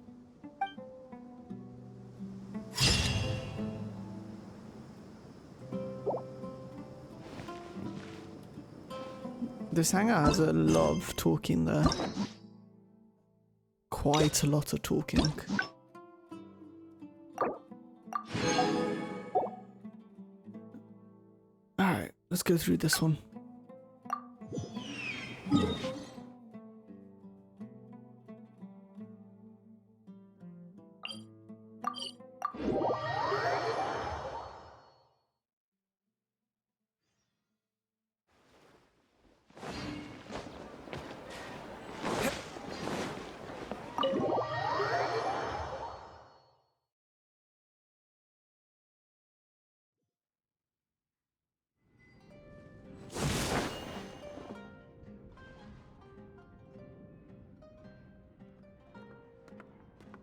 A: This hangout has a lot of talking there. Quite a lot of talking. Alright, let's go through this one.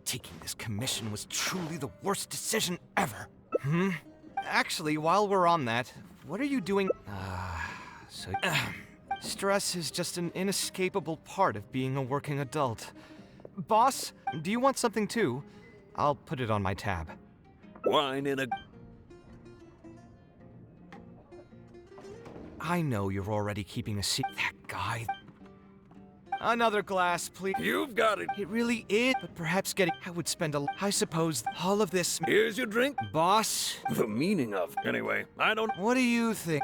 P: Taking this commission was truly the worst decision ever. Actually, while we're on that, what are you doing? Stress is just an inescapable part of being a working adult. Boss, do you want something too? I'll put it on my tab.
Q: Wine in a...
P: I know you're already keeping a secret. That guy... Another glass, please.
Q: You've got it.
P: It really is, but perhaps getting... I would spend a... I suppose all of this...
Q: Here's your drink.
P: Boss?
Q: The meaning of... Anyway, I don't...
P: What do you think?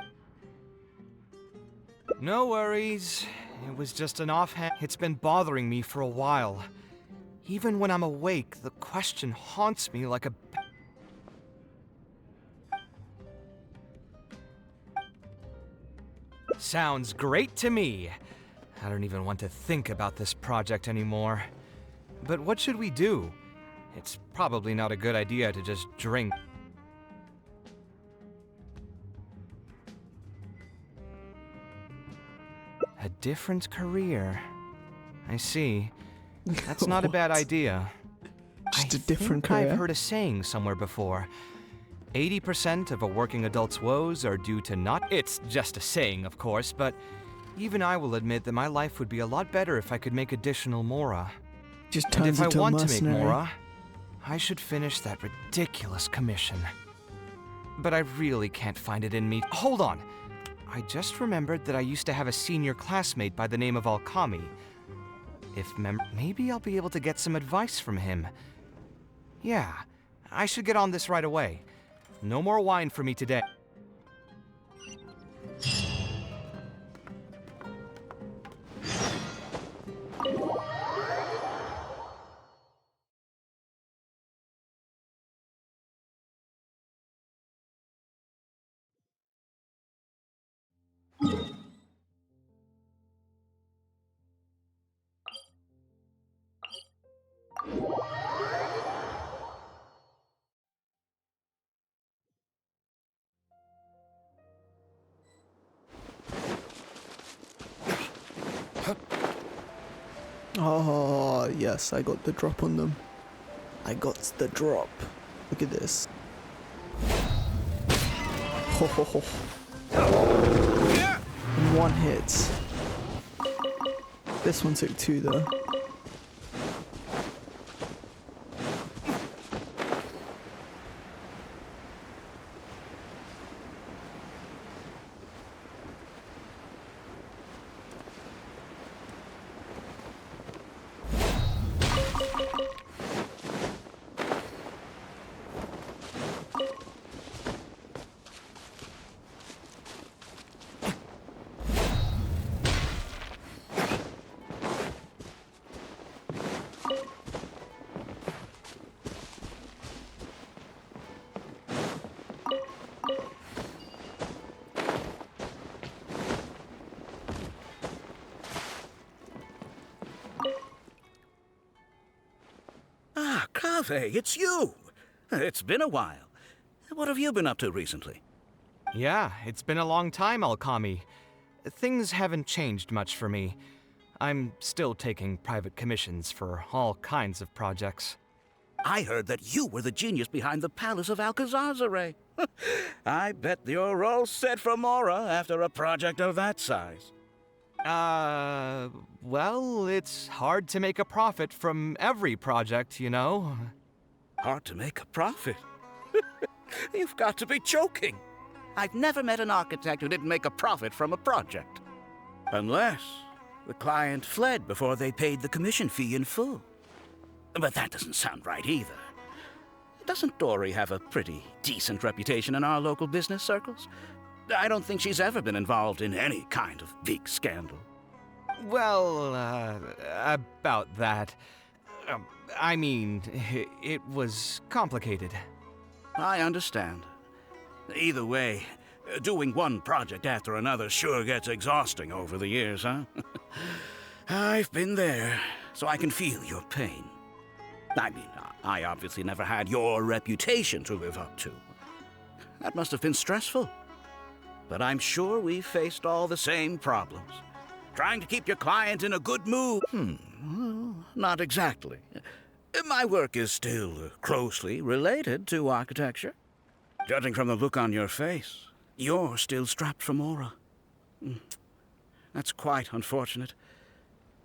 P: No worries. It was just an offhand... It's been bothering me for a while. Even when I'm awake, the question haunts me like a... Sounds great to me. I don't even want to think about this project anymore. But what should we do? It's probably not a good idea to just drink. A different career. I see. That's not a bad idea.
A: Just a different career?
P: I've heard a saying somewhere before. 80% of a working adult's woes are due to not... It's just a saying, of course, but even I will admit that my life would be a lot better if I could make additional Mora.
A: Just
P: and
A: turns
P: if I
A: into a
P: want to make
A: mercenary.
P: Mora, I should finish that ridiculous commission. But I really can't find it in me. Hold on! I just remembered that I used to have a senior classmate by the name of Alkami. Maybe I'll be able to get some advice from him. Yeah, I should get on this right away. No more wine for me today.
A: Oh, yes, I got the drop on them. I got the drop. Look at this. Ho ho ho. In one hit. This one took 2 though.
G: Ah, Kaveh, it's you! It's been a while. What have you been up to recently?
P: Yeah, it's been a long time, Alkami. Things haven't changed much for me. I'm still taking private commissions for all kinds of projects.
G: I heard that you were the genius behind the Palace of Alcazazare. I bet you're all set for Mora after a project of that size.
P: Well, it's hard to make a profit from every project, you know?
G: Hard to make a profit? You've got to be joking. I've never met an architect who didn't make a profit from a project. Unless the client fled before they paid the commission fee in full. But that doesn't sound right either. Doesn't Dory have a pretty decent reputation in our local business circles? I don't think she's ever been involved in any kind of big scandal.
P: Well, about that. I mean, it was complicated.
G: I understand. Either way, doing one project after another sure gets exhausting over the years, huh? I've been there, so I can feel your pain. I mean, I obviously never had your reputation to live up to. That must have been stressful. But I'm sure we faced all the same problems. Trying to keep your client in a good mood. Well, not exactly. My work is still closely related to architecture. Judging from the look on your face, you're still strapped for Mora. That's quite unfortunate.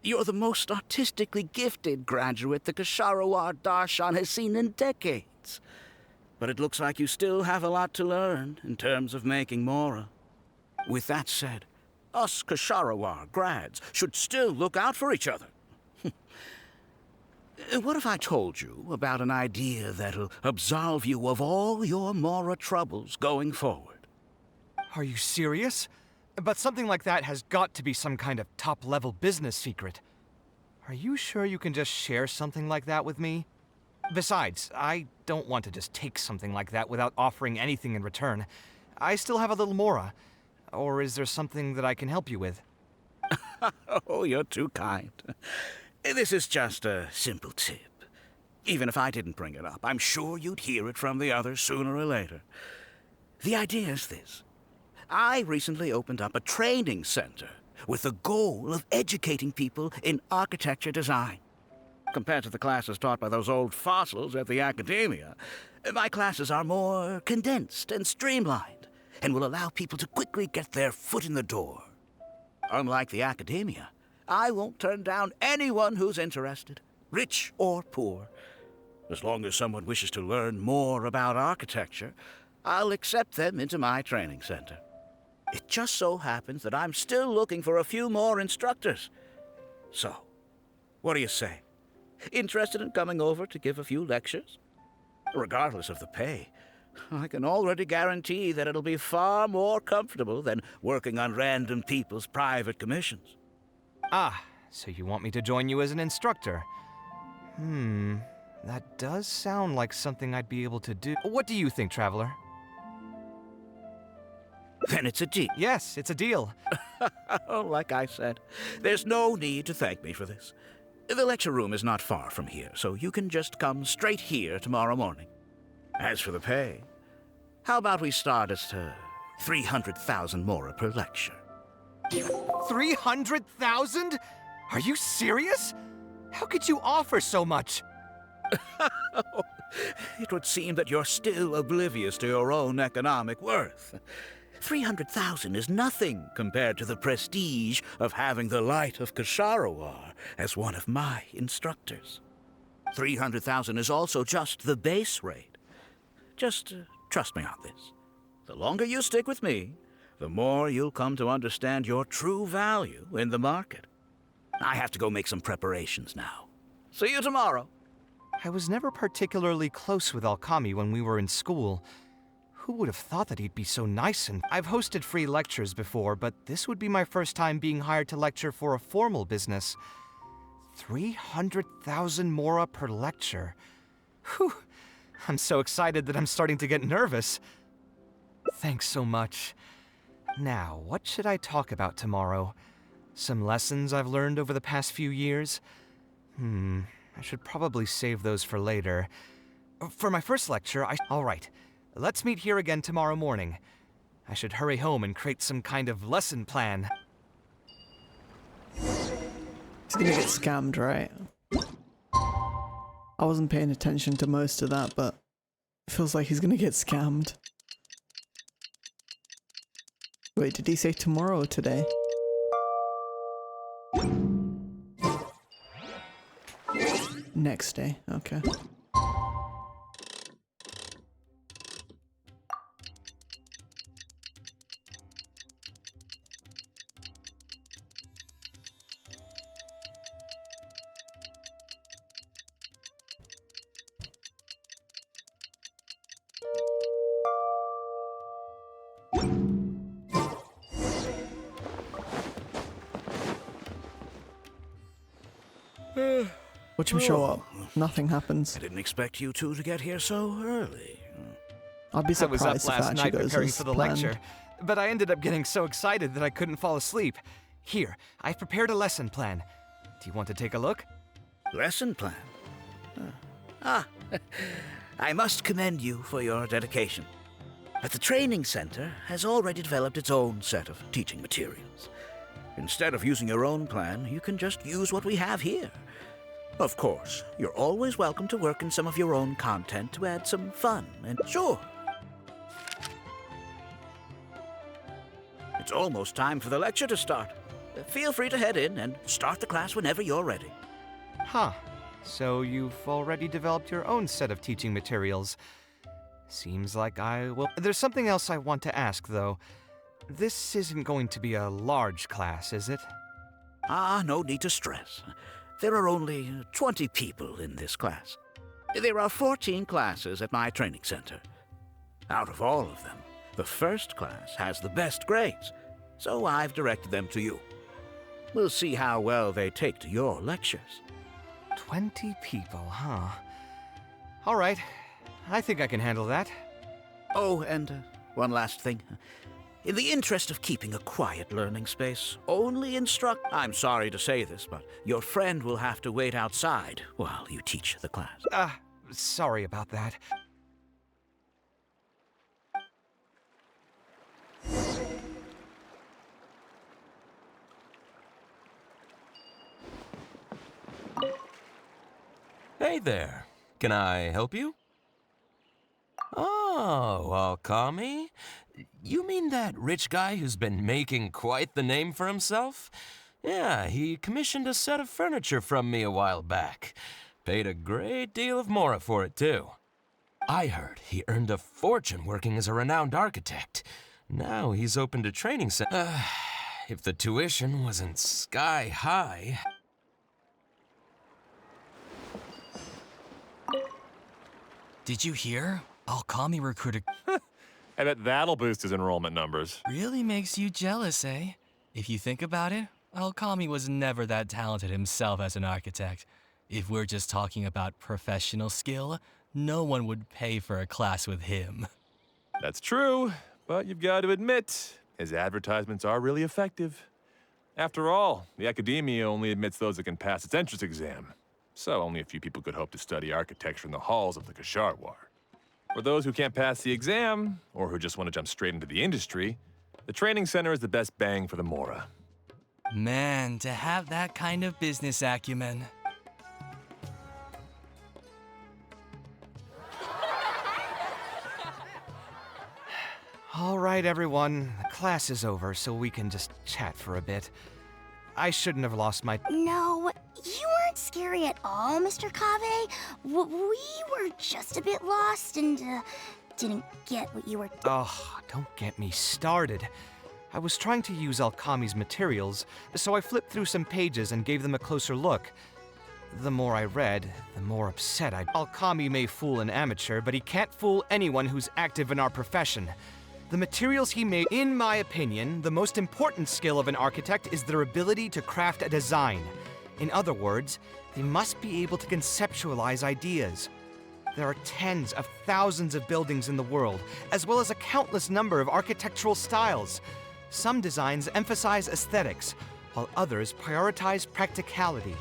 G: You're the most artistically gifted graduate the Ksharawar Darshan has seen in decades. But it looks like you still have a lot to learn in terms of making Mora. With that said, us Ksharawar grads should still look out for each other. What if I told you about an idea that'll absolve you of all your Mora troubles going forward?
P: Are you serious? But something like that has got to be some kind of top-level business secret. Are you sure you can just share something like that with me? Besides, I don't want to just take something like that without offering anything in return. I still have a little Mora. Or is there something that I can help you with?
G: Oh, you're too kind. This is just a simple tip. Even if I didn't bring it up, I'm sure you'd hear it from the others sooner or later. The idea is this. I recently opened up a training center with the goal of educating people in architecture design. Compared to the classes taught by those old fossils at the academia, my classes are more condensed and streamlined and will allow people to quickly get their foot in the door. Unlike the academia, I won't turn down anyone who's interested, rich or poor. As long as someone wishes to learn more about architecture, I'll accept them into my training center. It just so happens that I'm still looking for a few more instructors. So, what do you say? Interested in coming over to give a few lectures? Regardless of the pay, I can already guarantee that it'll be far more comfortable than working on random people's private commissions.
P: Ah, so you want me to join you as an instructor? That does sound like something I'd be able to do. What do you think, Traveler?
G: Then it's a deal.
P: Yes, it's a deal.
G: Like I said, there's no need to thank me for this. The lecture room is not far from here, so you can just come straight here tomorrow morning. As for the pay, how about we start at 300,000 Mora per lecture?
P: 300,000? Are you serious? How could you offer so much?
G: It would seem that you're still oblivious to your own economic worth. 300,000 is nothing compared to the prestige of having the Light of Ksharawar as one of my instructors. 300,000 is also just the base rate. Just trust me on this. The longer you stick with me, the more you'll come to understand your true value in the market. I have to go make some preparations now. See you tomorrow.
P: I was never particularly close with Alkami when we were in school. Who would have thought that he'd be so nice and... I've hosted free lectures before, but this would be my first time being hired to lecture for a formal business. 300,000 mora per lecture. Whew. I'm so excited that I'm starting to get nervous. Thanks so much. Now, what should I talk about tomorrow? Some lessons I've learned over the past few years? I should probably save those for later. For my first lecture, All right, let's meet here again tomorrow morning. I should hurry home and create some kind of lesson plan.
A: He's gonna get scammed, right? I wasn't paying attention to most of that, but it feels like he's gonna get scammed. Wait, did he say tomorrow or today? Next day, okay. Watch him show up. Nothing happens.
G: I didn't expect you two to get here so early.
A: I'll be surprised
P: I was up
A: if
P: last
A: it
P: night
A: actually goes
P: preparing
A: as
P: for the
A: planned.
P: lecture, but I ended up getting so excited that I couldn't fall asleep. Here, I've prepared a lesson plan. Do you want to take a look?
G: Lesson plan? I must commend you for your dedication. But the training center has already developed its own set of teaching materials. Instead of using your own plan, you can just use what we have here. Of course, you're always welcome to work in some of your own content to add some fun and sure. It's almost time for the lecture to start. Feel free to head in and start the class whenever you're ready.
P: Huh. So you've already developed your own set of teaching materials. Seems like I will... There's something else I want to ask, though. This isn't going to be a large class, is it?
G: No need to stress. There are only 20 people in this class. There are 14 classes at my training center. Out of all of them, the first class has the best grades, so I've directed them to you. We'll see how well they take to your lectures.
P: 20 people, huh? All right. I think I can handle that.
G: Oh, and one last thing. In the interest of keeping a quiet learning space, only instruct... I'm sorry to say this, but your friend will have to wait outside while you teach the class.
P: Sorry about that.
D: Hey there. Can I help you? Oh, Alkami? You mean that rich guy who's been making quite the name for himself? Yeah, he commissioned a set of furniture from me a while back. Paid a great deal of mora for it, too. I heard he earned a fortune working as a renowned architect. Now he's open to training if the tuition wasn't sky high...
U: Did you hear? Alkami recruited...
K: I bet that'll boost his enrollment numbers.
U: Really makes you jealous, eh? If you think about it, Alkami was never that talented himself as an architect. If we're just talking about professional skill, no one would pay for a class with him.
K: That's true, but you've got to admit, his advertisements are really effective. After all, the academia only admits those that can pass its entrance exam. So only a few people could hope to study architecture in the halls of the Ksharawar. For those who can't pass the exam, or who just want to jump straight into the industry, the training center is the best bang for the mora.
U: Man, to have that kind of business acumen.
P: All right, everyone. The class is over, so we can just chat for a bit. I shouldn't have lost my...
S: No, you weren't scary at all, Mr. Kave. We were just a bit lost and didn't get what you were...
P: Oh, don't get me started. I was trying to use Alkami's materials, so I flipped through some pages and gave them a closer look. The more I read, the more upset I... Alkami may fool an amateur, but he can't fool anyone who's active in our profession. The materials he made, in my opinion, the most important skill of an architect is their ability to craft a design. In other words, they must be able to conceptualize ideas. There are tens of thousands of buildings in the world, as well as a countless number of architectural styles. Some designs emphasize aesthetics, while others prioritize practicality.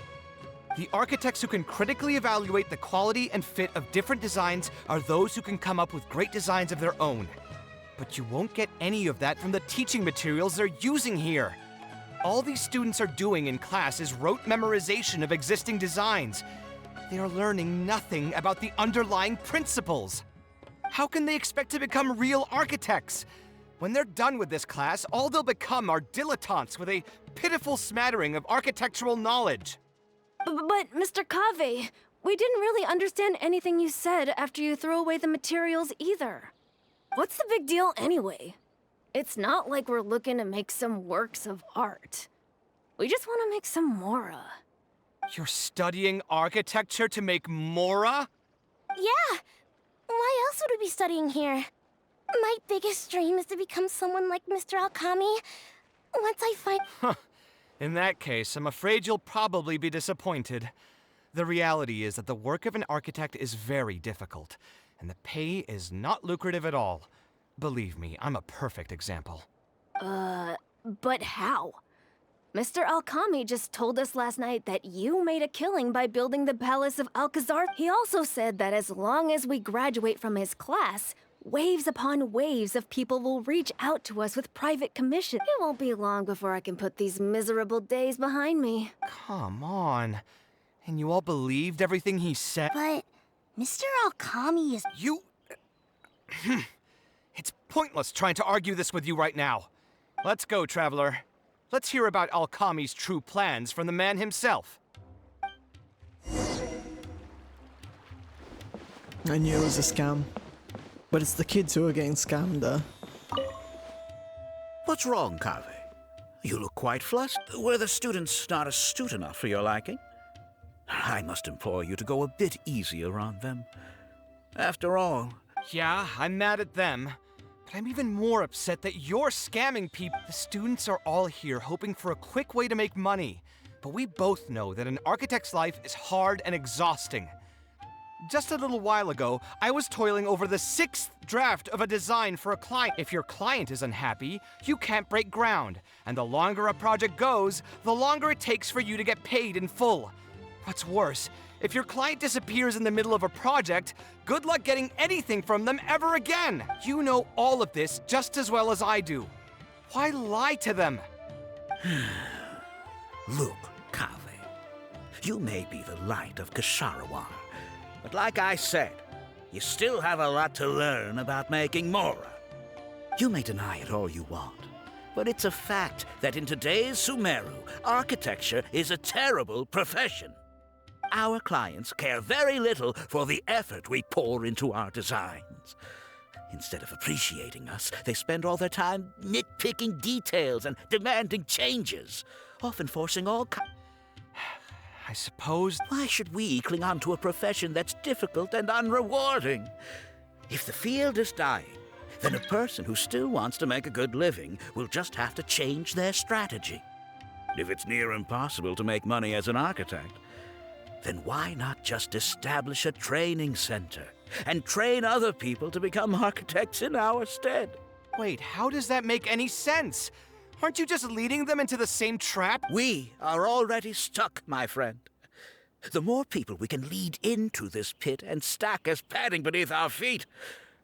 P: The architects who can critically evaluate the quality and fit of different designs are those who can come up with great designs of their own. But you won't get any of that from the teaching materials they're using here. All these students are doing in class is rote memorization of existing designs. They are learning nothing about the underlying principles. How can they expect to become real architects? When they're done with this class, all they'll become are dilettantes with a pitiful smattering of architectural knowledge.
F: But Mr. Kave, we didn't really understand anything you said after you threw away the materials either. What's the big deal anyway? It's not like we're looking to make some works of art. We just want to make some Mora.
P: You're studying architecture to make Mora?
S: Yeah. Why else would we be studying here? My biggest dream is to become someone like Mr. Alkami. Once I find...
P: Huh. In that case, I'm afraid you'll probably be disappointed. The reality is that the work of an architect is very difficult, and the pay is not lucrative at all. Believe me, I'm a perfect example.
F: But how? Mr. Alkami just told us last night that you made a killing by building the Palace of Alcazar. He also said that as long as we graduate from his class, waves upon waves of people will reach out to us with private commission. It won't be long before I can put these miserable days behind me.
P: Come on. And you all believed everything he said?
S: But Mr. Alkami is...
P: You... It's pointless trying to argue this with you right now. Let's go, Traveler. Let's hear about Alkami's true plans from the man himself.
A: I knew it was a scam. But it's the kids who are getting scammed there.
G: What's wrong, Kave? You look quite flustered. Were the students not astute enough for your liking? I must implore you to go a bit easier on them. After all...
P: Yeah, I'm mad at them. But I'm even more upset that you're scamming people. The students are all here hoping for a quick way to make money. But we both know that an architect's life is hard and exhausting. Just a little while ago, I was toiling over the 6th draft of a design for a client. If your client is unhappy, you can't break ground. And the longer a project goes, the longer it takes for you to get paid in full. What's worse, if your client disappears in the middle of a project, good luck getting anything from them ever again. You know all of this just as well as I do. Why lie to them?
G: Look, Kave, you may be the light of Kasharawar, but like I said, you still have a lot to learn about making Mora. You may deny it all you want, but it's a fact that in today's Sumeru, architecture is a terrible profession. Our clients care very little for the effort we pour into our designs. Instead of appreciating us, they spend all their time nitpicking details and demanding changes, often forcing all
P: I suppose...
G: Why should we cling on to a profession that's difficult and unrewarding? If the field is dying, then a person who still wants to make a good living will just have to change their strategy. If it's near impossible to make money as an architect, then why not just establish a training center and train other people to become architects in our stead?
P: Wait, how does that make any sense? Aren't you just leading them into the same trap?
G: We are already stuck, my friend. The more people we can lead into this pit and stack as padding beneath our feet,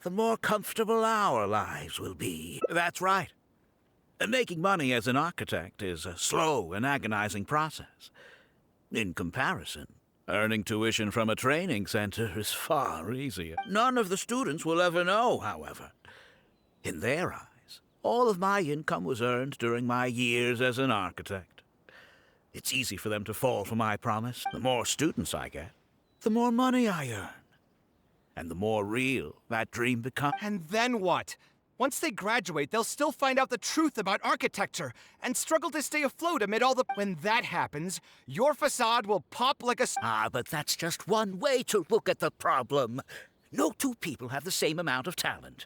G: the more comfortable our lives will be. That's right. Making money as an architect is a slow and agonizing process. In comparison, earning tuition from a training center is far easier. None of the students will ever know, however. In their eyes, All of my income was earned during my years as an architect. It's easy for them to fall for my promise. The more students I get, the more money I earn. And the more real that dream becomes.
P: And then what? Once they graduate, they'll still find out the truth about architecture and struggle to stay afloat amid all the... When that happens, your facade will pop like a...
G: But that's just one way to look at the problem. No two people have the same amount of talent.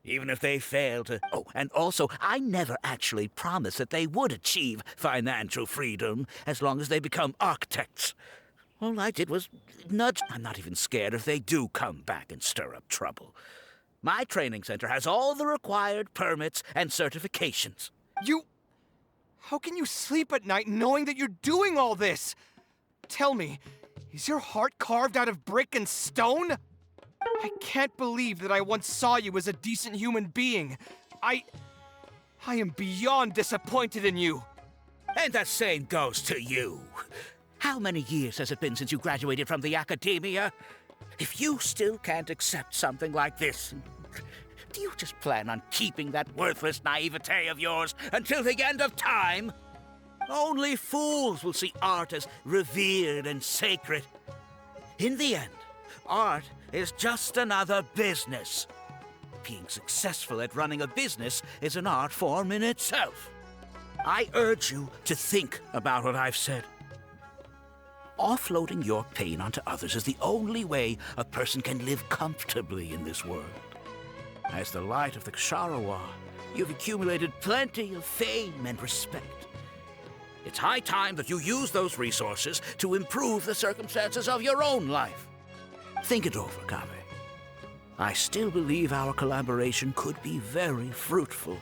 G: Even if they fail to... Oh, and also, I never actually promised that they would achieve financial freedom as long as they become architects. All I did was nudge. I'm not even scared if they do come back and stir up trouble. My training center has all the required permits and certifications.
P: How can you sleep at night knowing that you're doing all this? Tell me, is your heart carved out of brick and stone? I can't believe that I once saw you as a decent human being. I am beyond disappointed in you.
G: And the same goes to you. How many years has it been since you graduated from the academia? If you still can't accept something like this, do you just plan on keeping that worthless naivete of yours until the end of time? Only fools will see art as revered and sacred. In the end, art is just another business. Being successful at running a business is an art form in itself. I urge you to think about what I've said. Offloading your pain onto others is the only way a person can live comfortably in this world. As the light of the Ksharowa, you've accumulated plenty of fame and respect. It's high time that you use those resources to improve the circumstances of your own life. Think it over, Kave. I still believe our collaboration could be very fruitful.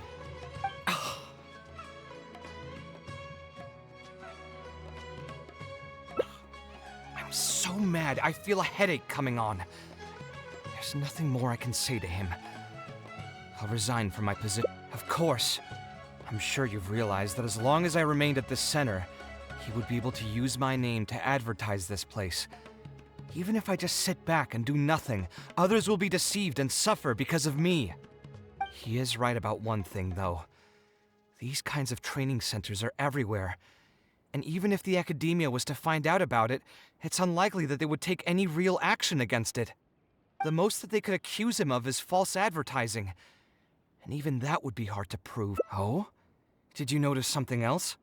P: I'm so mad, I feel a headache coming on. There's nothing more I can say to him. I'll resign from my position. Of course. I'm sure you've realized that as long as I remained at this center, he would be able to use my name to advertise this place. Even if I just sit back and do nothing, others will be deceived and suffer because of me. He is right about one thing, though. These kinds of training centers are everywhere. And even if the academia was to find out about it, it's unlikely that they would take any real action against it. The most that they could accuse him of is false advertising. And even that would be hard to prove. Oh? Did you notice something else?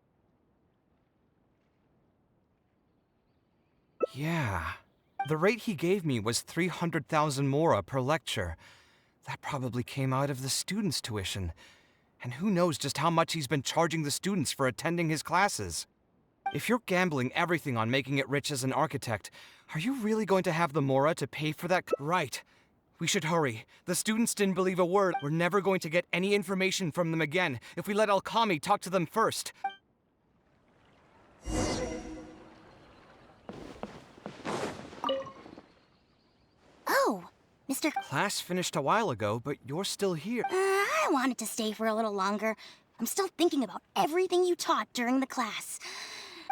P: Yeah. The rate he gave me was 300,000 mora per lecture. That probably came out of the students' tuition. And who knows just how much he's been charging the students for attending his classes. If you're gambling everything on making it rich as an architect, are you really going to have the mora to pay for that? Right. We should hurry. The students didn't believe a word. We're never going to get any information from them again if we let Alkami talk to them first.
S: Oh, Mr.
P: Class finished a while ago, but you're still here.
S: I wanted to stay for a little longer. I'm still thinking about everything you taught during the class.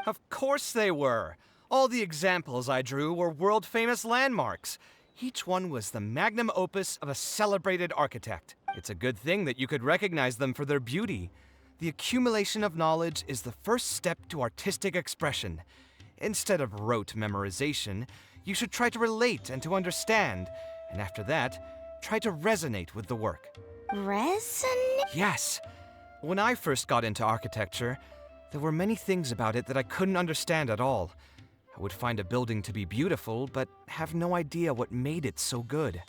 P: Of course they were. All the examples I drew were world-famous landmarks. Each one was the magnum opus of a celebrated architect. It's a good thing that you could recognize them for their beauty. The accumulation of knowledge is the first step to artistic expression. Instead of rote memorization, you should try to relate and to understand. And after that, try to resonate with the work.
S: Resonate?
P: Yes. When I first got into architecture, there were many things about it that I couldn't understand at all. I would find a building to be beautiful, but have no idea what made it so good.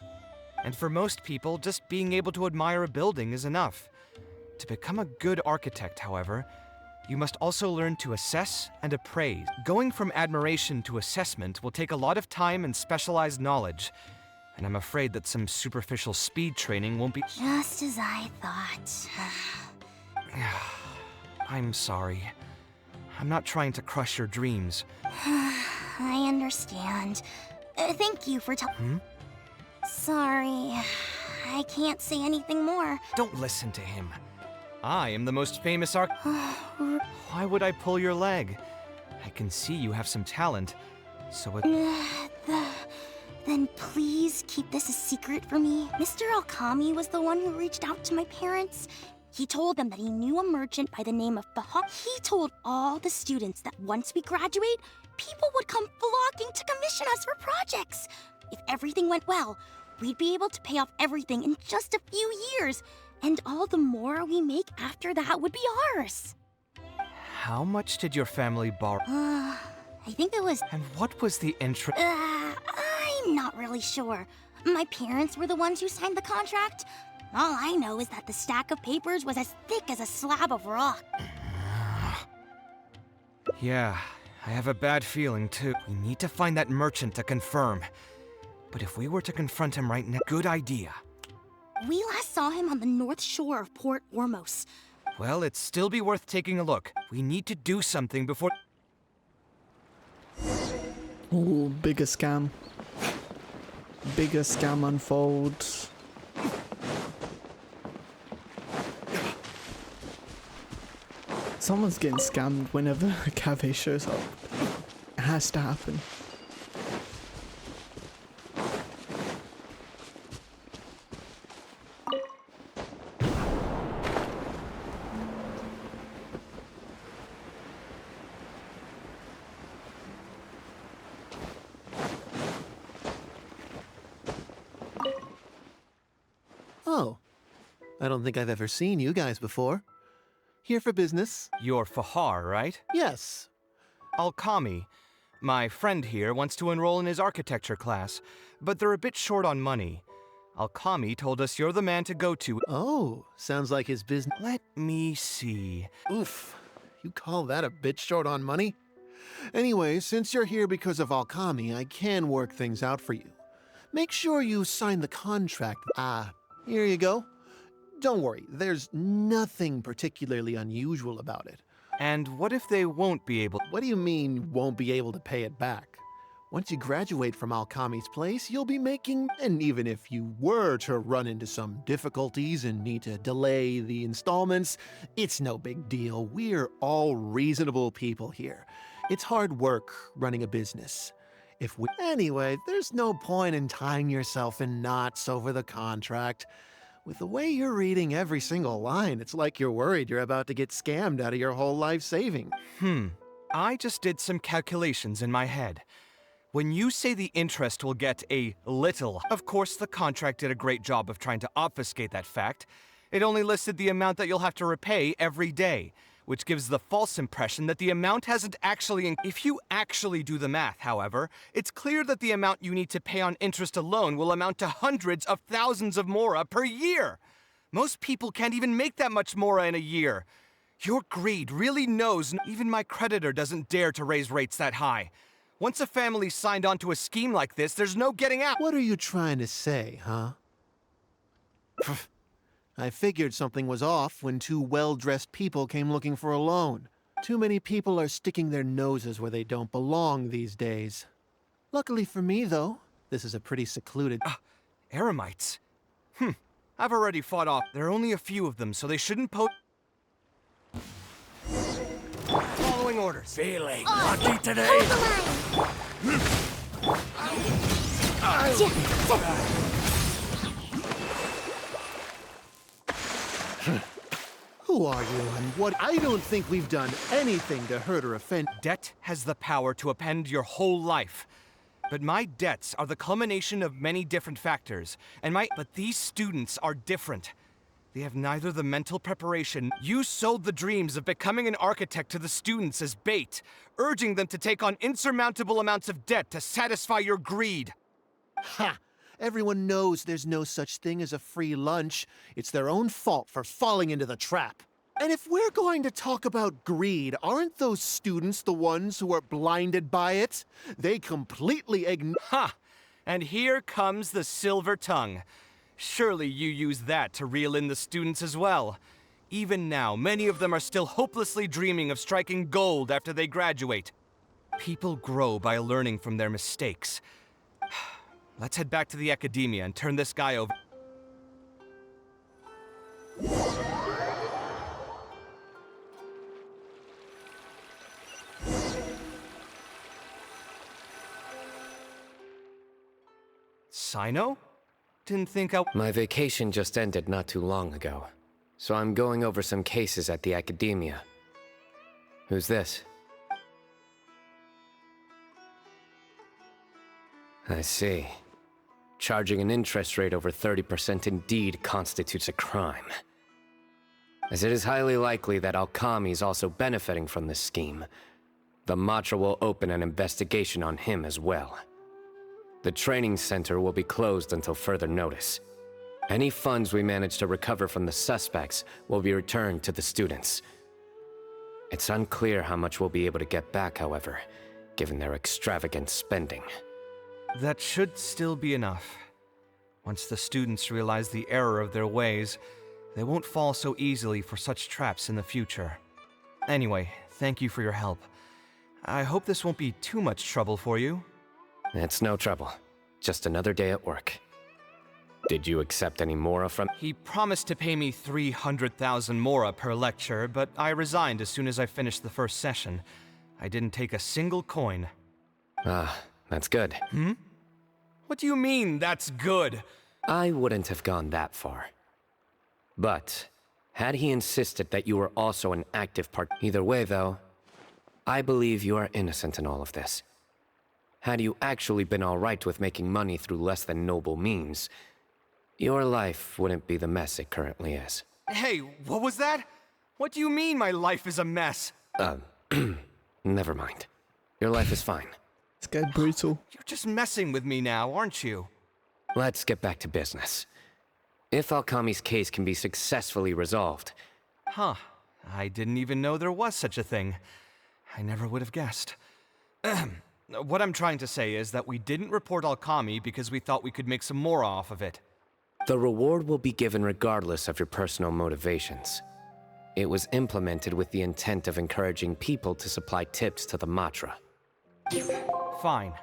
P: And for most people, just being able to admire a building is enough. To become a good architect, however, you must also learn to assess and appraise. Going from admiration to assessment will take a lot of time and specialized knowledge, and I'm afraid that some superficial speed training won't be—
S: Just as I thought.
P: I'm sorry. I'm not trying to crush your dreams.
S: I understand. Thank you for Sorry. I can't say anything more.
P: Don't listen to him. I am the most famous Why would I pull your leg? I can see you have some talent, so
S: Then please keep this a secret for me. Mr. Alkami was the one who reached out to my parents. He told them that he knew a merchant by the name of Bahar. He told all the students that once we graduate, people would come flocking to commission us for projects. If everything went well, we'd be able to pay off everything in just a few years, and all the more we make after that would be ours.
P: How much did your family borrow?
S: I think it was...
P: And what was the interest?
S: I'm not really sure. My parents were the ones who signed the contract. All I know is that the stack of papers was as thick as a slab of rock.
P: Yeah, I have a bad feeling too. We need to find that merchant to confirm. But if we were to confront him right now, good idea.
S: We last saw him on the north shore of Port Ormos.
P: Well, it'd still be worth taking a look. We need to do something before...
A: Ooh, bigger scam. Bigger scam unfolds. Someone's getting scammed whenever a cafe shows up. It has to happen.
E: Oh, I don't think I've ever seen you guys before. Here for business?
P: You're Fahar, right?
E: Yes.
P: Alkami. My friend here wants to enroll in his architecture class, but they're a bit short on money. Alkami told us you're the man to go to.
E: Oh, sounds like his business.
P: Let me see.
E: Oof, you call that a bit short on money? Anyway, since you're here because of Alkami, I can work things out for you. Make sure you sign the contract. Here you go. Don't worry, there's nothing particularly unusual about it.
P: And what if they won't be able...
E: What do you mean, won't be able to pay it back? Once you graduate from Alkami's place, you'll be making... And even if you were to run into some difficulties and need to delay the installments, it's no big deal. We're all reasonable people here. It's hard work running a business. Anyway, there's no point in tying yourself in knots over the contract. With the way you're reading every single line, it's like you're worried you're about to get scammed out of your whole life saving.
P: I just did some calculations in my head. When you say the interest will get a little, of course the contract did a great job of trying to obfuscate that fact. It only listed the amount that you'll have to repay every day, which gives the false impression that the amount hasn't actually... If you actually do the math, however, it's clear that the amount you need to pay on interest alone will amount to hundreds of thousands of mora per year. Most people can't even make that much mora in a year. Your greed really knows even my creditor doesn't dare to raise rates that high. Once a family's signed on to a scheme like this, there's no getting out.
E: What are you trying to say, huh? I figured something was off when two well-dressed people came looking for a loan. Too many people are sticking their noses where they don't belong these days. Luckily for me, though, this is a pretty secluded...
P: Eremites? I've already fought off. There are only a few of them, so they shouldn't Following orders.
Q: Feeling lucky today?
E: Who are you and what? I don't think we've done anything to hurt or offend.
P: Debt has the power to upend your whole life. But my debts are the culmination of many different factors, but these students are different. They have neither the mental preparation. You sold the dreams of becoming an architect to the students as bait, urging them to take on insurmountable amounts of debt to satisfy your greed.
E: Ha! Everyone knows there's no such thing as a free lunch. It's their own fault for falling into the trap. And if we're going to talk about greed, aren't those students the ones who are blinded by it? They completely
P: Ha! And here comes the silver tongue. Surely you use that to reel in the students as well. Even now, many of them are still hopelessly dreaming of striking gold after they graduate. People grow by learning from their mistakes. Let's head back to the academia and turn this guy over. Sino? Didn't think
T: My vacation just ended not too long ago.
H: So I'm going over some cases at the academia. Who's this? I see. Charging an interest rate over 30% indeed constitutes a crime. As it is highly likely that Alkami is also benefiting from this scheme, the Matra will open an investigation on him as well. The training center will be closed until further notice. Any funds we manage to recover from the suspects will be returned to the students. It's unclear how much we'll be able to get back, however, given their extravagant spending.
P: That should still be enough. Once the students realize the error of their ways, they won't fall so easily for such traps in the future. Anyway, thank you for your help. I hope this won't be too much trouble for you.
H: It's no trouble. Just another day at work. Did you accept any mora from—
P: He promised to pay me 300,000 mora per lecture, but I resigned as soon as I finished the first session. I didn't take a single coin.
H: Ah, that's good.
P: Hmm? What do you mean, that's good?
H: I wouldn't have gone that far. But, had he insisted that you were also an active part— Either way, though, I believe you are innocent in all of this. Had you actually been alright with making money through less than noble means, your life wouldn't be the mess it currently is.
P: Hey, what was that? What do you mean my life is a mess?
H: Never mind. Your life is fine.
A: This guy's brutal.
P: You're just messing with me now, aren't you?
H: Let's get back to business. If Alkami's case can be successfully resolved...
P: Huh. I didn't even know there was such a thing. I never would have guessed. What I'm trying to say is that we didn't report Alkami because we thought we could make some more off of it.
H: The reward will be given regardless of your personal motivations. It was implemented with the intent of encouraging people to supply tips to the Matra.
P: Fine.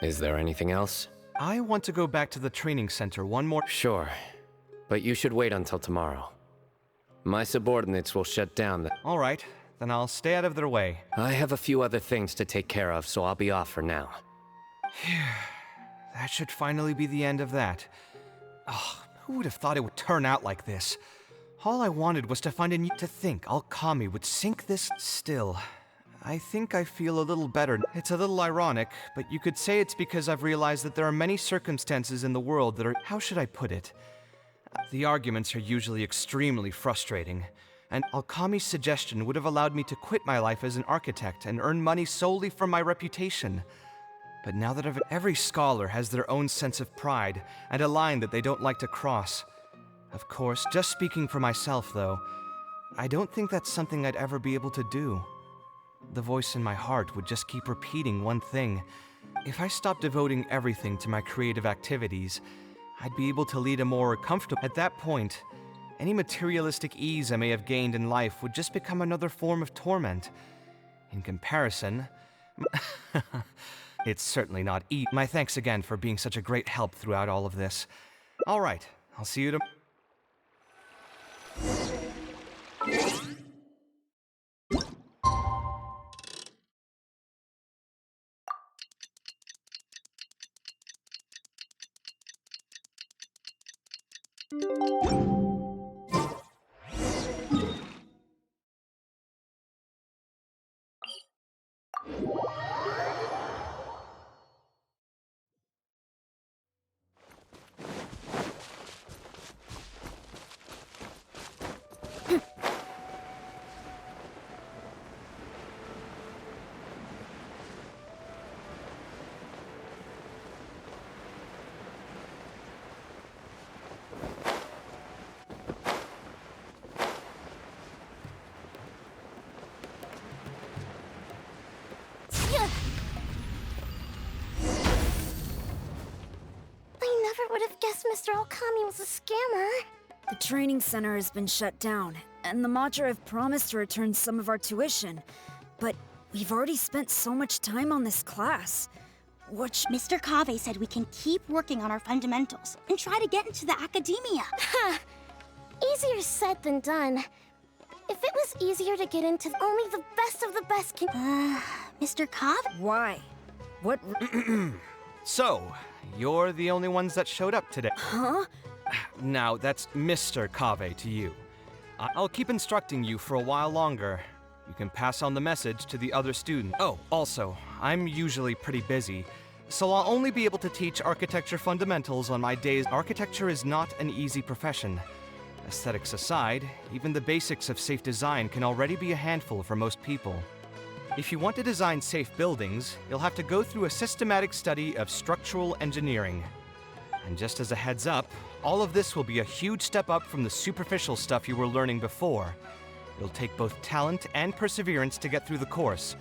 H: Is there anything else?
P: I want to go back to the training center one more—
H: Sure, but you should wait until tomorrow. My subordinates will shut down the—
P: All right, then I'll stay out of their way.
H: I have a few other things to take care of, so I'll be off for now.
P: That should finally be the end of that. Oh, who would have thought it would turn out like this? All I wanted was to find a new— To think Alkami would sink this— Still, I think I feel a little better. It's a little ironic, but you could say it's because I've realized that there are many circumstances in the world that are— How should I put it? The arguments are usually extremely frustrating, and Alkami's suggestion would have allowed me to quit my life as an architect and earn money solely from my reputation. But now that every scholar has their own sense of pride and a line that they don't like to cross. Of course, just speaking for myself, though, I don't think that's something I'd ever be able to do. The voice in my heart would just keep repeating one thing. If I stopped devoting everything to my creative activities, I'd be able to lead a more comfortable— At that point, any materialistic ease I may have gained in life would just become another form of torment. In comparison, it's certainly not easy. My thanks again for being such a great help throughout all of this. All right, I'll see you tomorrow.
S: Would have guessed Mr. Alkami was a scammer.
I: The training center has been shut down, and the Matra have promised to return some of our tuition. But we've already spent so much time on this class.
M: Mr. Kaveh said we can keep working on our fundamentals and try to get into the academia.
S: Ha! Easier said than done. If it was easier to get into, only the best of the best can—
M: Mr. Kaveh?
I: Why? What—
P: So, you're the only ones that showed up today.
I: Huh?
P: Now, that's Mr. Kave to you. I'll keep instructing you for a while longer. You can pass on the message to the other students. Oh, also, I'm usually pretty busy, so I'll only be able to teach architecture fundamentals on my days. Architecture is not an easy profession. Aesthetics aside, even the basics of safe design can already be a handful for most people. If you want to design safe buildings, you'll have to go through a systematic study of structural engineering. And just as a heads up, all of this will be a huge step up from the superficial stuff you were learning before. It'll take both talent and perseverance to get through the course.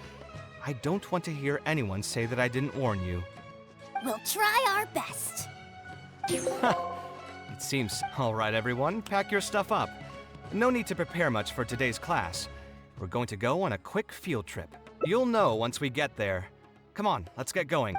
P: I don't want to hear anyone say that I didn't warn you.
S: We'll try our best.
P: It seems. All right, everyone, pack your stuff up. No need to prepare much for today's class. We're going to go on a quick field trip. You'll know once we get there. Come on, let's get going.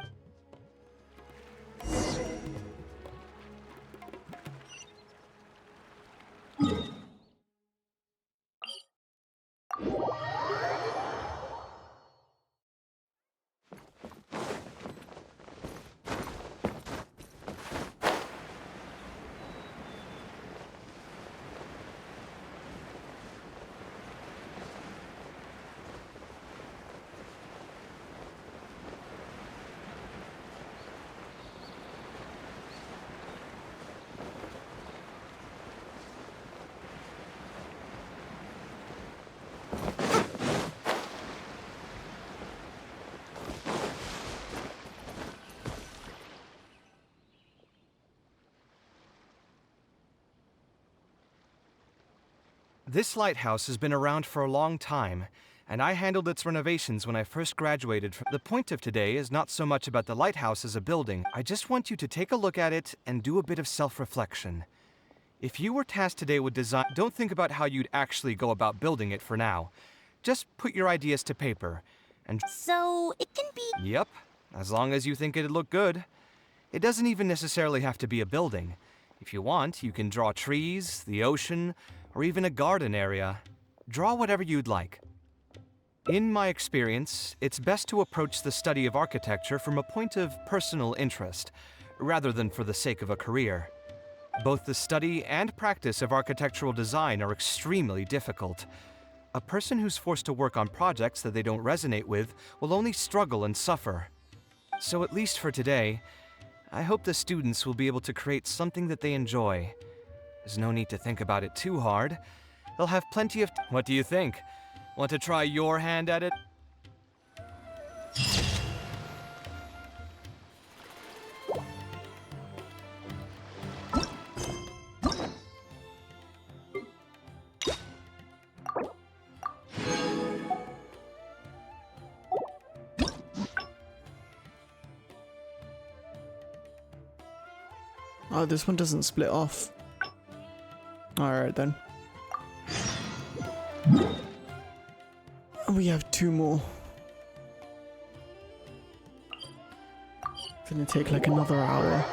P: This lighthouse has been around for a long time, and I handled its renovations when I first graduated. The point of today is not so much about the lighthouse as a building. I just want you to take a look at it and do a bit of self-reflection. If you were tasked today with design, don't think about how you'd actually go about building it for now. Just put your ideas to paper, and...
S: So, it can be...
P: Yep, as long as you think it'd look good. It doesn't even necessarily have to be a building. If you want, you can draw trees, the ocean, or even a garden area. Draw whatever you'd like. In my experience, it's best to approach the study of architecture from a point of personal interest, rather than for the sake of a career. Both the study and practice of architectural design are extremely difficult. A person who's forced to work on projects that they don't resonate with will only struggle and suffer. So at least for today, I hope the students will be able to create something that they enjoy. There's no need to think about it too hard. They'll have plenty of... What do you think? Want to try your hand at it?
A: Oh, this one doesn't split off. Alright then. We have 2 more. It's gonna take like another hour.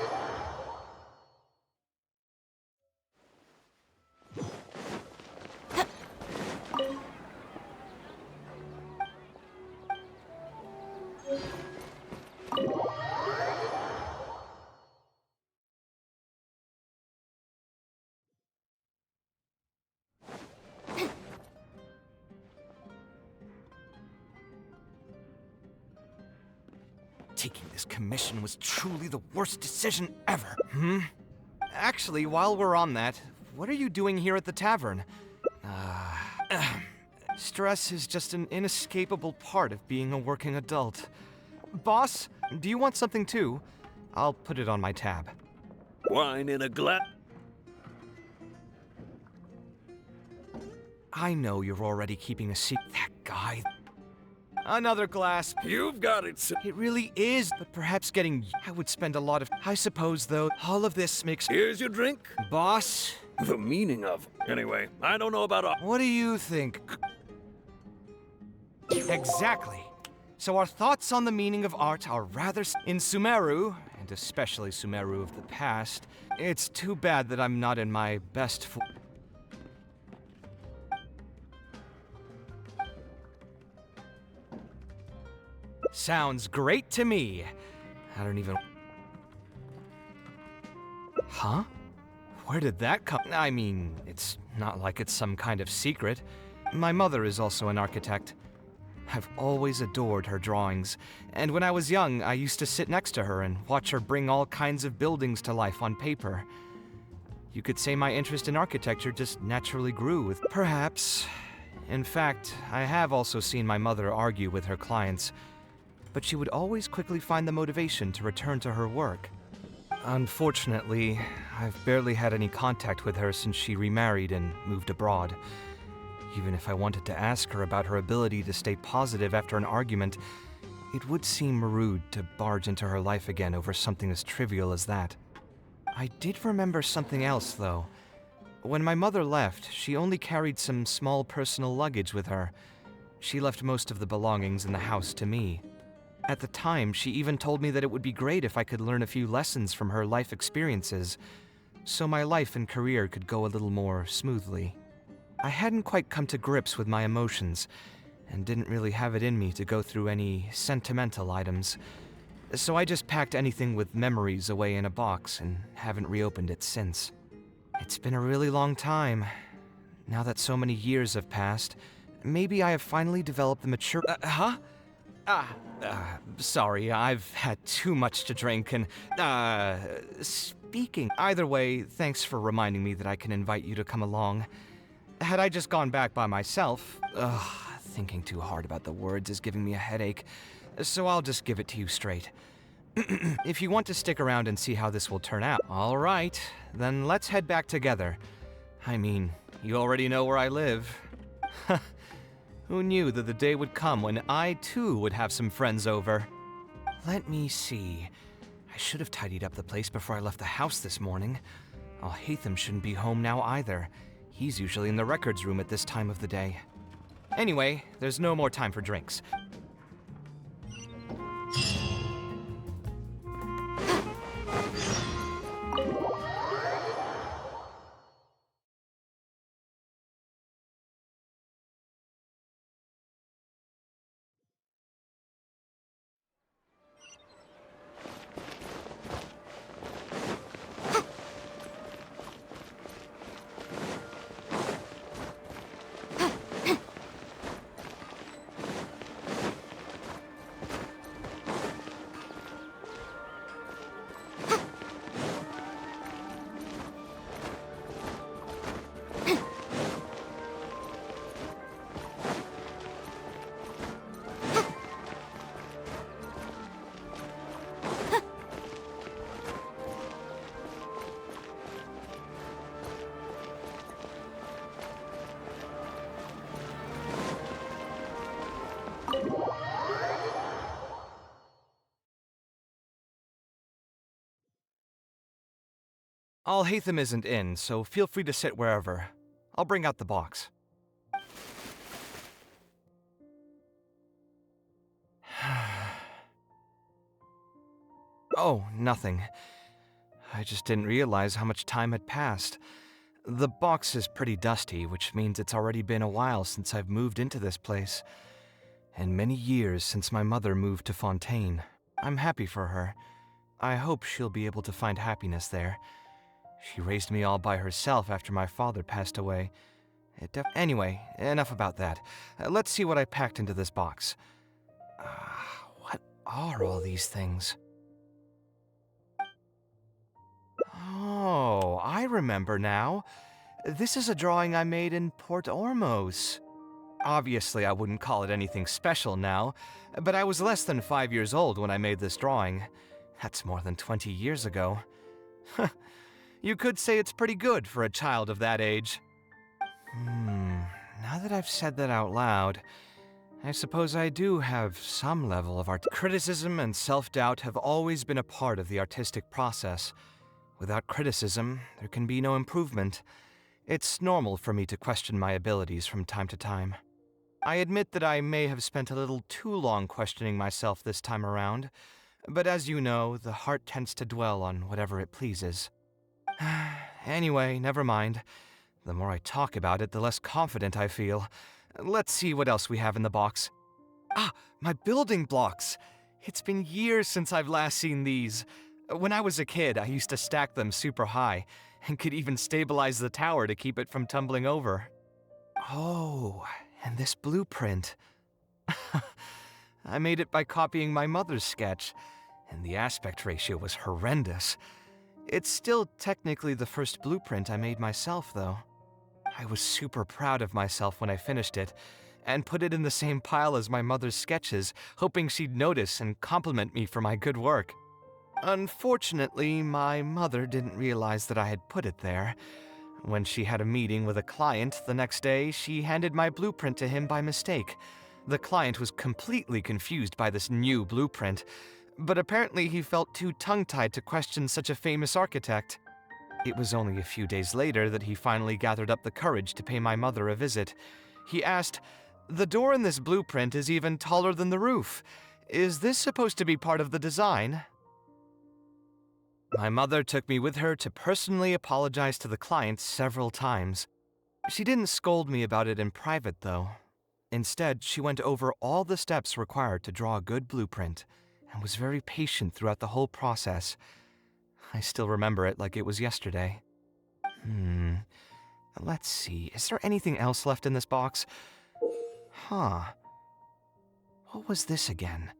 P: Taking this commission was truly the worst decision ever. Actually, while we're on that, what are you doing here at the tavern? Stress is just an inescapable part of being a working adult. Boss, do you want something too? I'll put it on my tab.
Q: Wine in a glass.
P: I know you're already keeping a secret. That guy. Another glass.
Q: You've got it, sir.
P: It really is, but perhaps getting... I would spend a lot of... I suppose, though, all of this makes...
Q: Here's your drink.
P: Boss?
Q: The meaning of... Anyway, I don't know about...
P: What do you think? Exactly. So our thoughts on the meaning of art are rather... In Sumeru, and especially Sumeru of the past, it's too bad that I'm not in my best... Sounds great to me. I don't even... Huh? Where did that come? I mean, it's not like it's some kind of secret. My mother is also an architect. I've always adored her drawings, and when I was young, I used to sit next to her and watch her bring all kinds of buildings to life on paper. You could say my interest in architecture just naturally grew with perhaps. In fact, I have also seen my mother argue with her clients, but she would always quickly find the motivation to return to her work. Unfortunately, I've barely had any contact with her since she remarried and moved abroad. Even if I wanted to ask her about her ability to stay positive after an argument, it would seem rude to barge into her life again over something as trivial as that. I did remember something else, though. When my mother left, she only carried some small personal luggage with her. She left most of the belongings in the house to me. At the time, she even told me that it would be great if I could learn a few lessons from her life experiences, so my life and career could go a little more smoothly. I hadn't quite come to grips with my emotions, and didn't really have it in me to go through any sentimental items, so I just packed anything with memories away in a box and haven't reopened it since. It's been a really long time. Now that so many years have passed, maybe I have finally developed the mature— sorry, I've had too much to drink and, speaking. Either way, thanks for reminding me that I can invite you to come along. Had I just gone back by myself, thinking too hard about the words is giving me a headache, so I'll just give it to you straight. If you want to stick around and see how this will turn out, all right, then let's head back together. I mean, you already know where I live. Who knew that the day would come when I, too, would have some friends over? Let me see. I should have tidied up the place before I left the house this morning. Alhaitham shouldn't be home now either. He's usually in the records room at this time of the day. Anyway, there's no more time for drinks. Alhaitham isn't in, so feel free to sit wherever. I'll bring out the box. Oh, nothing. I just didn't realize how much time had passed. The box is pretty dusty, which means it's already been a while since I've moved into this place, and many years since my mother moved to Fontaine. I'm happy for her. I hope she'll be able to find happiness there. She raised me all by herself after my father passed away. Anyway, enough about that. Let's see what I packed into this box. What are all these things? Oh, I remember now. This is a drawing I made in Port Ormos. Obviously, I wouldn't call it anything special now, but I was less than 5 years old when I made this drawing. That's more than 20 years ago. You could say it's pretty good for a child of that age. Now that I've said that out loud, I suppose I do have some level of art. Criticism and self-doubt have always been a part of the artistic process. Without criticism, there can be no improvement. It's normal for me to question my abilities from time to time. I admit that I may have spent a little too long questioning myself this time around, but as you know, the heart tends to dwell on whatever it pleases. Anyway, never mind. The more I talk about it, the less confident I feel. Let's see what else we have in the box. My building blocks! It's been years since I've last seen these. When I was a kid, I used to stack them super high, and could even stabilize the tower to keep it from tumbling over. Oh, and this blueprint. I made it by copying my mother's sketch, and the aspect ratio was horrendous. It's still technically the first blueprint I made myself, though. I was super proud of myself when I finished it, and put it in the same pile as my mother's sketches, hoping she'd notice and compliment me for my good work. Unfortunately, my mother didn't realize that I had put it there. When she had a meeting with a client the next day, she handed my blueprint to him by mistake. The client was completely confused by this new blueprint, but apparently he felt too tongue-tied to question such a famous architect. It was only a few days later that he finally gathered up the courage to pay my mother a visit. He asked, "The door in this blueprint is even taller than the roof. Is this supposed to be part of the design?" My mother took me with her to personally apologize to the client several times. She didn't scold me about it in private, though. Instead, she went over all the steps required to draw a good blueprint, and was very patient throughout the whole process. I still remember it like it was yesterday. Let's see, is there anything else left in this box? Huh. What was this again?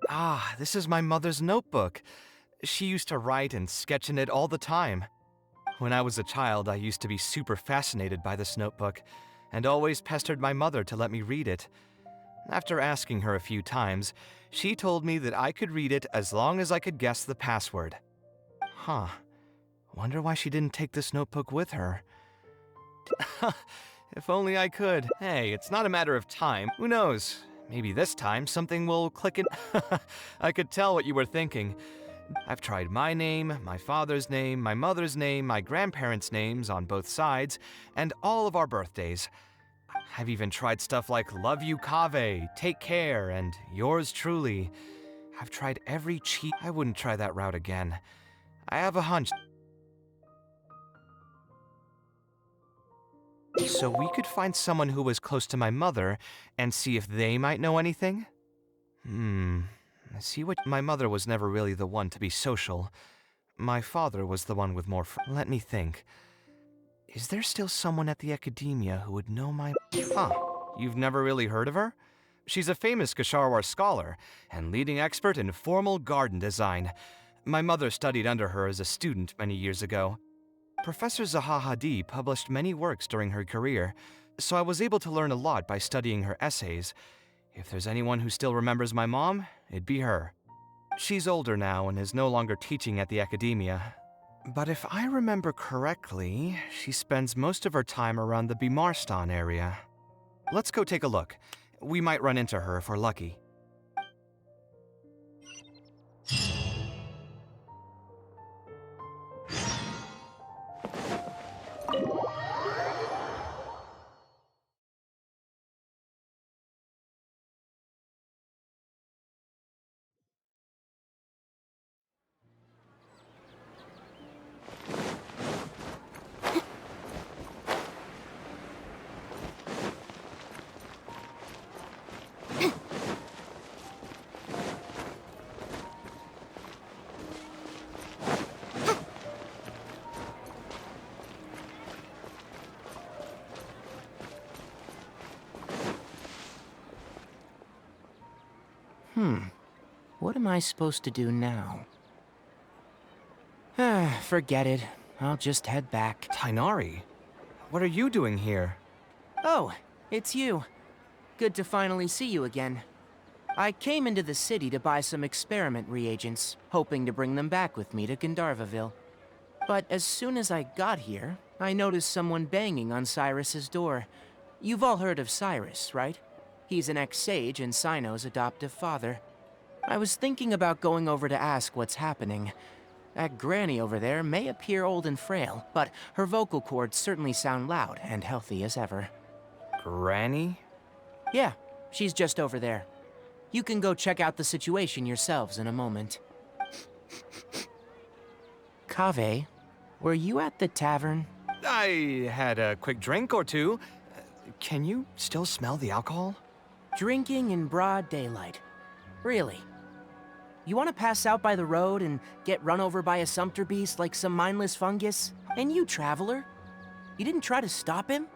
P: Ah, this is my mother's notebook. She used to write and sketch in it all the time. When I was a child, I used to be super fascinated by this notebook, and always pestered my mother to let me read it. After asking her a few times, she told me that I could read it as long as I could guess the password. Huh. Wonder why she didn't take this notebook with her. If only I could. Hey, it's not a matter of time. Who knows? Maybe this time something will click in. I could tell what you were thinking. I've tried my name, my father's name, my mother's name, my grandparents' names on both sides, and all of our birthdays. I've even tried stuff like Love You Kave, Take Care, and Yours Truly. I've tried every cheat. I wouldn't try that route again. I have a hunch. So we could find someone who was close to my mother and see if they might know anything? I see what my mother was never really the one to be social. My father was the one with more let me think. Is there still someone at the academia who would know my... Huh, you've never really heard of her? She's a famous Gasharwar scholar and leading expert in formal garden design. My mother studied under her as a student many years ago. Professor Zaha Hadid published many works during her career, so I was able to learn a lot by studying her essays. If there's anyone who still remembers my mom, it'd be her. She's older now and is no longer teaching at the academia. But if I remember correctly, she spends most of her time around the Bimarstan area. Let's go take a look. We might run into her if we're lucky.
B: What am I supposed to do now? Forget it. I'll just head back.
P: Tainari, what are you doing here?
B: Oh, it's you. Good to finally see you again. I came into the city to buy some experiment reagents, hoping to bring them back with me to Gandharvaville. But as soon as I got here, I noticed someone banging on Cyrus's door. You've all heard of Cyrus, right? He's an ex-sage and Sino's adoptive father. I was thinking about going over to ask what's happening. That granny over there may appear old and frail, but her vocal cords certainly sound loud and healthy as ever.
P: Granny?
B: Yeah, she's just over there. You can go check out the situation yourselves in a moment. Kaveh, were you at the tavern?
P: I had a quick drink or two. Can you still smell the alcohol?
B: Drinking in broad daylight. Really? You want to pass out by the road and get run over by a sumpter beast like some mindless fungus? And you, traveler? You didn't try to stop him?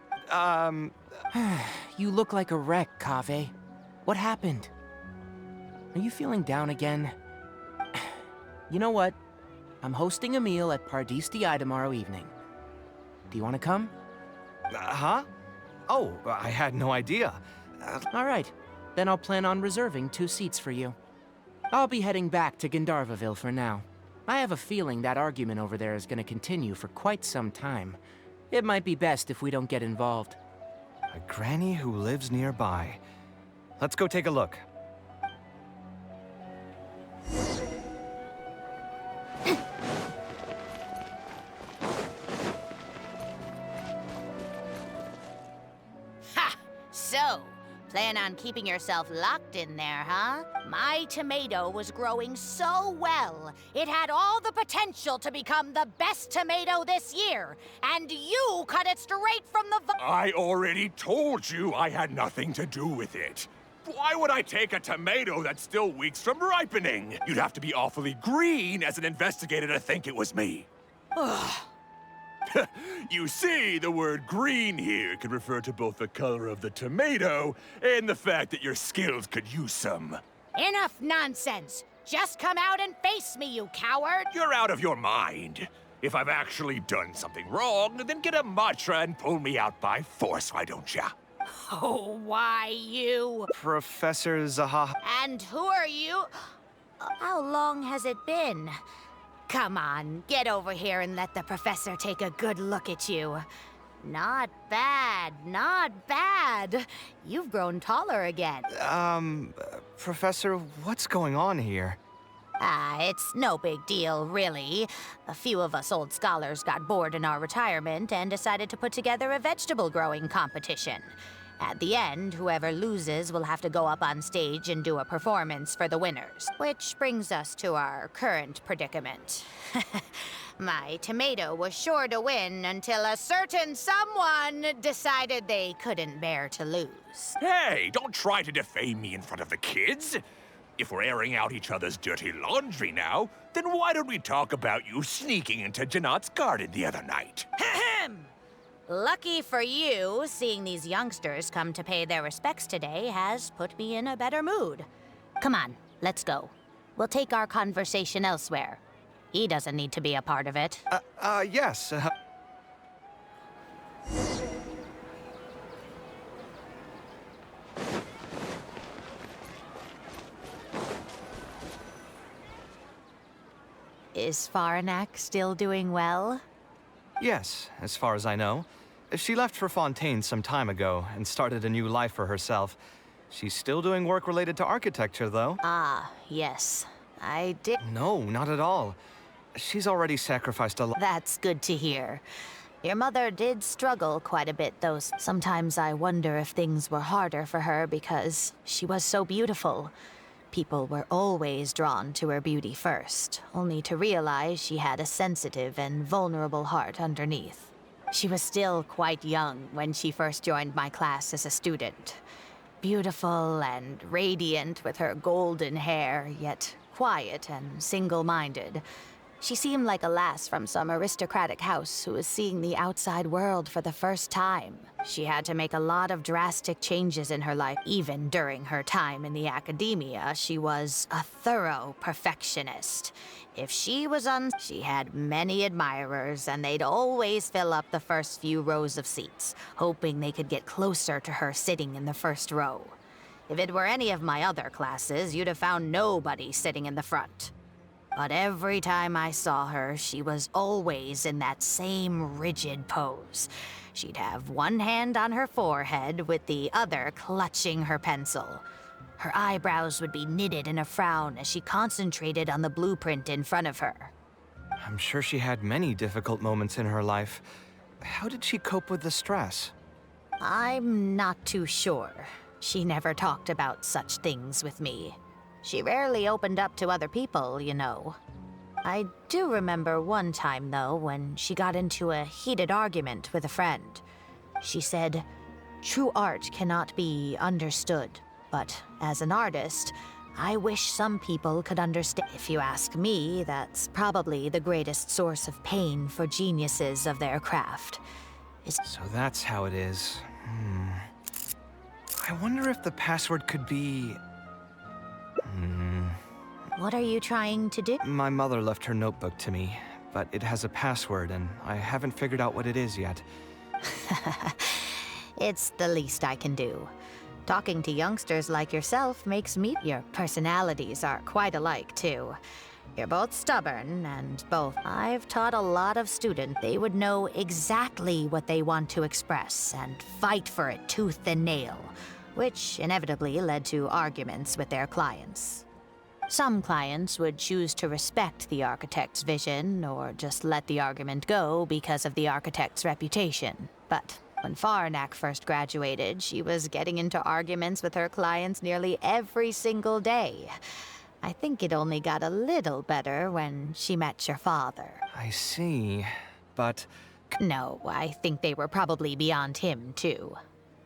B: You look like a wreck, Kaveh. What happened? Are you feeling down again? You know what? I'm hosting a meal at Pardistii tomorrow evening. Do you want to come?
P: Huh? Oh, I had no idea.
B: All right. Then I'll plan on reserving 2 seats for you. I'll be heading back to Gandharvaville for now. I have a feeling that argument over there is going to continue for quite some time. It might be best if we don't get involved.
P: A granny who lives nearby. Let's go take a look.
J: Ha! So, plan on keeping yourself locked in there, huh? My tomato was growing so well. It had all the potential to become the best tomato this year. And you cut it straight from the
K: I already told you I had nothing to do with it. Why would I take a tomato that's still weeks from ripening? You'd have to be awfully green as an investigator to think it was me. You see, the word green here could refer to both the color of the tomato and the fact that your skills could use some.
J: Enough nonsense! Just come out and face me, you coward!
K: You're out of your mind. If I've actually done something wrong, then get a mantra and pull me out by force, why don't ya?
J: Oh, why you?
P: Professor Zaha.
J: And who are you? How long has it been? Come on, get over here and let the professor take a good look at you. Not bad, not bad. You've grown taller again.
P: Professor, what's going on here?
J: It's no big deal, really. A few of us old scholars got bored in our retirement and decided to put together a vegetable growing competition. At the end, whoever loses will have to go up on stage and do a performance for the winners. Which brings us to our current predicament. My tomato was sure to win until a certain someone decided they couldn't bear to lose.
K: Hey, don't try to defame me in front of the kids. If we're airing out each other's dirty laundry now, then why don't we talk about you sneaking into Janat's garden the other night?
J: Ahem! Lucky for you, seeing these youngsters come to pay their respects today has put me in a better mood. Come on, let's go. We'll take our conversation elsewhere. He doesn't need to be a part of it.
P: Yes.
L: Is Faranak still doing well?
P: Yes, as far as I know. She left for Fontaine some time ago and started a new life for herself. She's still doing work related to architecture, though.
L: Ah, yes. I did.
P: No, not at all. She's already sacrificed a lot.
L: That's good to hear. Your mother did struggle quite a bit, though. Sometimes I wonder if things were harder for her because she was so beautiful. People were always drawn to her beauty first, only to realize she had a sensitive and vulnerable heart underneath. She was still quite young when she first joined my class as a student. Beautiful and radiant with her golden hair, yet quiet and single-minded. She seemed like a lass from some aristocratic house who was seeing the outside world for the first time. She had to make a lot of drastic changes in her life. Even during her time in the academia, she was a thorough perfectionist. If she was she had many admirers, and they'd always fill up the first few rows of seats, hoping they could get closer to her sitting in the first row. If it were any of my other classes, you'd have found nobody sitting in the front. But every time I saw her, she was always in that same rigid pose. She'd have one hand on her forehead with the other clutching her pencil. Her eyebrows would be knitted in a frown as she concentrated on the blueprint in front of her.
P: I'm sure she had many difficult moments in her life. How did she cope with the stress?
L: I'm not too sure. She never talked about such things with me. She rarely opened up to other people, you know. I do remember one time, though, when she got into a heated argument with a friend. She said, "True art cannot be understood, but as an artist,
J: I wish some people could understand. If you ask me, that's probably the greatest source of pain for geniuses of their craft.
P: So that's how it is. I wonder if the password could be...
J: What are you trying to do?
P: My mother left her notebook to me, but it has a password, and I haven't figured out what it is yet.
J: It's the least I can do. Talking to youngsters like yourself makes me... Your personalities are quite alike, too. You're both stubborn, and both... I've taught a lot of students. They would know exactly what they want to express and fight for it tooth and nail, which inevitably led to arguments with their clients. Some clients would choose to respect the architect's vision or just let the argument go because of the architect's reputation. But when Faranak first graduated, she was getting into arguments with her clients nearly every single day. I think it only got a little better when she met your father.
P: I see, but...
J: No, I think they were probably beyond him, too.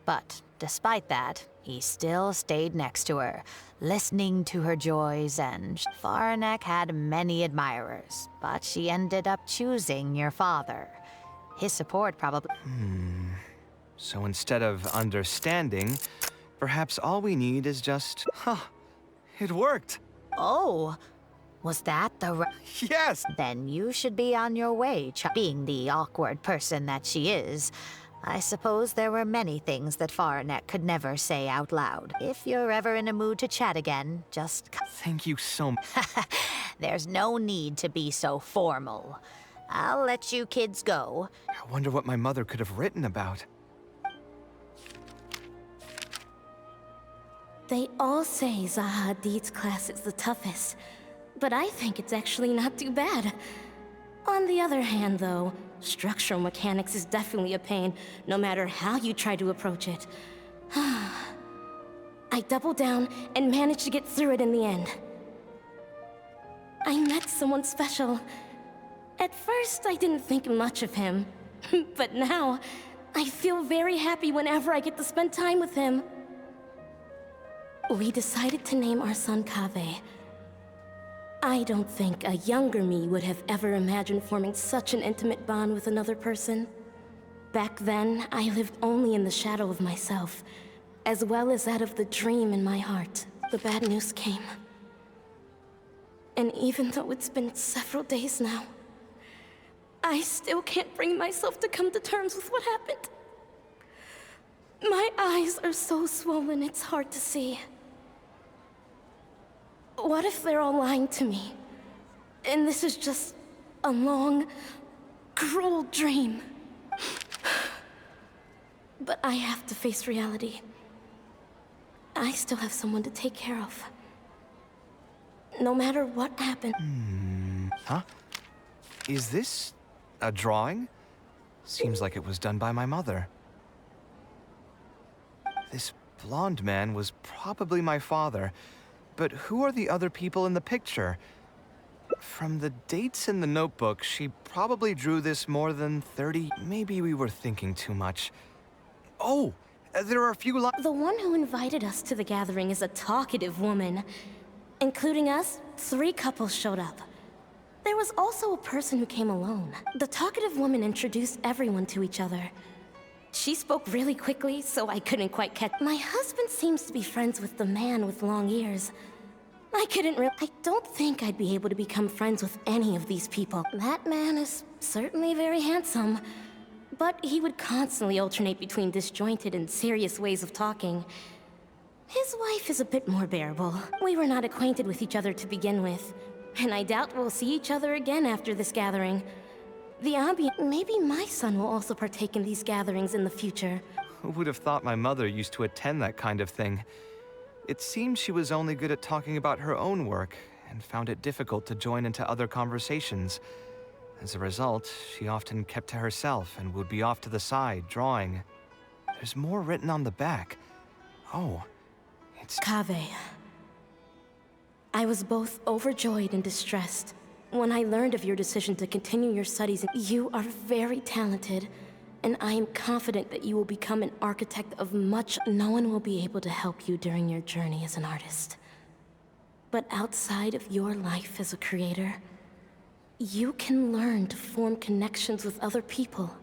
J: But despite that, he still stayed next to her, listening to her joys, and Faranek had many admirers, but she ended up choosing your father. His support probably...
P: So instead of understanding, perhaps all we need is just... It worked!
J: Oh, was that the
P: Yes!
J: Then you should be on your way, being the awkward person that she is. I suppose there were many things that Faranek could never say out loud. If you're ever in a mood to chat again, just...
P: Thank you so much.
J: There's no need to be so formal. I'll let you kids go.
P: I wonder what my mother could have written about.
N: They all say Zaha Hadid's class is the toughest, but I think it's actually not too bad. On the other hand, though, structural mechanics is definitely a pain, no matter how you try to approach it. I doubled down and managed to get through it in the end. I met someone special. At first, I didn't think much of him, but now, I feel very happy whenever I get to spend time with him. We decided to name our son Kaveh. I don't think a younger me would have ever imagined forming such an intimate bond with another person. Back then, I lived only in the shadow of myself, as well as that of the dream in my heart. The bad news came. And even though it's been several days now, I still can't bring myself to come to terms with what happened. My eyes are so swollen, it's hard to see. What if they're all lying to me? And this is just a long, cruel dream. But I have to face reality. I still have someone to take care of. No matter what happened.
P: Huh? Is this a drawing? Seems like it was done by my mother. This blonde man was probably my father. But who are the other people in the picture? From the dates in the notebook, she probably drew this more than 30... Maybe we were thinking too much. Oh! There are a few
N: The one who invited us to the gathering is a talkative woman. Including us, 3 couples showed up. There was also a person who came alone. The talkative woman introduced everyone to each other. She spoke really quickly, so I couldn't quite catch. My husband seems to be friends with the man with long ears. I don't think I'd be able to become friends with any of these people. That man is certainly very handsome, but he would constantly alternate between disjointed and serious ways of talking. His wife is a bit more bearable. We were not acquainted with each other to begin with, and I doubt we'll see each other again after this gathering. The ambience... Maybe my son will also partake in these gatherings in the future.
P: Who would have thought my mother used to attend that kind of thing? It seems she was only good at talking about her own work, and found it difficult to join into other conversations. As a result, she often kept to herself and would be off to the side, drawing. There's more written on the back. Oh, it's...
N: Kaveh. I was both overjoyed and distressed when I learned of your decision to continue your studies. You are very talented, and I am confident that you will become an architect of much. No one will be able to help you during your journey as an artist. But outside of your life as a creator, you can learn to form connections with other people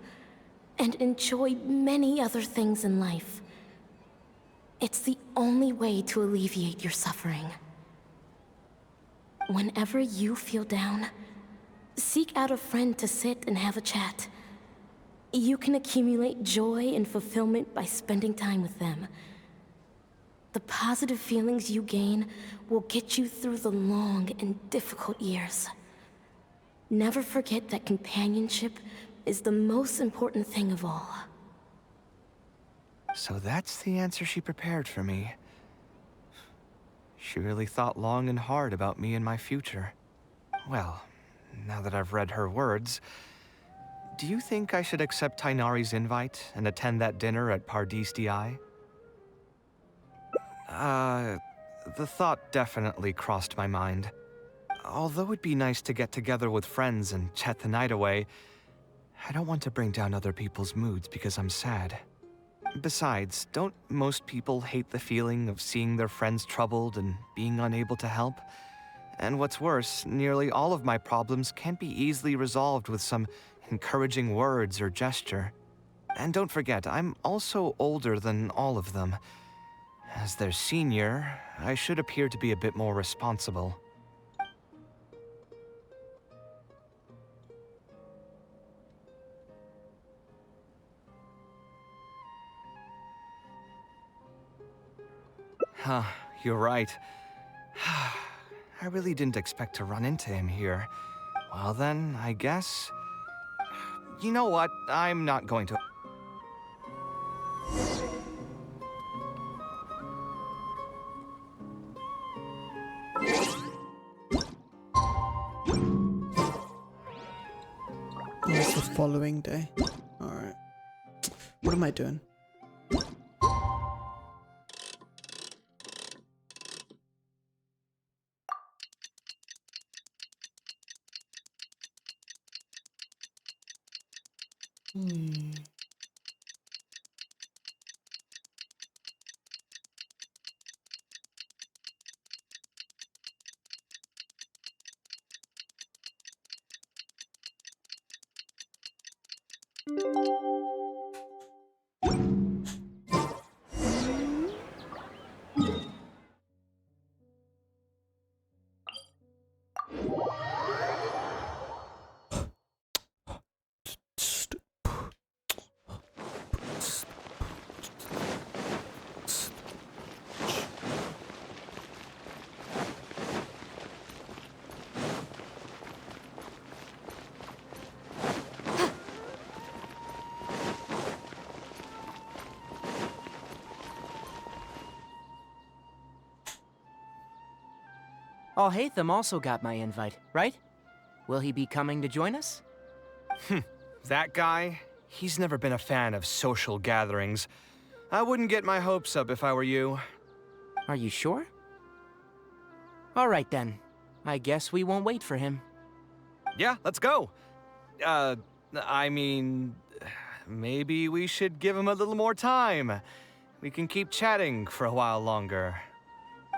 N: and enjoy many other things in life. It's the only way to alleviate your suffering. Whenever you feel down, seek out a friend to sit and have a chat. You can accumulate joy and fulfillment by spending time with them. The positive feelings you gain will get you through the long and difficult years. Never forget that companionship is the most important thing of all.
P: So that's the answer she prepared for me. She really thought long and hard about me and my future. Well, now that I've read her words, do you think I should accept Tainari's invite and attend that dinner at Pardis Di? The thought definitely crossed my mind. Although it'd be nice to get together with friends and chat the night away, I don't want to bring down other people's moods because I'm sad. Besides, don't most people hate the feeling of seeing their friends troubled and being unable to help? And what's worse, nearly all of my problems can't be easily resolved with some encouraging words or gesture. And don't forget, I'm also older than all of them. As their senior, I should appear to be a bit more responsible. Huh, you're right. I really didn't expect to run into him here. Well then, I guess... You know what? I'm not going to...
A: It's the following day. Alright. What am I doing?
B: Alhaitham also got my invite, right? Will he be coming to join us?
P: That guy? He's never been a fan of social gatherings. I wouldn't get my hopes up if I were you.
B: Are you sure? All right then. I guess we won't wait for him.
P: Yeah, let's go. I mean... Maybe we should give him a little more time. We can keep chatting for a while longer.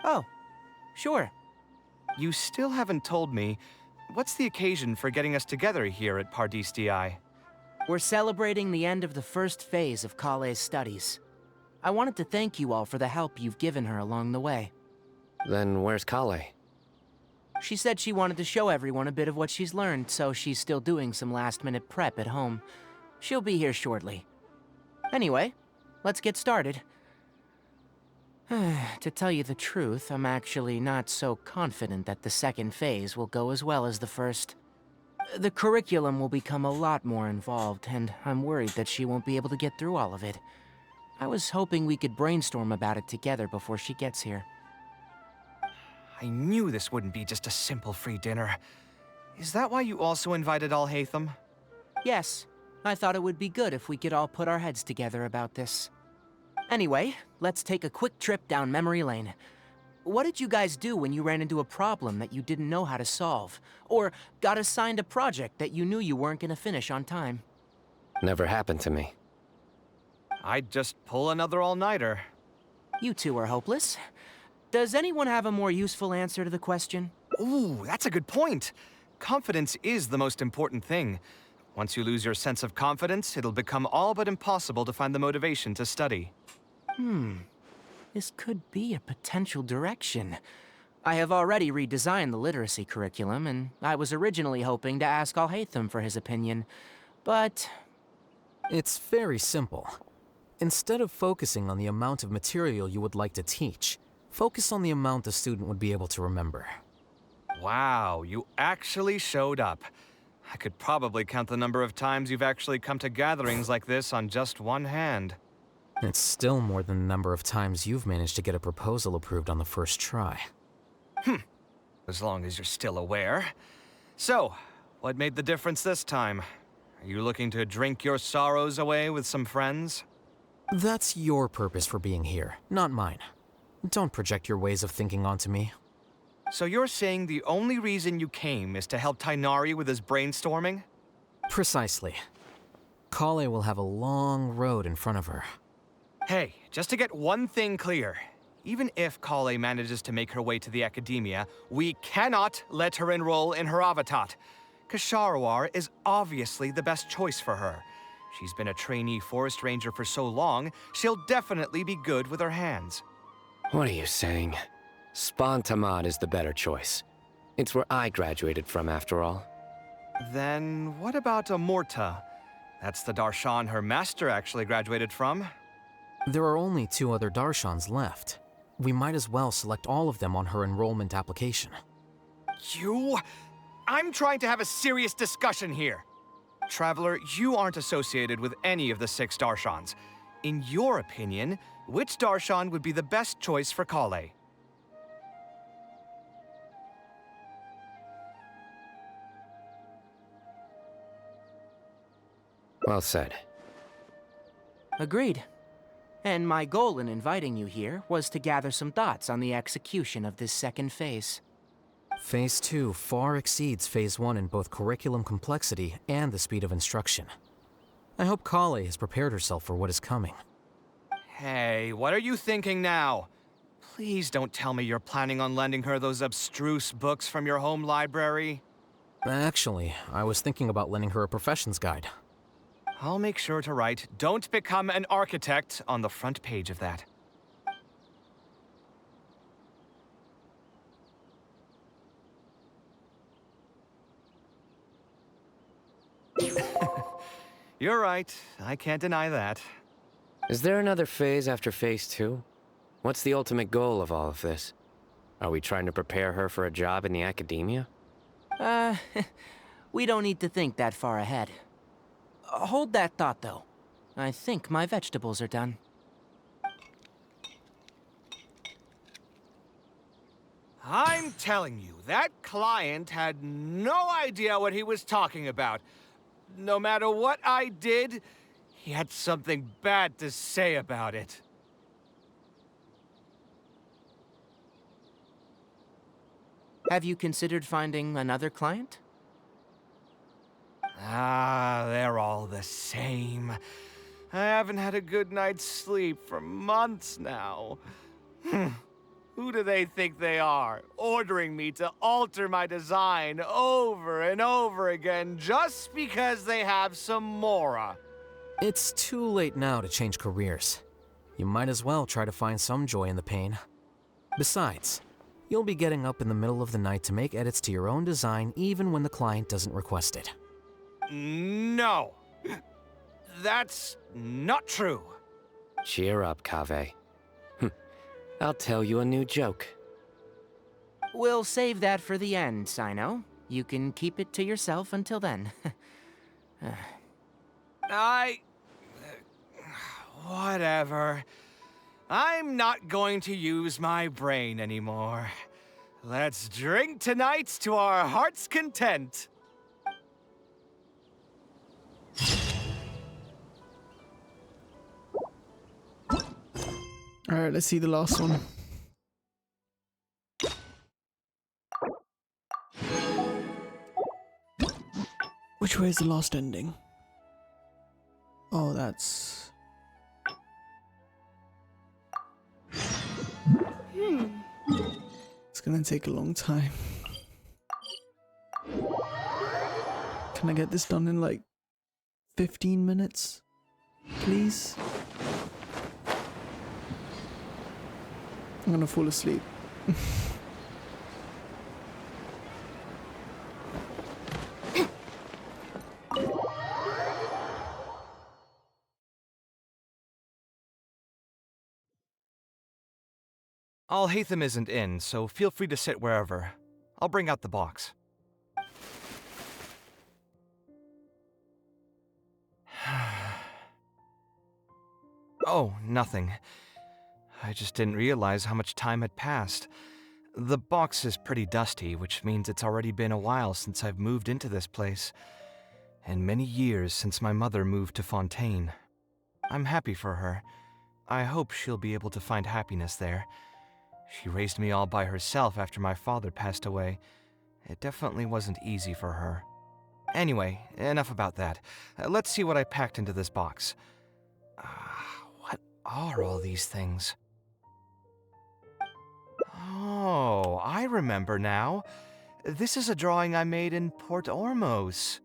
B: Oh, sure.
P: You still haven't told me, what's the occasion for getting us together here at Pardis Di?
B: We're celebrating the end of the first phase of Kale's studies. I wanted to thank you all for the help you've given her along the way.
H: Then where's Kale?
B: She said she wanted to show everyone a bit of what she's learned, so she's still doing some last-minute prep at home. She'll be here shortly. Anyway, let's get started. To tell you the truth, I'm actually not so confident that the second phase will go as well as the first. The curriculum will become a lot more involved, and I'm worried that she won't be able to get through all of it. I was hoping we could brainstorm about it together before she gets here.
P: I knew this wouldn't be just a simple free dinner. Is that why you also invited Alhaitham?
B: Yes, I thought it would be good if we could all put our heads together about this. Anyway, let's take a quick trip down memory lane. What did you guys do when you ran into a problem that you didn't know how to solve? Or got assigned a project that you knew you weren't gonna finish on time?
H: Never happened to me.
P: I'd just pull another all-nighter.
B: You two are hopeless. Does anyone have a more useful answer to the question?
P: Ooh, that's a good point. Confidence is the most important thing. Once you lose your sense of confidence, it'll become all but impossible to find the motivation to study.
B: This could be a potential direction. I have already redesigned the literacy curriculum, and I was originally hoping to ask Alhaitham for his opinion, but...
R: It's very simple. Instead of focusing on the amount of material you would like to teach, focus on the amount the student would be able to remember.
P: Wow, you actually showed up. I could probably count the number of times you've actually come to gatherings like this on just one hand.
R: It's still more than the number of times you've managed to get a proposal approved on the first try.
P: As long as you're still aware. So, what made the difference this time? Are you looking to drink your sorrows away with some friends?
R: That's your purpose for being here, not mine. Don't project your ways of thinking onto me.
P: So you're saying the only reason you came is to help Tainari with his brainstorming?
R: Precisely. Kale will have a long road in front of her.
P: Hey, just to get one thing clear. Even if Kale manages to make her way to the academia, we cannot let her enroll in Haravatat. Kasharawar is obviously the best choice for her. She's been a trainee forest ranger for so long, she'll definitely be good with her hands.
H: What are you saying? Spontamad is the better choice. It's where I graduated from, after all.
P: Then what about Amorta? That's the darshan her master actually graduated from.
R: There are only 2 other darshans left. We might as well select all of them on her enrollment application.
P: I'm trying to have a serious discussion here. Traveler, you aren't associated with any of the 6 darshans. In your opinion, which darshan would be the best choice for Kale?
H: Well said.
B: Agreed. And my goal in inviting you here was to gather some thoughts on the execution of this second phase.
R: Phase 2 far exceeds Phase 1 in both curriculum complexity and the speed of instruction. I hope Kale has prepared herself for what is coming.
P: Hey, what are you thinking now? Please don't tell me you're planning on lending her those abstruse books from your home library.
R: Actually, I was thinking about lending her a professions guide.
P: I'll make sure to write, "Don't become an architect," on the front page of that. You're right. I can't deny that.
H: Is there another phase after Phase 2? What's the ultimate goal of all of this? Are we trying to prepare her for a job in the academia?
B: We don't need to think that far ahead. Hold that thought, though. I think my vegetables are done.
P: I'm telling you, that client had no idea what he was talking about. No matter what I did, he had something bad to say about it.
B: Have you considered finding another client?
P: They're all the same. I haven't had a good night's sleep for months now. Who do they think they are, ordering me to alter my design over and over again just because they have some mora?
R: It's too late now to change careers. You might as well try to find some joy in the pain. Besides, you'll be getting up in the middle of the night to make edits to your own design even when the client doesn't request it.
P: No. That's not true.
H: Cheer up, Kaveh. I'll tell you a new joke.
B: We'll save that for the end, Sino. You can keep it to yourself until then.
P: Whatever. I'm not going to use my brain anymore. Let's drink tonight to our heart's content.
A: Alright, let's see the last one. Which way is the last ending? Oh, that's... gonna take a long time. Can I get this done in like 15 minutes? Please? I'm gonna fall asleep.
P: Alhaitham isn't in, so feel free to sit wherever. I'll bring out the box. Oh, nothing. I just didn't realize how much time had passed. The box is pretty dusty, which means it's already been a while since I've moved into this place, and many years since my mother moved to Fontaine. I'm happy for her. I hope she'll be able to find happiness there. She raised me all by herself after my father passed away. It definitely wasn't easy for her. Anyway, enough about that. Let's see what I packed into this box. What are all these things? Oh, I remember now. This is a drawing I made in Port Ormos.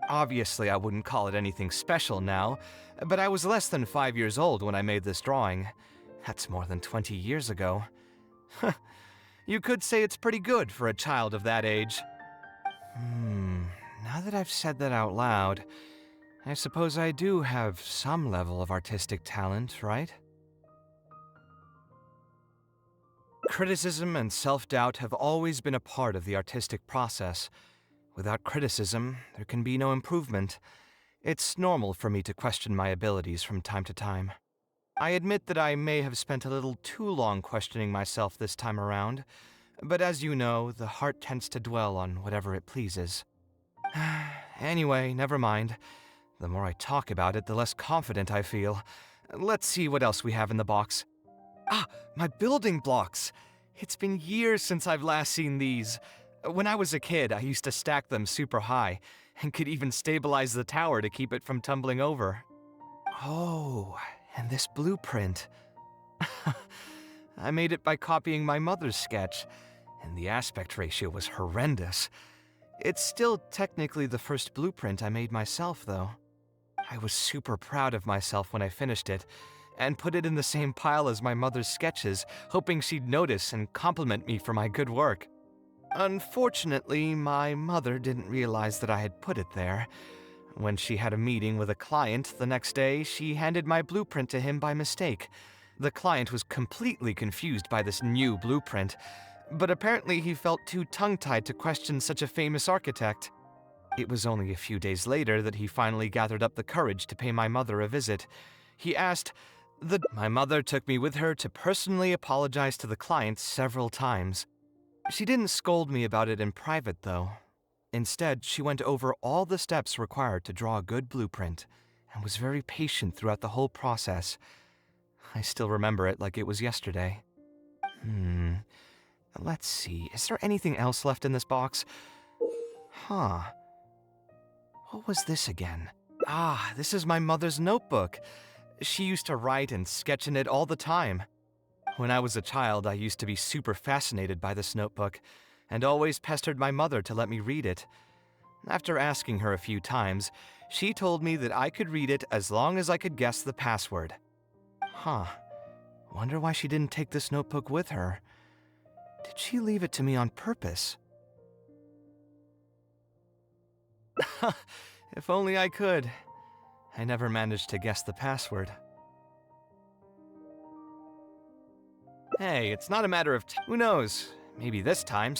P: Obviously, I wouldn't call it anything special now, but I was less than 5 years old when I made this drawing. That's more than 20 years ago. You could say it's pretty good for a child of that age. Now that I've said that out loud, I suppose I do have some level of artistic talent, right? Criticism and self-doubt have always been a part of the artistic process. Without criticism, there can be no improvement. It's normal for me to question my abilities from time to time. I admit that I may have spent a little too long questioning myself this time around, but as you know, the heart tends to dwell on whatever it pleases. Anyway, never mind. The more I talk about it, the less confident I feel. Let's see what else we have in the box. Ah, my building blocks! It's been years since I've last seen these. When I was a kid, I used to stack them super high, and could even stabilize the tower to keep it from tumbling over. Oh, and this blueprint. I made it by copying my mother's sketch, and the aspect ratio was horrendous. It's still technically the first blueprint I made myself, though. I was super proud of myself when I finished it, and put it in the same pile as my mother's sketches, hoping she'd notice and compliment me for my good work. Unfortunately, my mother didn't realize that I had put it there. When she had a meeting with a client the next day, she handed my blueprint to him by mistake. The client was completely confused by this new blueprint, but apparently he felt too tongue-tied to question such a famous architect. It was only a few days later that he finally gathered up the courage to pay my mother a visit. He asked My mother took me with her to personally apologize to the client several times. She didn't scold me about it in private, though. Instead, she went over all the steps required to draw a good blueprint, and was very patient throughout the whole process. I still remember it like it was yesterday. Let's see, is there anything else left in this box? Huh. What was this again? Ah, this is my mother's notebook. She used to write and sketch in it all the time. When I was a child, I used to be super fascinated by this notebook, and always pestered my mother to let me read it. After asking her a few times, she told me that I could read it as long as I could guess the password. Huh. Wonder why she didn't take this notebook with her. Did she leave it to me on purpose? If only I could. I never managed to guess the password. Hey, it's not a matter of who knows? Maybe this time.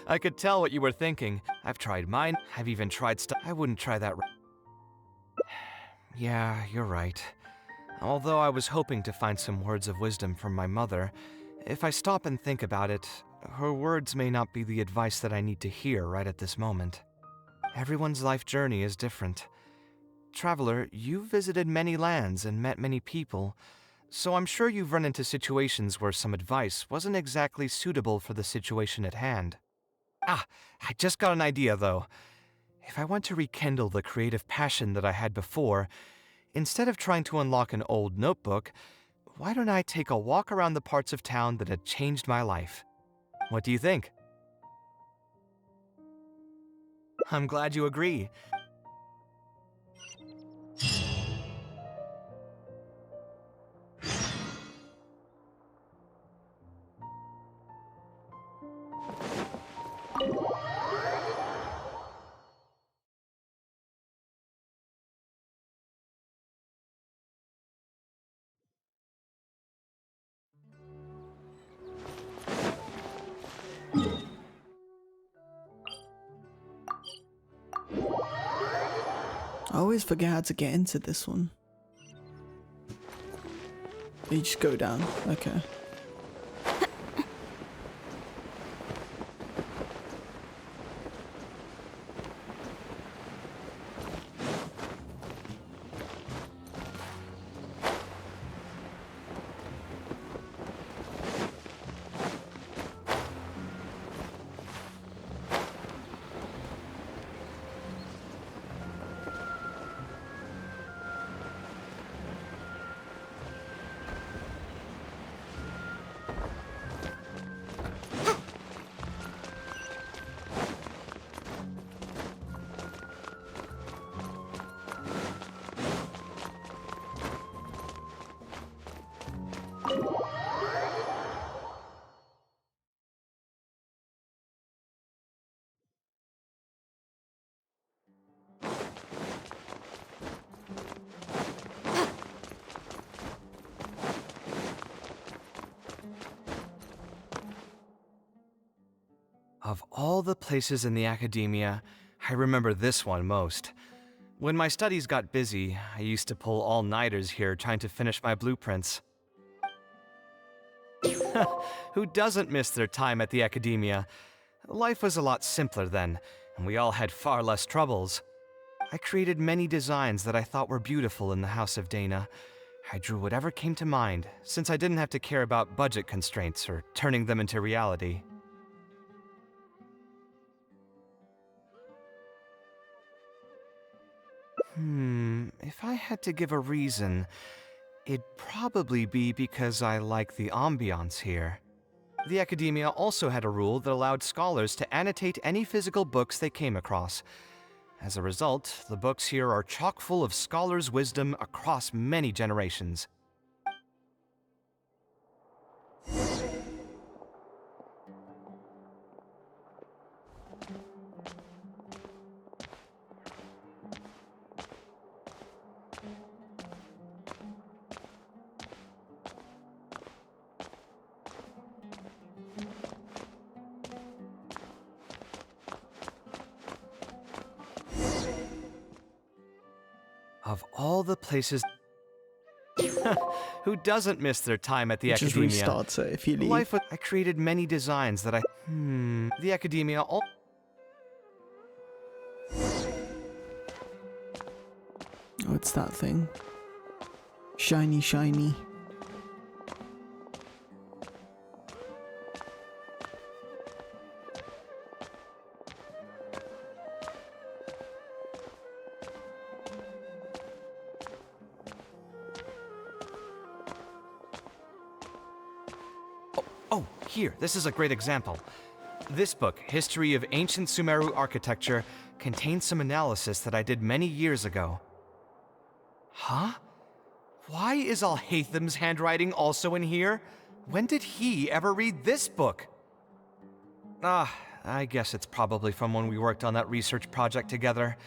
P: I could tell what you were thinking. I've tried mine. I've even tried stuff. I wouldn't try that. Yeah, you're right. Although I was hoping to find some words of wisdom from my mother, if I stop and think about it, her words may not be the advice that I need to hear right at this moment. Everyone's life journey is different. Traveler, you've visited many lands and met many people, so I'm sure you've run into situations where some advice wasn't exactly suitable for the situation at hand. Ah, I just got an idea, though. If I want to rekindle the creative passion that I had before, instead of trying to unlock an old notebook, why don't I take a walk around the parts of town that had changed my life? What do you think? I'm glad you agree.
A: I always forget how to get into this one. You just go down. Okay.
P: Of all the places in the academia, I remember this one most. When my studies got busy, I used to pull all-nighters here trying to finish my blueprints. Who doesn't miss their time at the academia? Life was a lot simpler then, and we all had far less troubles. I created many designs that I thought were beautiful in the House of Dana. I drew whatever came to mind, since I didn't have to care about budget constraints or turning them into reality. If I had to give a reason, it'd probably be because I like the ambiance here. The academia also had a rule that allowed scholars to annotate any physical books they came across. As a result, the books here are chock full of scholars' wisdom across many generations. Of all the places... Who doesn't miss their time at the academia?
A: Just restarts it if you leave.
P: I created many designs that I... The academia... Oh,
A: it's that thing. Shiny, shiny.
P: Oh, here, this is a great example. This book, History of Ancient Sumeru Architecture, contains some analysis that I did many years ago. Huh? Why is Alhatham's handwriting also in here? When did he ever read this book? I guess it's probably from when we worked on that research project together.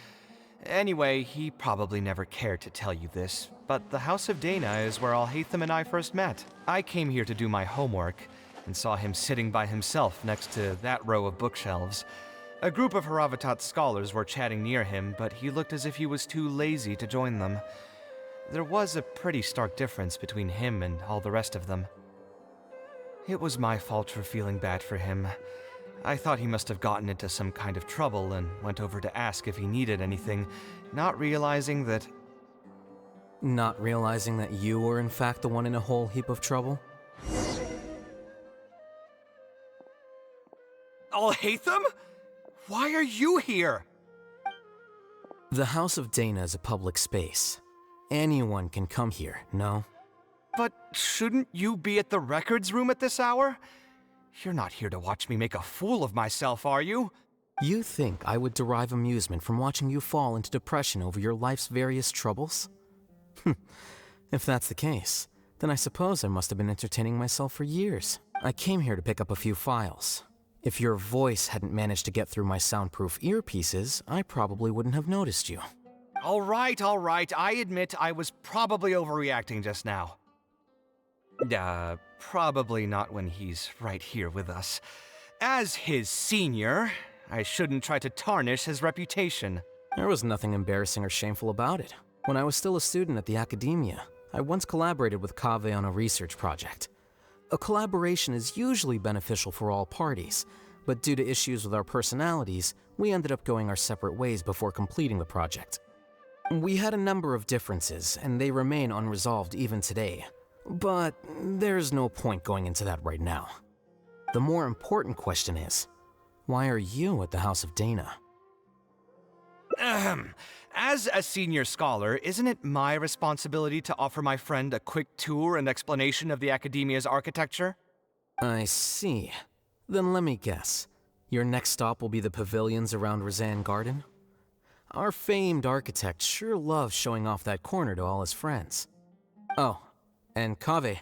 P: Anyway, he probably never cared to tell you this, but the House of Dana is where Alhatham and I first met. I came here to do my homework, and saw him sitting by himself next to that row of bookshelves. A group of Haravatat scholars were chatting near him, but he looked as if he was too lazy to join them. There was a pretty stark difference between him and all the rest of them. It was my fault for feeling bad for him. I thought he must have gotten into some kind of trouble and went over to ask if he needed anything, not realizing that...
R: Not realizing that you were in fact the one in a whole heap of trouble?
P: Alhatham? Why are you here?
R: The House of Dana is a public space. Anyone can come here, no?
P: But shouldn't you be at the records room at this hour? You're not here to watch me make a fool of myself, are you?
R: You think I would derive amusement from watching you fall into depression over your life's various troubles? If that's the case, then I suppose I must have been entertaining myself for years. I came here to pick up a few files. If your voice hadn't managed to get through my soundproof earpieces, I probably wouldn't have noticed you.
P: All right. I admit I was probably overreacting just now. Probably not when he's right here with us. As his senior, I shouldn't try to tarnish his reputation.
R: There was nothing embarrassing or shameful about it. When I was still a student at the academia, I once collaborated with Kaveh on a research project. A collaboration is usually beneficial for all parties, but due to issues with our personalities, we ended up going our separate ways before completing the project. We had a number of differences, and they remain unresolved even today. But there's no point going into that right now. The more important question is, why are you at the House of Dana?
P: As a senior scholar, isn't it my responsibility to offer my friend a quick tour and explanation of the Academia's architecture?
R: I see. Then let me guess. Your next stop will be the pavilions around Razan Garden? Our famed architect sure loves showing off that corner to all his friends. Oh, and Kaveh,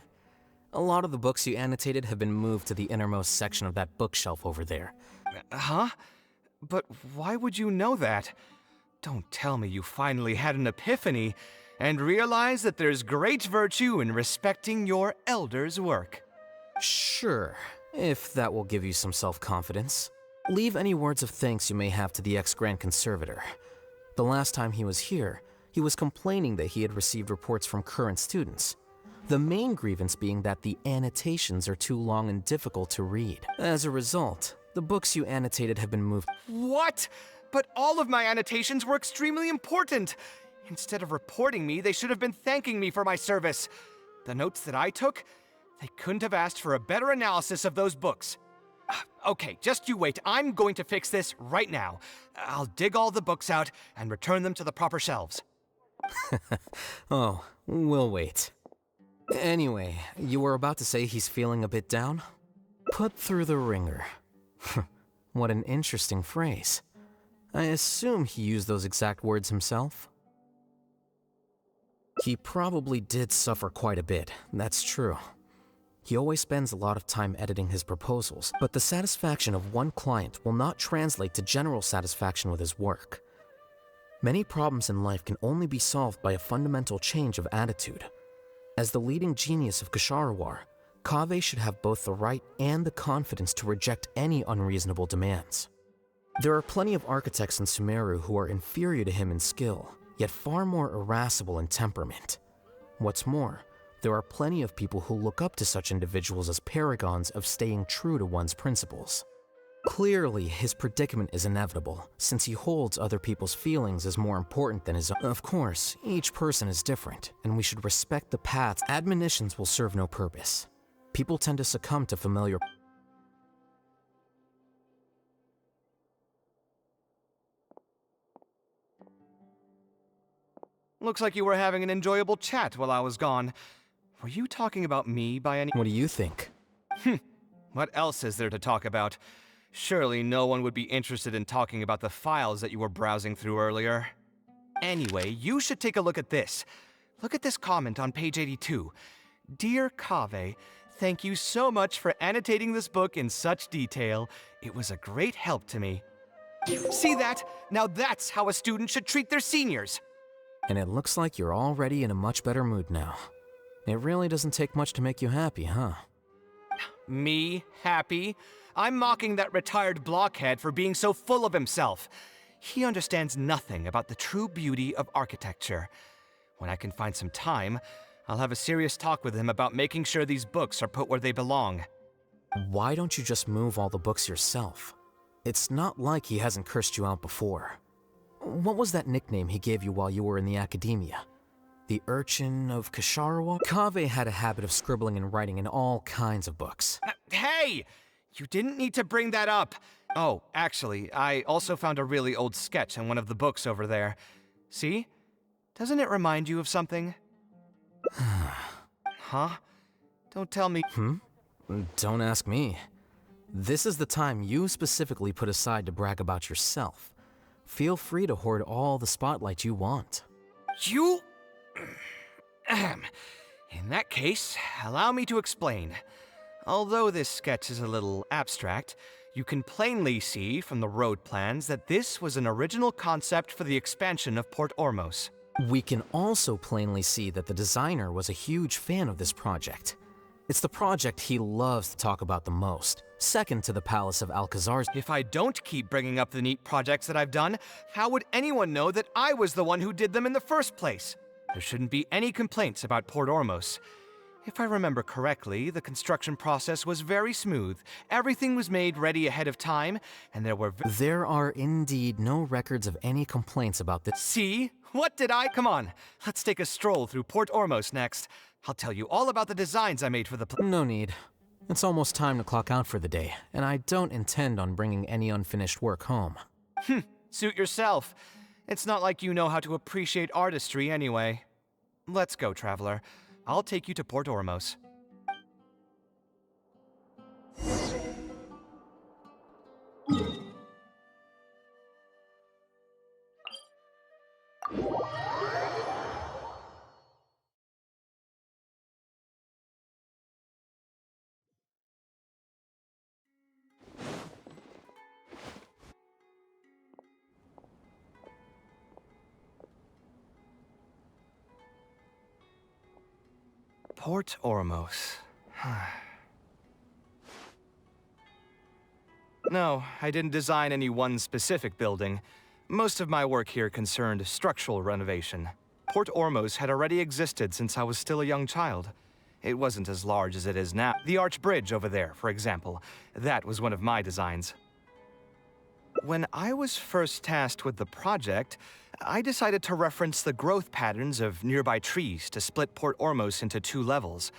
R: a lot of the books you annotated have been moved to the innermost section of that bookshelf over there.
P: Huh? But why would you know that? Don't tell me you finally had an epiphany and realized that there's great virtue in respecting your elder's work.
R: Sure, if that will give you some self-confidence. Leave any words of thanks you may have to the ex-Grand Conservator. The last time he was here, he was complaining that he had received reports from current students. The main grievance being that the annotations are too long and difficult to read. As a result, the books you annotated have been moved.
P: What? But all of my annotations were extremely important. Instead of reporting me, they should have been thanking me for my service. The notes that I took, they couldn't have asked for a better analysis of those books. Okay, just you wait. I'm going to fix this right now. I'll dig all the books out and return them to the proper shelves.
R: Oh, we'll wait. Anyway, you were about to say he's feeling a bit down? Put through the ringer. What an interesting phrase. I assume he used those exact words himself? He probably did suffer quite a bit, that's true. He always spends a lot of time editing his proposals, but the satisfaction of one client will not translate to general satisfaction with his work. Many problems in life can only be solved by a fundamental change of attitude. As the leading genius of Ksharawar, Kaveh should have both the right and the confidence to reject any unreasonable demands. There are plenty of architects in Sumeru who are inferior to him in skill, yet far more irascible in temperament. What's more, there are plenty of people who look up to such individuals as paragons of staying true to one's principles. Clearly, his predicament is inevitable, since he holds other people's feelings as more important than his own. Of course, each person is different, and we should respect the paths. Admonitions will serve no purpose. People tend to succumb to familiar.
P: Looks like you were having an enjoyable chat while I was gone. Were you talking about me by any—
R: What do you think?
P: What else is there to talk about? Surely no one would be interested in talking about the files that you were browsing through earlier. Anyway, you should take a look at this. Look at this comment on page 82. Dear Kaveh, thank you so much for annotating this book in such detail. It was a great help to me. See that? Now that's how a student should treat their seniors.
R: And it looks like you're already in a much better mood now. It really doesn't take much to make you happy, huh?
P: Me happy? I'm mocking that retired blockhead for being so full of himself. He understands nothing about the true beauty of architecture. When I can find some time, I'll have a serious talk with him about making sure these books are put where they belong.
R: Why don't you just move all the books yourself? It's not like he hasn't cursed you out before. What was that nickname he gave you while you were in the academia? The Urchin of Ksharawar? Kaveh had a habit of scribbling and writing in all kinds of books.
P: Hey! You didn't need to bring that up. Oh, actually, I also found a really old sketch in one of the books over there. See? Doesn't it remind you of something? Huh? Don't tell me.
R: Don't ask me. This is the time you specifically put aside to brag about yourself. Feel free to hoard all the spotlight you want.
P: You... In that case, allow me to explain. Although this sketch is a little abstract, you can plainly see from the road plans that this was an original concept for the expansion of Port Ormos.
R: We can also plainly see that the designer was a huge fan of this project. It's the project he loves to talk about the most, second to the Palace of Alcazar's.
P: If I don't keep bringing up the neat projects that I've done, how would anyone know that I was the one who did them in the first place? There shouldn't be any complaints about Port Ormos. If I remember correctly, the construction process was very smooth. Everything was made ready ahead of time, and
R: There are indeed no records of any complaints about this.
P: See? What did I? Come on, let's take a stroll through Port Ormos next. I'll tell you all about the designs I made for the
R: No need. It's almost time to clock out for the day, and I don't intend on bringing any unfinished work home.
P: Suit yourself. It's not like you know how to appreciate artistry anyway. Let's go, traveler. I'll take you to Port Ormos. Port Ormos. No, I didn't design any one specific building. Most of my work here concerned structural renovation. Port Ormos had already existed since I was still a young child. It wasn't as large as it is now. The arch bridge over there, for example, that was one of my designs. When I was first tasked with the project, I decided to reference the growth patterns of nearby trees to split Port Ormos into 2 levels.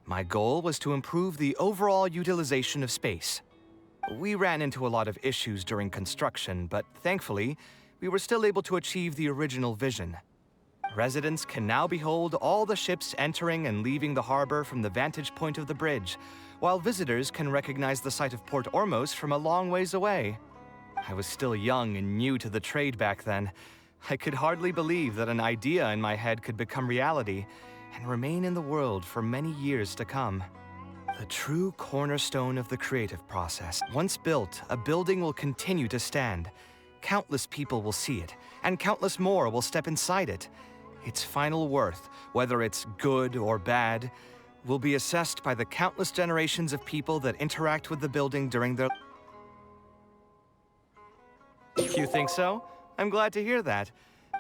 P: My goal was to improve the overall utilization of space. We ran into a lot of issues during construction, but thankfully, we were still able to achieve the original vision. Residents can now behold all the ships entering and leaving the harbor from the vantage point of the bridge, while visitors can recognize the site of Port Ormos from a long ways away. I was still young and new to the trade back then. I could hardly believe that an idea in my head could become reality and remain in the world for many years to come. The true cornerstone of the creative process. Once built, a building will continue to stand. Countless people will see it, and countless more will step inside it. Its final worth, whether it's good or bad, will be assessed by the countless generations of people that interact with the building during their... You think so? I'm glad to hear that.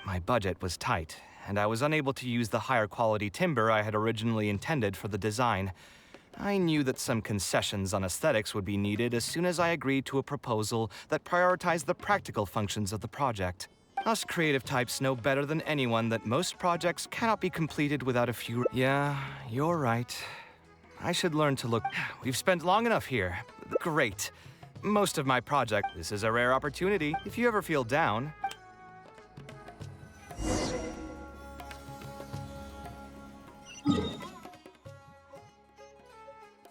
P: My budget was tight, and I was unable to use the higher quality timber I had originally intended for the design. I knew that some concessions on aesthetics would be needed as soon as I agreed to a proposal that prioritized the practical functions of the project. Us creative types know better than anyone that most projects cannot be completed without a few... Yeah, you're right. I should learn to look... We've spent long enough here. Great. Most of my project... This is a rare opportunity. If you ever feel down...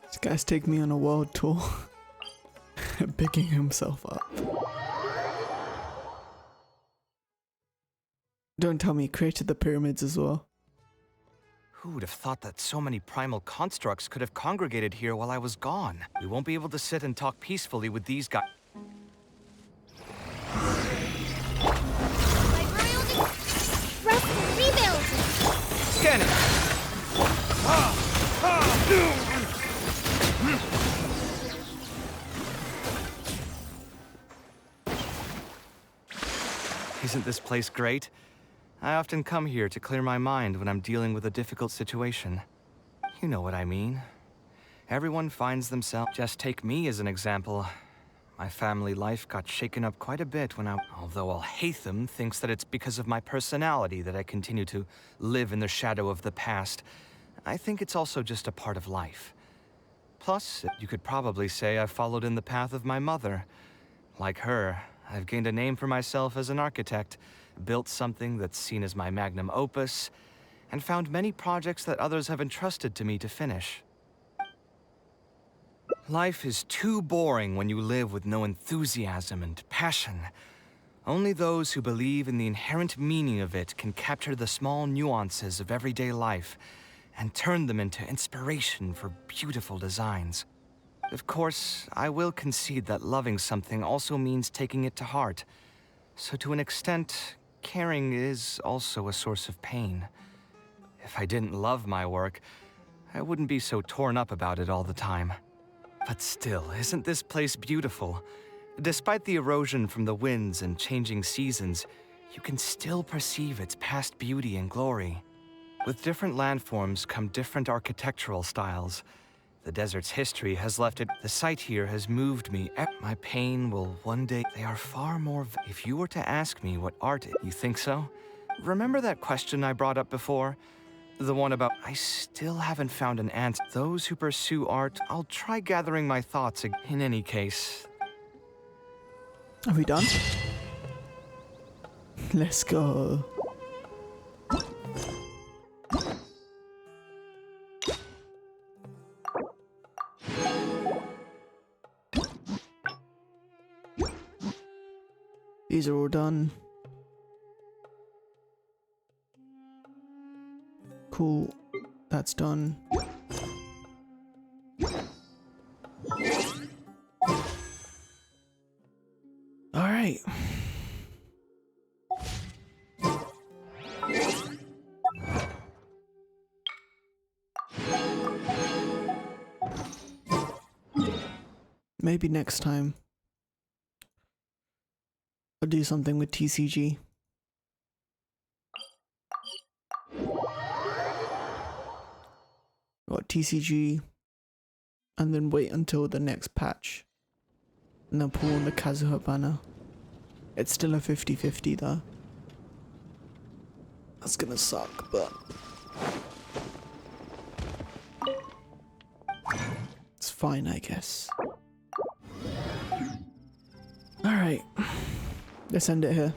A: This guy's taking me on a world tour. Picking himself up. Don't tell me he created the pyramids as well.
P: Who would have thought that so many primal constructs could have congregated here while I was gone? We won't be able to sit and talk peacefully with these guys.
S: Rebuild!
P: Scanning! Isn't this place great? I often come here to clear my mind when I'm dealing with a difficult situation. You know what I mean. Everyone finds themselves... Just take me as an example. My family life got shaken up quite a bit when Although Al-Haytham thinks that it's because of my personality that I continue to live in the shadow of the past, I think it's also just a part of life. Plus, you could probably say I've followed in the path of my mother. Like her, I've gained a name for myself as an architect, built something that's seen as my magnum opus, and found many projects that others have entrusted to me to finish. Life is too boring when you live with no enthusiasm and passion. Only those who believe in the inherent meaning of it can capture the small nuances of everyday life and turn them into inspiration for beautiful designs. Of course, I will concede that loving something also means taking it to heart. So to an extent, caring is also a source of pain. If I didn't love my work, I wouldn't be so torn up about it all the time. But still, isn't this place beautiful? Despite the erosion from the winds and changing seasons, you can still perceive its past beauty and glory. With different landforms come different architectural styles. The desert's history has left it. The sight here has moved me. My pain will one day. They are far more. If you were to ask me what art is, you think so? Remember that question I brought up before? The one about. I still haven't found an answer. Those who pursue art, I'll try gathering my thoughts. In any case.
A: Are we done? Let's go. These are all done. Cool. That's done. All right. Maybe next time I'll do something with TCG. Got TCG and then wait until the next patch and then pull on the Kazuha banner. It's still a 50-50 though. That's gonna suck, but it's fine, I guess. Alright, let's end it here.